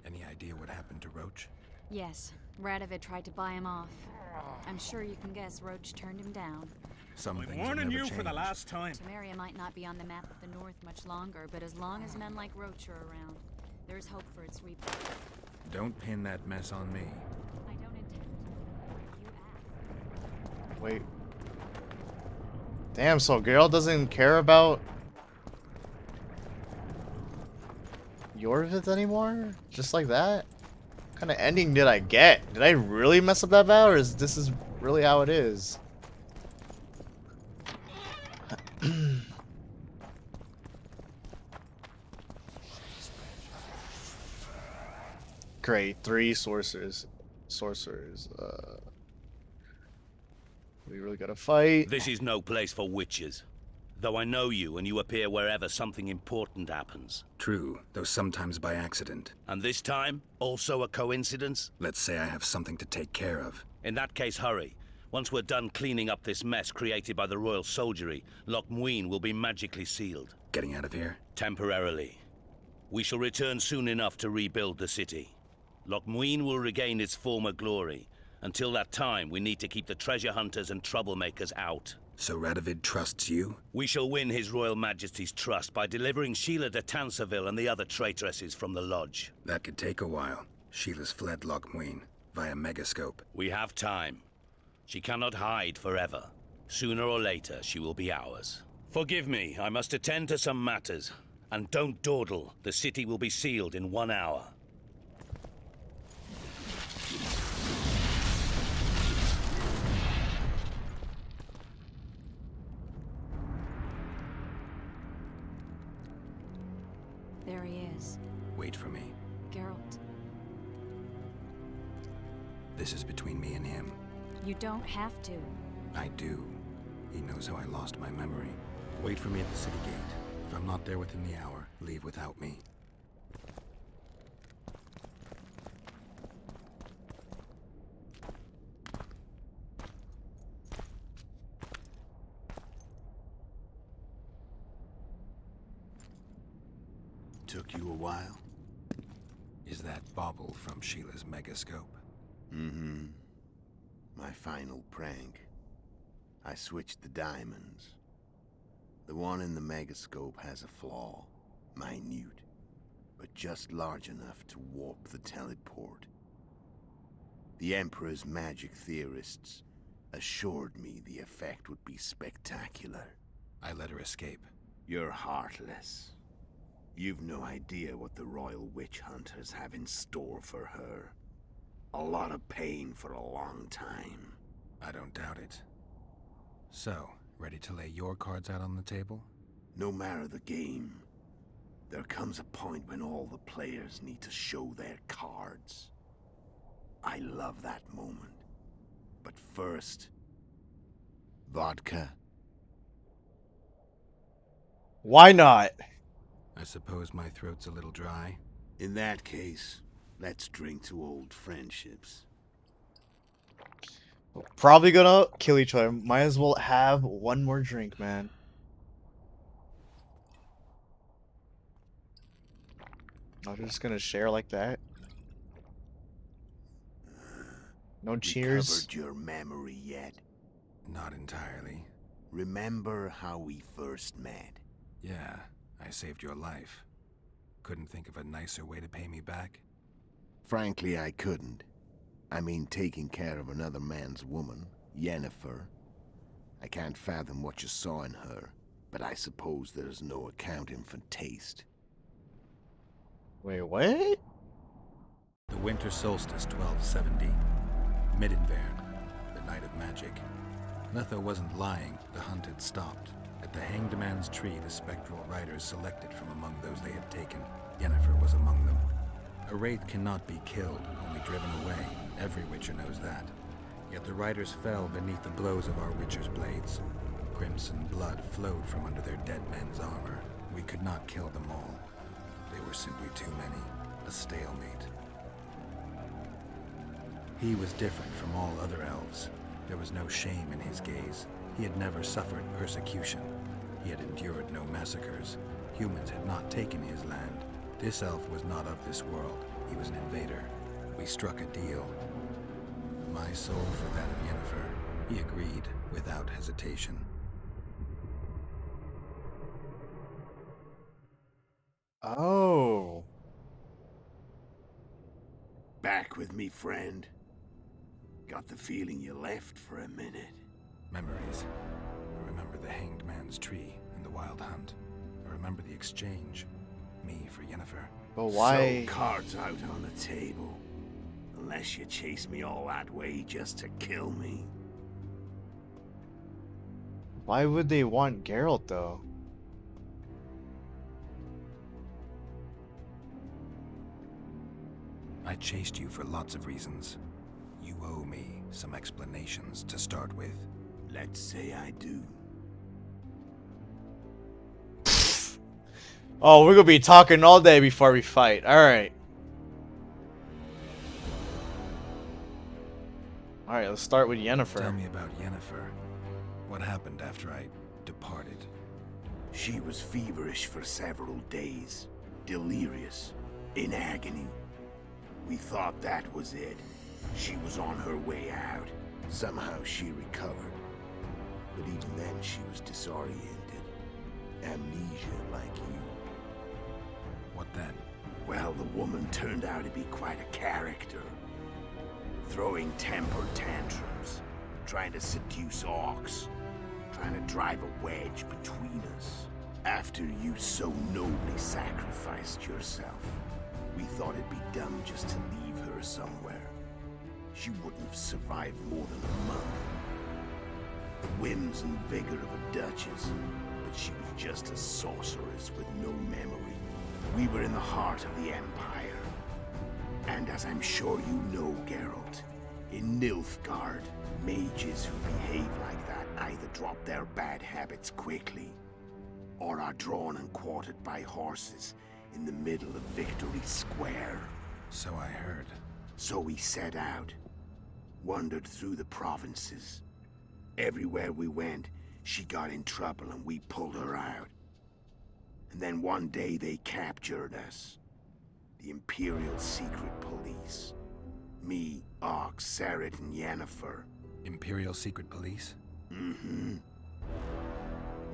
Any idea what happened to Roach? Yes, Radovid tried to buy him off. I'm sure you can guess Roach turned him down. Some things will warning never you for the change. last time. Temeria might not be on the map of the North much longer, but as long as men like Roach are around, there's hope for its rebuild. Don't pin that mess on me. I don't intend to. You asked. Wait. Damn, so Geralt doesn't care about Yorvith anymore? Just like that? What kind of ending did I get? Did I really mess up that vow, or is this really how it is? Great, 3 sorcerers. We really gotta fight. This is no place for witches. Though I know you and you appear wherever something important happens. True, though sometimes by accident. And this time, also a coincidence? Let's say I have something to take care of. In that case, hurry. Once we're done cleaning up this mess created by the royal soldiery, Loch Muin will be magically sealed. Getting out of here? Temporarily. We shall return soon enough to rebuild the city. Loch Muin will regain its former glory. Until that time, we need to keep the treasure hunters and troublemakers out. So Radovid trusts you? We shall win His Royal Majesty's trust by delivering Sheila de Tansarville and the other traitresses from the lodge. That could take a while. Sheila's fled Loch Muin via Megascope. We have time. She cannot hide forever. Sooner or later, she will be ours. Forgive me, I must attend to some matters. And don't dawdle. The city will be sealed in 1 hour. There he is. Wait for me. Geralt. This is between me and him. You don't have to. I do. He knows how I lost my memory. Wait for me at the city gate. If I'm not there within the hour, leave without me. Took you a while? Is that bauble from Sheila's Megascope? Mm-hmm. My final prank. I switched the diamonds. The one in the Megascope has a flaw. Minute. But just large enough to warp the teleport. The Emperor's magic theorists assured me the effect would be spectacular. I let her escape. You're heartless. You've no idea what the Royal Witch Hunters have in store for her. A lot of pain for a long time. I don't doubt it. So, ready to lay your cards out on the table? No matter the game, there comes a point when all the players need to show their cards. I love that moment. But first, vodka. Why not? I suppose my throat's a little dry. In that case, let's drink to old friendships. We're probably gonna kill each other. Might as well have one more drink, man. I'm just gonna share like that. No cheers. Recovered your memory yet? Not entirely. Remember how we first met? Yeah, I saved your life. Couldn't think of a nicer way to pay me back? Frankly, I couldn't. I mean, taking care of another man's woman, Yennefer. I can't fathom what you saw in her, but I suppose there's no accounting for taste. Wait, what? The winter solstice, 1270. Midinvern, the night of magic. Letho wasn't lying, the hunt had stopped. At the Hanged Man's Tree, the spectral riders selected from among those they had taken. Yennefer was among them. A wraith cannot be killed, only driven away. Every witcher knows that. Yet the riders fell beneath the blows of our witcher's blades. Crimson blood flowed from under their dead men's armor. We could not kill them all. They were simply too many. A stalemate. He was different from all other elves. There was no shame in his gaze. He had never suffered persecution. He had endured no massacres. Humans had not taken his land. This elf was not of this world. He was an invader. We struck a deal. My soul for that of Yennefer. He agreed without hesitation. Oh. Back with me, friend. Got the feeling you left for a minute. Memories. I remember the Hanged Man's Tree and the Wild Hunt. I remember the exchange. Me for Yennefer. But why? So cards out on the table. Unless you chase me all that way just to kill me. Why would they want Geralt though? I chased you for lots of reasons. You owe me some explanations to start with. Let's say I do. Oh, we're gonna be talking all day before we fight. Alright. Alright, let's start with Yennefer. Tell me about Yennefer. What happened after I departed? She was feverish for several days. Delirious. In agony. We thought that was it. She was on her way out. Somehow she recovered. But even then she was disoriented. Amnesia like you. What then? Well, the woman turned out to be quite a character. Throwing temper tantrums. Trying to seduce orcs. Trying to drive a wedge between us. After you so nobly sacrificed yourself, we thought it'd be dumb just to leave her somewhere. She wouldn't have survived more than a month. The whims and vigor of a duchess, but she was just a sorceress with no memory. We were in the heart of the Empire. And as I'm sure you know, Geralt, in Nilfgaard, mages who behave like that either drop their bad habits quickly, or are drawn and quartered by horses in the middle of Victory Square. So I heard. So we set out, wandered through the provinces. Everywhere we went, she got in trouble and we pulled her out. And then one day they captured us. The Imperial Secret Police. Me, Ox, Serret, and Yennefer. Imperial Secret Police? Mm-hmm.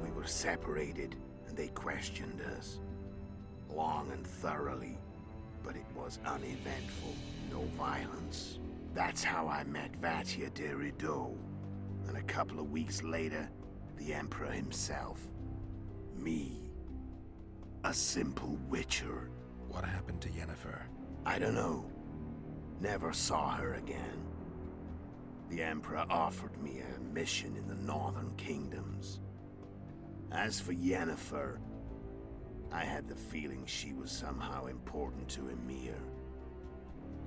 We were separated, and they questioned us. Long and thoroughly, but it was uneventful. No violence. That's how I met Vatia de Rideau. And a couple of weeks later, the Emperor himself. Me. A simple witcher. What happened to Yennefer? I don't know. Never saw her again. The Emperor offered me a mission in the Northern Kingdoms. As for Yennefer, I had the feeling she was somehow important to Emir.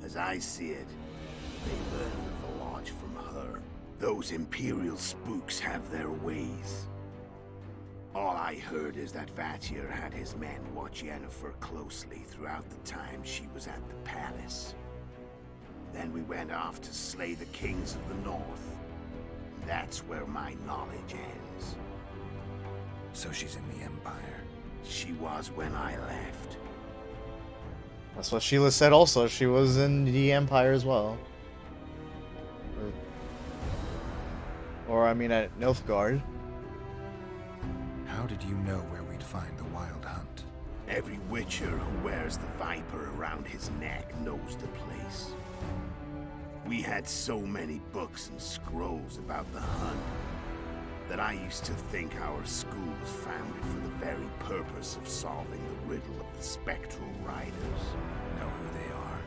As I see it, they learned of the Lodge from her. Those Imperial spooks have their ways. All I heard is that Vatir had his men watch Yennefer closely throughout the time she was at the palace. Then we went off to slay the kings of the north. That's where my knowledge ends. So she's in the Empire? She was when I left. That's what Sheila said also. She was in the Empire as well. Or I mean at Nilfgaard. How did you know where we'd find the Wild Hunt? Every witcher who wears the viper around his neck knows the place. We had so many books and scrolls about the hunt that I used to think our school was founded for the very purpose of solving the riddle of the spectral riders. Know who they are?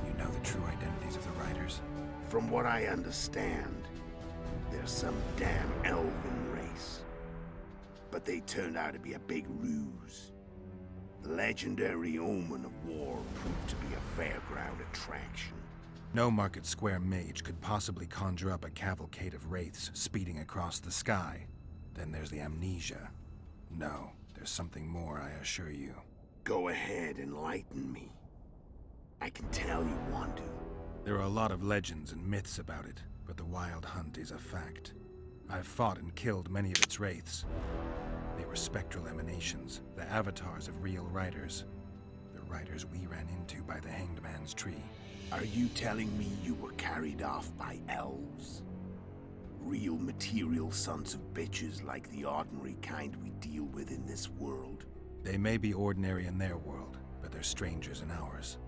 You know the true identities of the riders? From what I understand, they're some damn elven race. But they turned out to be a big ruse. The legendary omen of war proved to be a fairground attraction. No Market Square mage could possibly conjure up a cavalcade of wraiths speeding across the sky. Then there's the amnesia. No, there's something more, I assure you. Go ahead, enlighten me. I can tell you want to. There are a lot of legends and myths about it, but the Wild Hunt is a fact. I've fought and killed many of its wraiths. They were spectral emanations, the avatars of real riders. The riders we ran into by the Hanged Man's Tree. Are you telling me you were carried off by elves? Real material sons of bitches like the ordinary kind we deal with in this world. They may be ordinary in their world, but they're strangers in ours.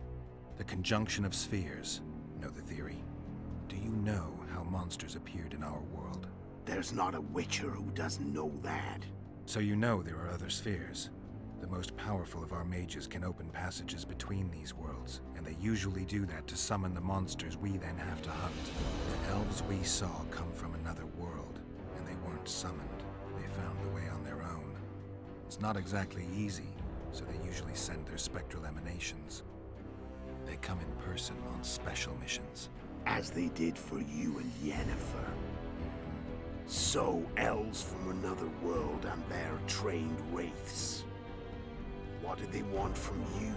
The conjunction of spheres. Know the theory? Do you know how monsters appeared in our world? There's not a witcher who doesn't know that. So you know there are other spheres. The most powerful of our mages can open passages between these worlds, and they usually do that to summon the monsters we then have to hunt. The elves we saw come from another world, and they weren't summoned. They found the way on their own. It's not exactly easy, so they usually send their spectral emanations. They come in person on special missions. As they did for you and Yennefer. So, elves from another world and their trained wraiths. What do they want from you?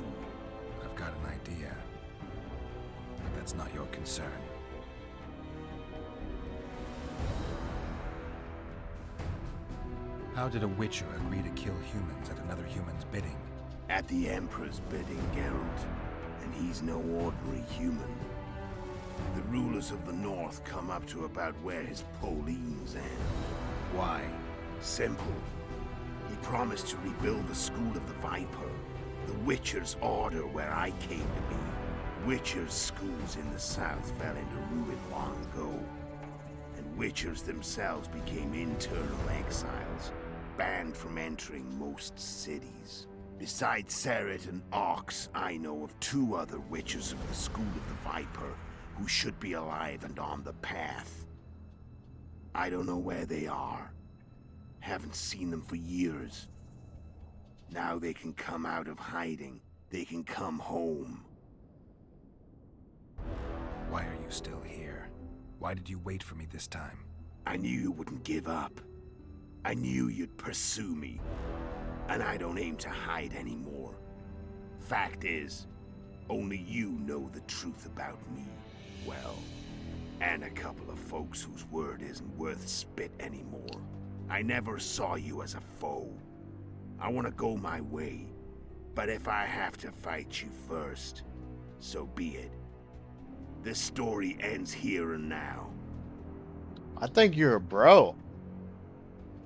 I've got an idea, but that's not your concern. How did a witcher agree to kill humans at another human's bidding? At the Emperor's bidding, Geralt. And he's no ordinary human. The rulers of the North come up to about where his Pauline's end. Why? Simple. He promised to rebuild the School of the Viper, the Witcher's order where I came to be. Witcher's schools in the south fell into ruin long ago, and Witchers themselves became internal exiles, banned from entering most cities. Besides Seret and Ox, I know of 2 other Witchers of the School of the Viper who should be alive and on the path. I don't know where they are. Haven't seen them for years. Now they can come out of hiding. They can come home. Why are you still here? Why did you wait for me this time? I knew you wouldn't give up. I knew you'd pursue me. And I don't aim to hide anymore. Fact is, only you know the truth about me. Well, and a couple of folks whose word isn't worth spit anymore. I never saw you as a foe. I want to go my way, but if I have to fight you first, so be it. This story ends here and now. I think you're a bro.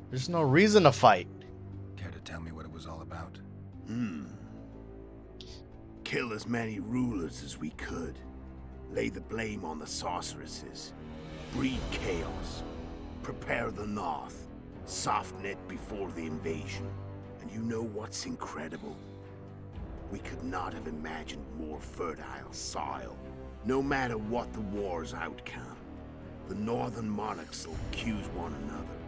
There's no reason to fight. Care to tell me what it was all about? Kill as many rulers as we could. Lay the blame on the sorceresses. Breed chaos. Prepare the North. Soften it before the invasion. And you know what's incredible? We could not have imagined more fertile soil. No matter what the war's outcome, the Northern monarchs will accuse one another.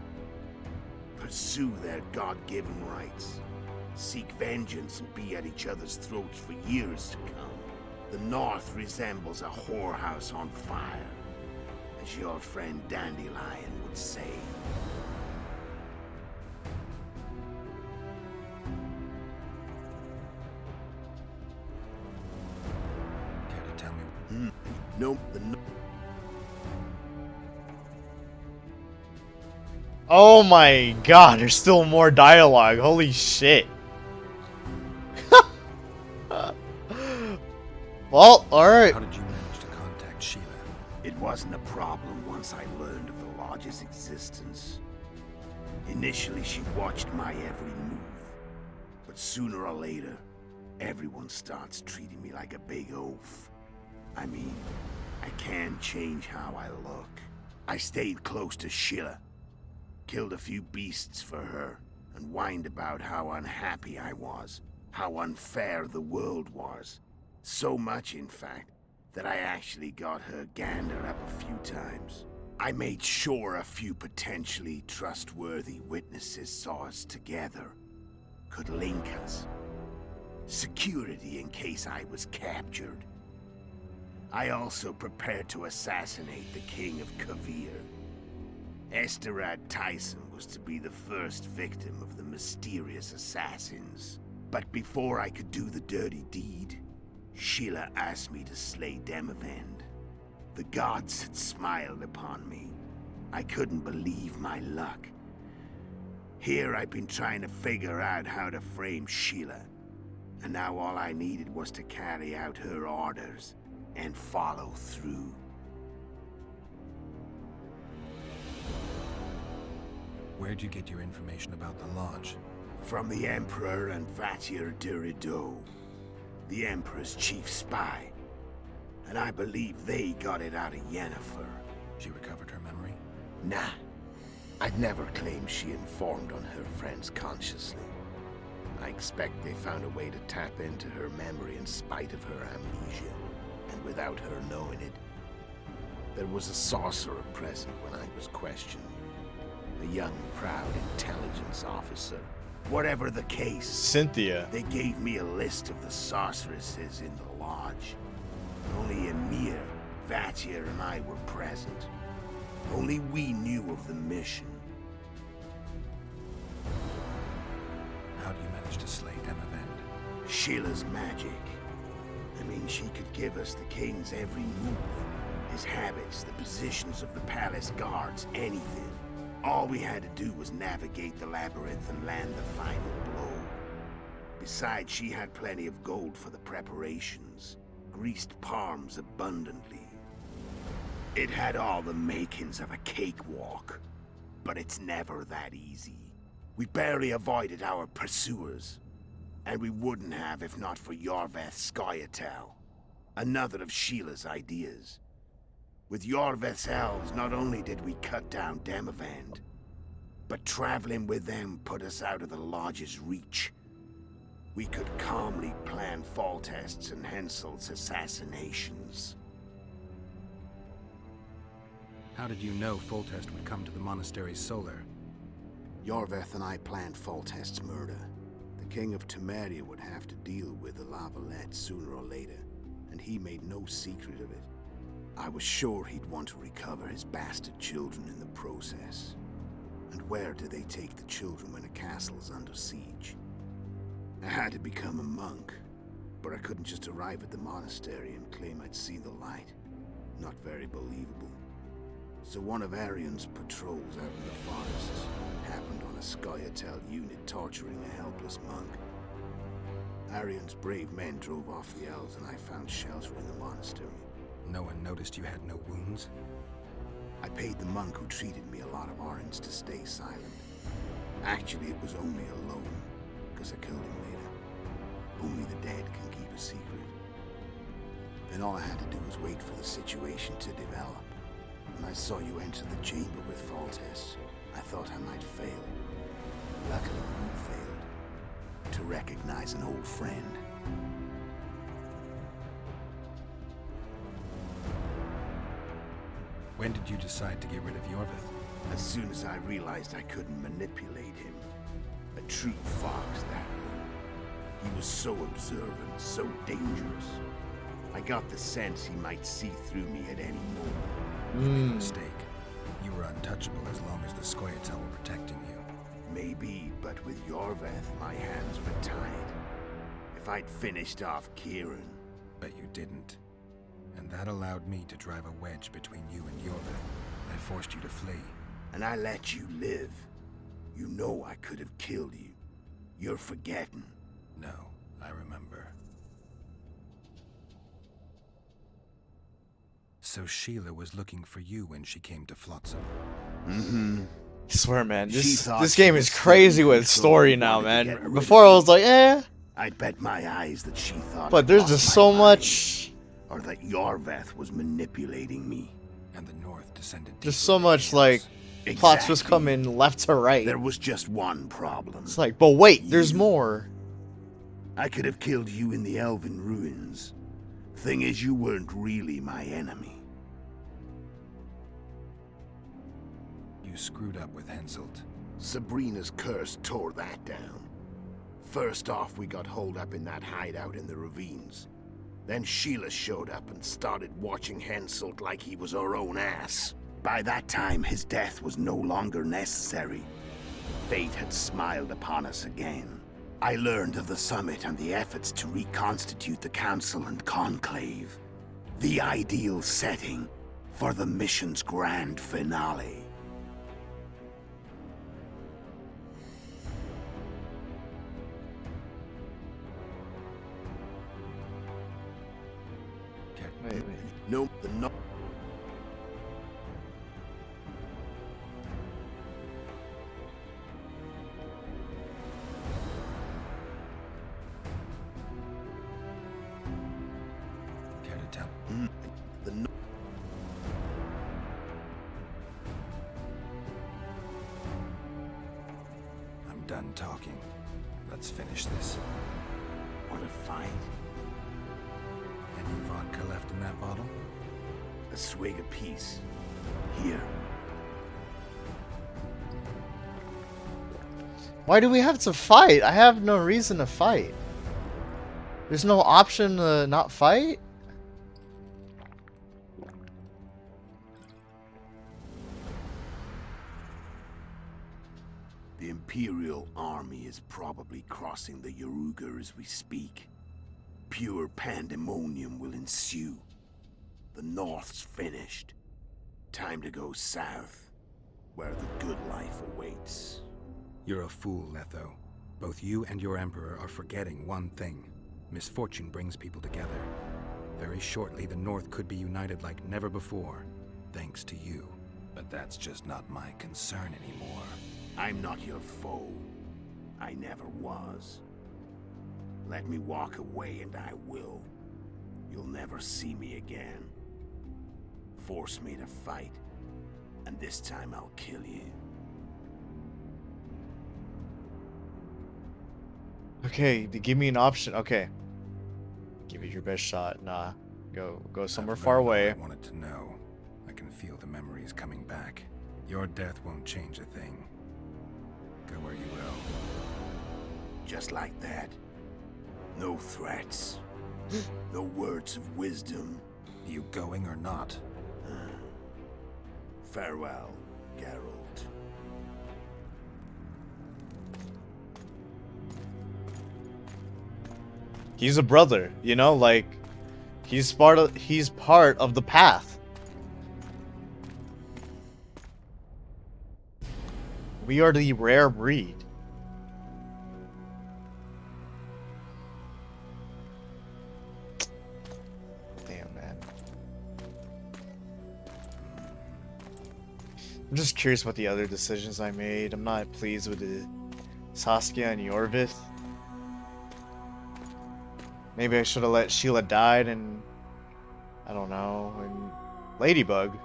Pursue their God-given rights. Seek vengeance and be at each other's throats for years to come. The North resembles a whorehouse on fire, as your friend Dandelion would say. Care to tell me? No, Oh my god, there's still more dialogue. Holy shit. Well, alright. How did you manage to contact Sheila? It wasn't a problem once I learned of the Lodge's existence. Initially, she watched my every move. But sooner or later, everyone starts treating me like a big oaf. I mean, I can't change how I look. I stayed close to Sheila. Killed a few beasts for her, and whined about how unhappy I was, how unfair the world was. So much, in fact, that I actually got her gander up a few times. I made sure a few potentially trustworthy witnesses saw us together, could link us. Security in case I was captured. I also prepared to assassinate the King of Kavir. Esterad Tyson was to be the first victim of the mysterious assassins. But before I could do the dirty deed, Sheila asked me to slay Demavend. The gods had smiled upon me. I couldn't believe my luck. Here I've been trying to figure out how to frame Sheila, and now all I needed was to carry out her orders and follow through. Where'd you get your information about the Lodge? From the Emperor and Vatir Durido, the Emperor's chief spy. And I believe they got it out of Yennefer. She recovered her memory? Nah. I'd never claim she informed on her friends consciously. I expect they found a way to tap into her memory in spite of her amnesia, and without her knowing it. There was a sorcerer present when I was questioned. A young, proud intelligence officer. Whatever the case, Cynthia. They gave me a list of the sorceresses in the lodge. Only Emir, Vatir, and I were present. Only we knew of the mission. How do you manage to slay Demavend? Sheila's magic. I mean, she could give us the king's every move. His habits, the positions of the palace guards, anything. All we had to do was navigate the labyrinth and land the final blow. Besides, she had plenty of gold for the preparations. Greased palms abundantly. It had all the makings of a cakewalk. But it's never that easy. We barely avoided our pursuers. And we wouldn't have if not for Yorveth Scoia'tael. Another of Sheila's ideas. With Yorveth's elves, not only did we cut down Demavend, but traveling with them put us out of the Lodge's reach. We could calmly plan Foltest's and Henselt's assassinations. How did you know Foltest would come to the monastery's solar? Yorveth and I planned Foltest's murder. The King of Temeria would have to deal with the Lavalette sooner or later, and he made no secret of it. I was sure he'd want to recover his bastard children in the process. And where do they take the children when a castle's under siege? I had to become a monk, but I couldn't just arrive at the monastery and claim I'd see the light. Not very believable. So one of Arion's patrols out in the forests happened on a Scoia'tael unit torturing a helpless monk. Arion's brave men drove off the elves and I found shelter in the monastery. No one noticed you had no wounds? I paid the monk who treated me a lot of orange to stay silent. Actually, it was only a loan, because I killed him later. Only the dead can keep a secret. Then all I had to do was wait for the situation to develop. When I saw you enter the chamber with Foltest, I thought I might fail. Luckily, you failed. To recognize an old friend. When did you decide to get rid of Yorveth? As soon as I realized I couldn't manipulate him. A true fox, that one. He was so observant, so dangerous. I got the sense he might see through me at any moment. You made a mistake. You were untouchable as long as the Scoia'tael were protecting you. Maybe, but with Yorveth, my hands were tied. If I'd finished off Kieran... But you didn't. And that allowed me to drive a wedge between you and Yorveth. I forced you to flee. And I let you live. You know I could have killed you. You're forgetting. No, I remember. So Sheila was looking for you when she came to Flotsam. Mm-hmm. I swear, man, this game is crazy with story now, man. Before I was like, eh. I'd bet my eyes that she thought. But there's just so much. Or that Yorveth was manipulating me. And the North descended. There's so much like plots was coming left to right. There was just one problem. It's like, but wait, there's more. I could have killed you in the Elven ruins. Thing is, you weren't really my enemy. You screwed up with Henselt. Sabrina's curse tore that down. First off, we got holed up in that hideout in the ravines. Then Sheila showed up and started watching Henselt like he was her own ass. By that time, his death was no longer necessary. Fate had smiled upon us again. I learned of the summit and the efforts to reconstitute the council and conclave. The ideal setting for the mission's grand finale. Wait. No. I'm done talking. Let's finish this. Want to fight? Any vodka left in that bottle? A swig apiece. Here. Why do we have to fight? I have no reason to fight. There's no option to not fight? The Imperial army is probably crossing the Yaruga as we speak. Pure pandemonium will ensue. The North's finished. Time to go south, where the good life awaits. You're a fool, Letho. Both you and your Emperor are forgetting one thing. Misfortune brings people together. Very shortly, the North could be united like never before, thanks to you. But that's just not my concern anymore. I'm not your foe. I never was. Let me walk away and I will. You'll never see me again. Force me to fight, and this time I'll kill you. Okay, they give me an option. Okay. Give it your best shot. Nah. Go somewhere far away. I wanted to know. I can feel the memories coming back. Your death won't change a thing. Go where you will. Just like that. No threats. No words of wisdom. You going or not? Farewell, Geralt. He's a brother, you know, like he's part of the path. We are the rare breed. Damn, man. I'm just curious about the other decisions I made. I'm not pleased with the Saskia and Yorvith. Maybe I should have let Sheila die and I don't know, and Ladybug.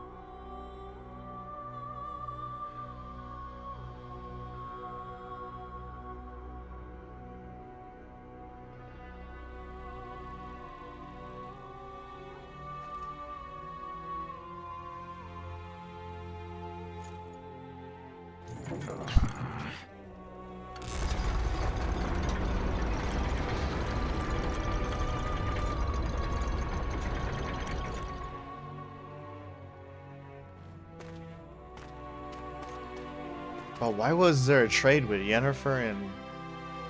But why was there a trade with Yennefer and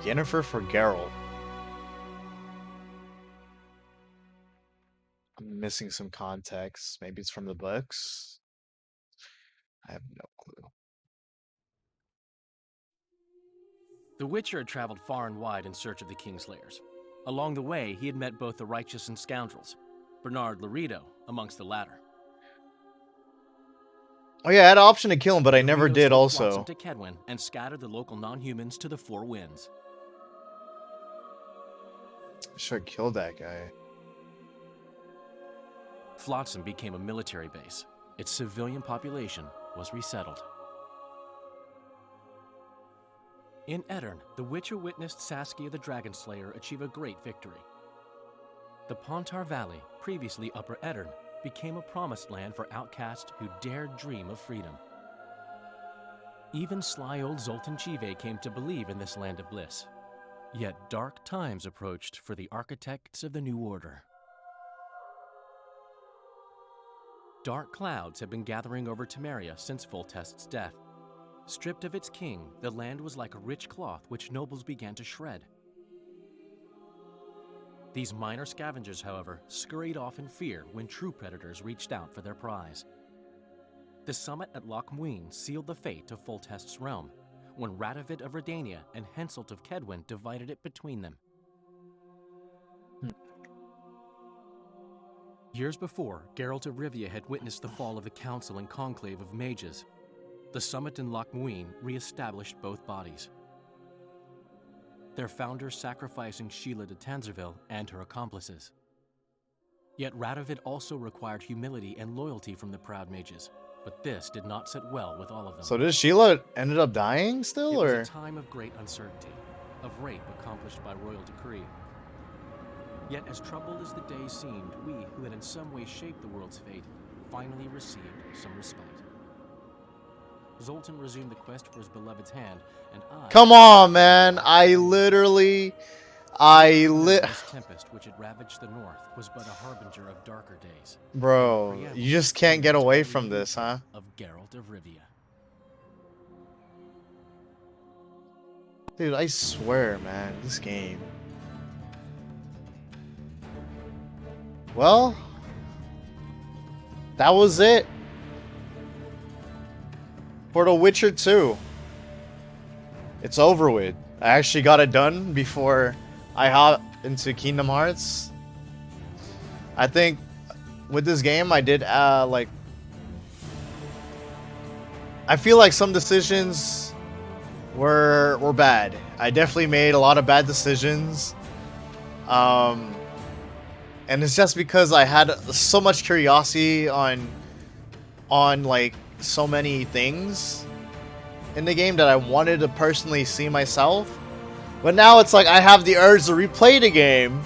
Yennefer for Geralt? I'm missing some context. Maybe it's from the books. I have no clue. The Witcher had traveled far and wide in search of the Kingslayers. Along the way, he had met both the righteous and scoundrels, Bernard Laredo amongst the latter. Oh yeah, I had an option to kill him, but I never did also. Flotsam to Kedwin and scattered the local non-humans to the four winds. Should have killed that guy. Flotsam became a military base. Its civilian population was resettled. In Edirn, the Witcher witnessed Saskia the Dragonslayer achieve a great victory. The Pontar Valley, previously Upper Edirn, became a promised land for outcasts who dared dream of freedom. Even sly old Zoltan Chive came to believe in this land of bliss. Yet dark times approached for the architects of the New Order. Dark clouds had been gathering over Temeria since Foltest's death. Stripped of its king, the land was like a rich cloth which nobles began to shred. These minor scavengers, however, scurried off in fear when true predators reached out for their prize. The summit at Loch Muin sealed the fate of Foltest's realm, when Radovid of Redania and Henselt of Kedwin divided it between them. Years before, Geralt of Rivia had witnessed the fall of the Council and Conclave of Mages. The summit in Loch Muin re-established both bodies, their founders sacrificing Sheila de Tanzerville and her accomplices. Yet Radovid also required humility and loyalty from the proud mages, but this did not sit well with all of them. So did Sheila ended up dying still, It or? was a time of great uncertainty, of rape accomplished by royal decree. Yet as troubled as the days seemed, we, who had in some way shaped the world's fate, finally received some respite. Zoltan resumed the quest for his beloved's hand, and I... Come on, man! This tempest which had ravaged the north was but a harbinger of darker days. Bro, you just can't get away from this, huh? Of Geralt of Rivia. Dude, I swear, man, this game. Well, that was it for The Witcher 2. It's over with. I actually got it done before I hop into Kingdom Hearts. I think with this game I did like, I feel like some decisions were bad. I definitely made a lot of bad decisions. And it's just because I had so much curiosity on like so many things in the game that I wanted to personally see myself. But now it's like I have the urge to replay the game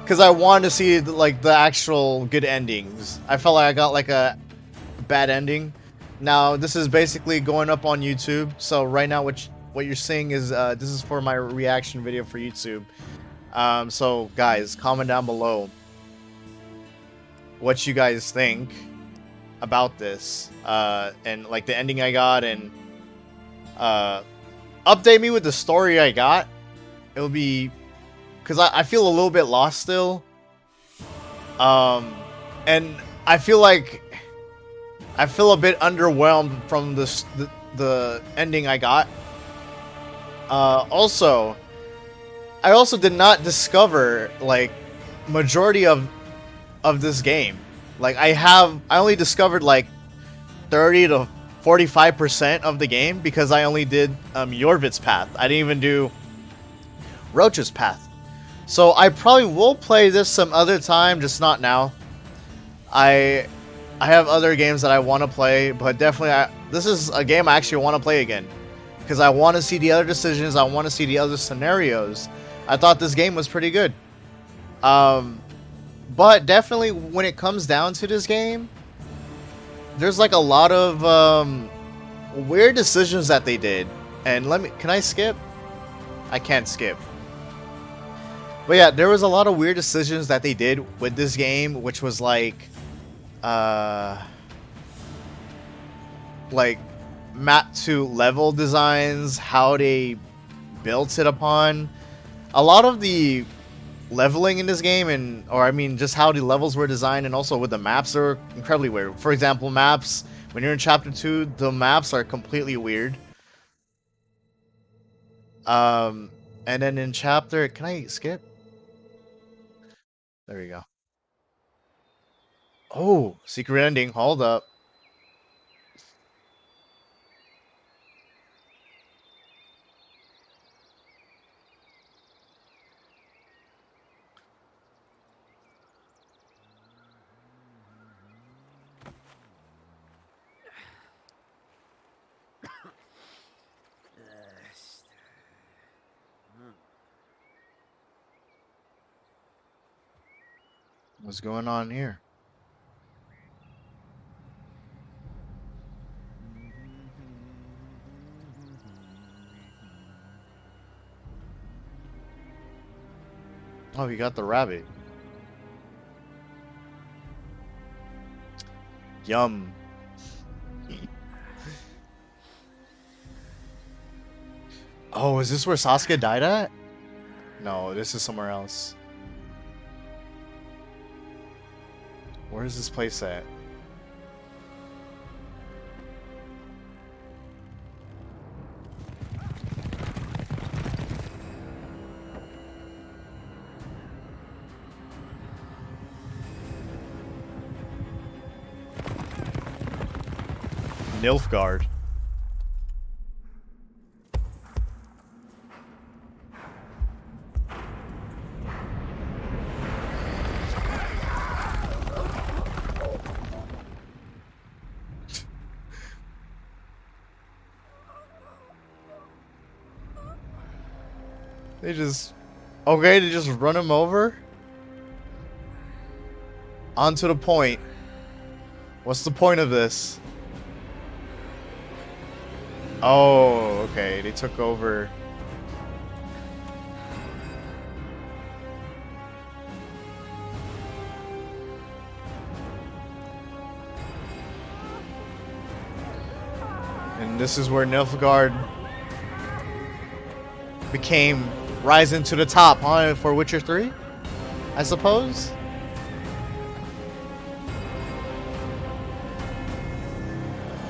because I want to see like the actual good endings. I felt like I got like a bad ending. Now this is basically going up on YouTube. So right now what you're seeing is this is for my reaction video for YouTube. So guys, comment down below what you guys think about this and like the ending I got, and update me with the story I got. It'll be because I feel a little bit lost still, and I feel a bit underwhelmed from the ending I got. Also, I also did not discover like majority of this game. Like I only discovered like 30 to 45% of the game because I only did Yorvit's path. I didn't even do Roach's path. So I probably will play this some other time, just not now. I have other games that I want to play, but definitely this is a game I actually want to play again because I want to see the other decisions. I want to see the other scenarios. I thought this game was pretty good. But definitely when it comes down to this game, there's like a lot of weird decisions that they did. And can I skip? I can't skip. But yeah, there was a lot of weird decisions that they did with this game, which was like map to level designs, how they built it upon. A lot of the leveling in this game, just how the levels were designed, and also with the maps, are incredibly weird. For example, maps, when you're in chapter 2, the maps are completely weird. And then in chapter, can I skip? There we go. Oh, secret ending, hold up. What's going on here? Oh, you got the rabbit. Yum. Oh, is this where Sasuke died at? No, this is somewhere else. Where is this place at? Nilfgaard. They just... Okay, they just run him over? On to the point. What's the point of this? Oh, okay. They took over. And this is where Nilfgaard became rising to the top, huh, for Witcher 3? I suppose?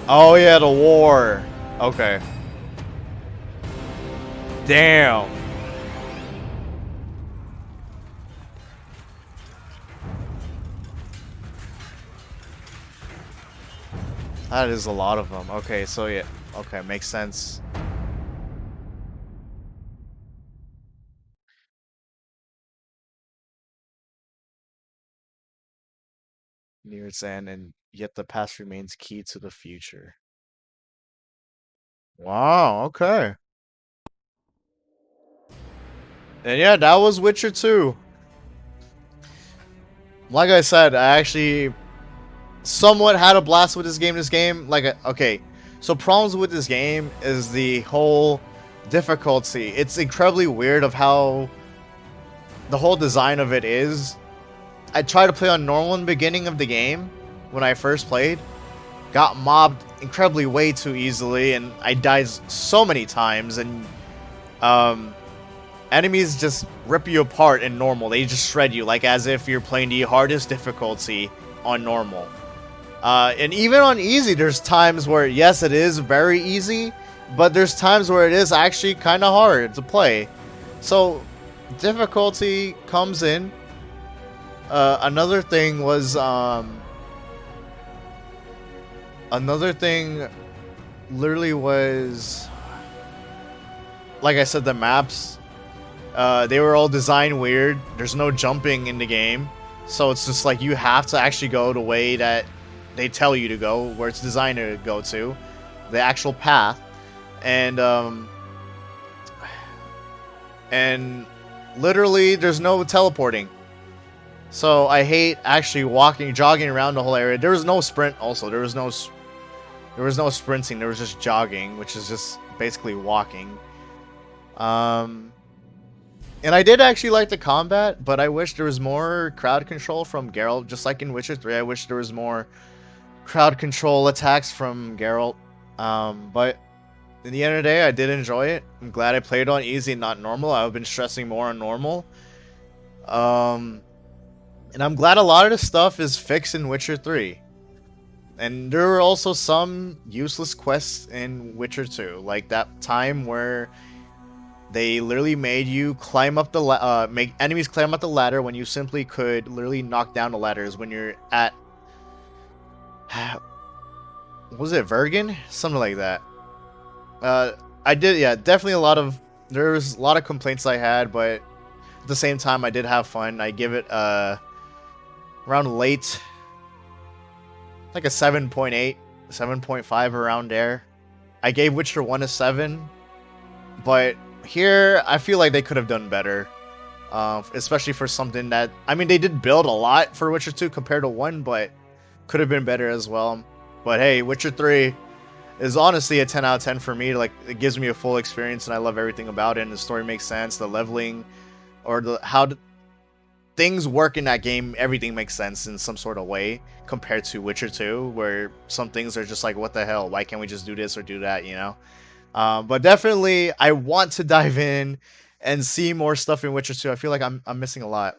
Oh yeah, the war. Okay. Damn. That is a lot of them. Okay, so yeah. Okay, makes sense. Near its end, and yet the past remains key to the future. Wow, okay. And yeah, that was Witcher 2. Like I said, I actually somewhat had a blast with this game. Okay, so problems with this game is the whole difficulty. It's incredibly weird of how the whole design of it is. I tried to play on normal in the beginning of the game when I first played. Got mobbed incredibly way too easily, and I died so many times, and enemies just rip you apart in normal. They just shred you, like as if you're playing the hardest difficulty on normal. And even on easy, there's times where, yes, it is very easy, but there's times where it is actually kind of hard to play. So, difficulty comes in. Another thing was, another thing literally was, like I said, the maps. They were all designed weird. There's no jumping in the game. So it's just like you have to actually go the way that they tell you to go, where it's designed to go to. The actual path. And literally there's no teleporting. So I hate actually jogging around the whole area. There was no sprint also. There was no sprinting. There was just jogging, which is just basically walking. And I did actually like the combat, but I wish there was more crowd control from Geralt. Just like in Witcher 3, I wish there was more crowd control attacks from Geralt. But in the end of the day, I did enjoy it. I'm glad I played on easy and not normal. I've been stressing more on normal. And I'm glad a lot of the stuff is fixed in Witcher 3. And there were also some useless quests in Witcher 2. Like that time where they literally made you climb up the make enemies climb up the ladder when you simply could literally knock down the ladders when you're at... was it Vergen? Something like that. Definitely there was a lot of complaints I had, but at the same time I did have fun. I give it around late, like a 7.8, 7.5 around there. I gave Witcher 1 a 7, but here I feel like they could have done better, especially for something that, I mean, they did build a lot for Witcher 2 compared to 1, but could have been better as well. But hey, Witcher 3 is honestly a 10 out of 10 for me. Like, it gives me a full experience and I love everything about it, and the story makes sense. The leveling, or things work in that game, everything makes sense in some sort of way compared to Witcher 2, where some things are just like, what the hell, why can't we just do this or do that, you know? But definitely I want to dive in and see more stuff in Witcher 2. I feel like I'm missing a lot.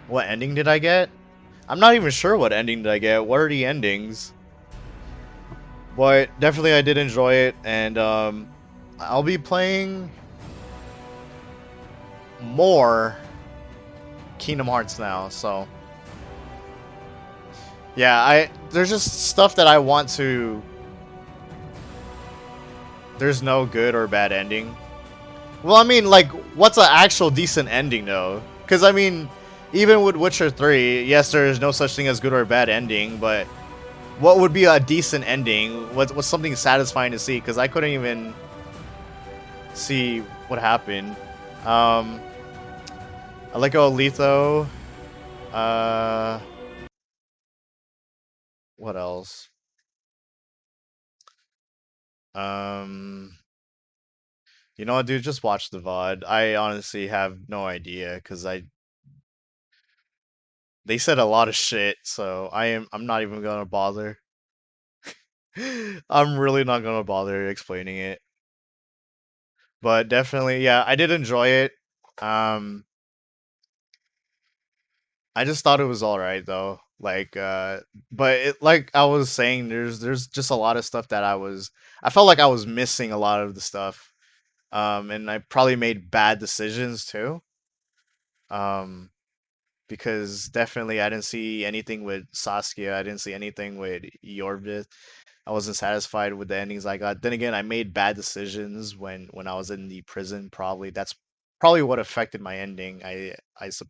What ending did I get? I'm not even sure what ending did I get. What are the endings? But definitely I did enjoy it, and I'll be playing more Kingdom Hearts now, so yeah, there's just stuff that I want to... There's no good or bad ending. Well, I mean, like, what's an actual decent ending, though? Because, I mean, even with Witcher 3, yes, there's no such thing as good or bad ending, but what would be a decent ending? What's something satisfying to see? Because I couldn't even see what happened. I like Olitho. What else? You know what, dude? Just watch the VOD. I honestly have no idea because they said a lot of shit, so I'm not even gonna bother. I'm really not gonna bother explaining it. But definitely, yeah, I did enjoy it. I just thought it was all right though. Like, but like I was saying, there's just a lot of stuff that I felt like I was missing a lot of the stuff. And I probably made bad decisions too. Um, because definitely I didn't see anything with Saskia. I didn't see anything with Yorvith. I wasn't satisfied with the endings I got. Then again, I made bad decisions when I was in the prison. Probably that's probably what affected my ending. I suppose.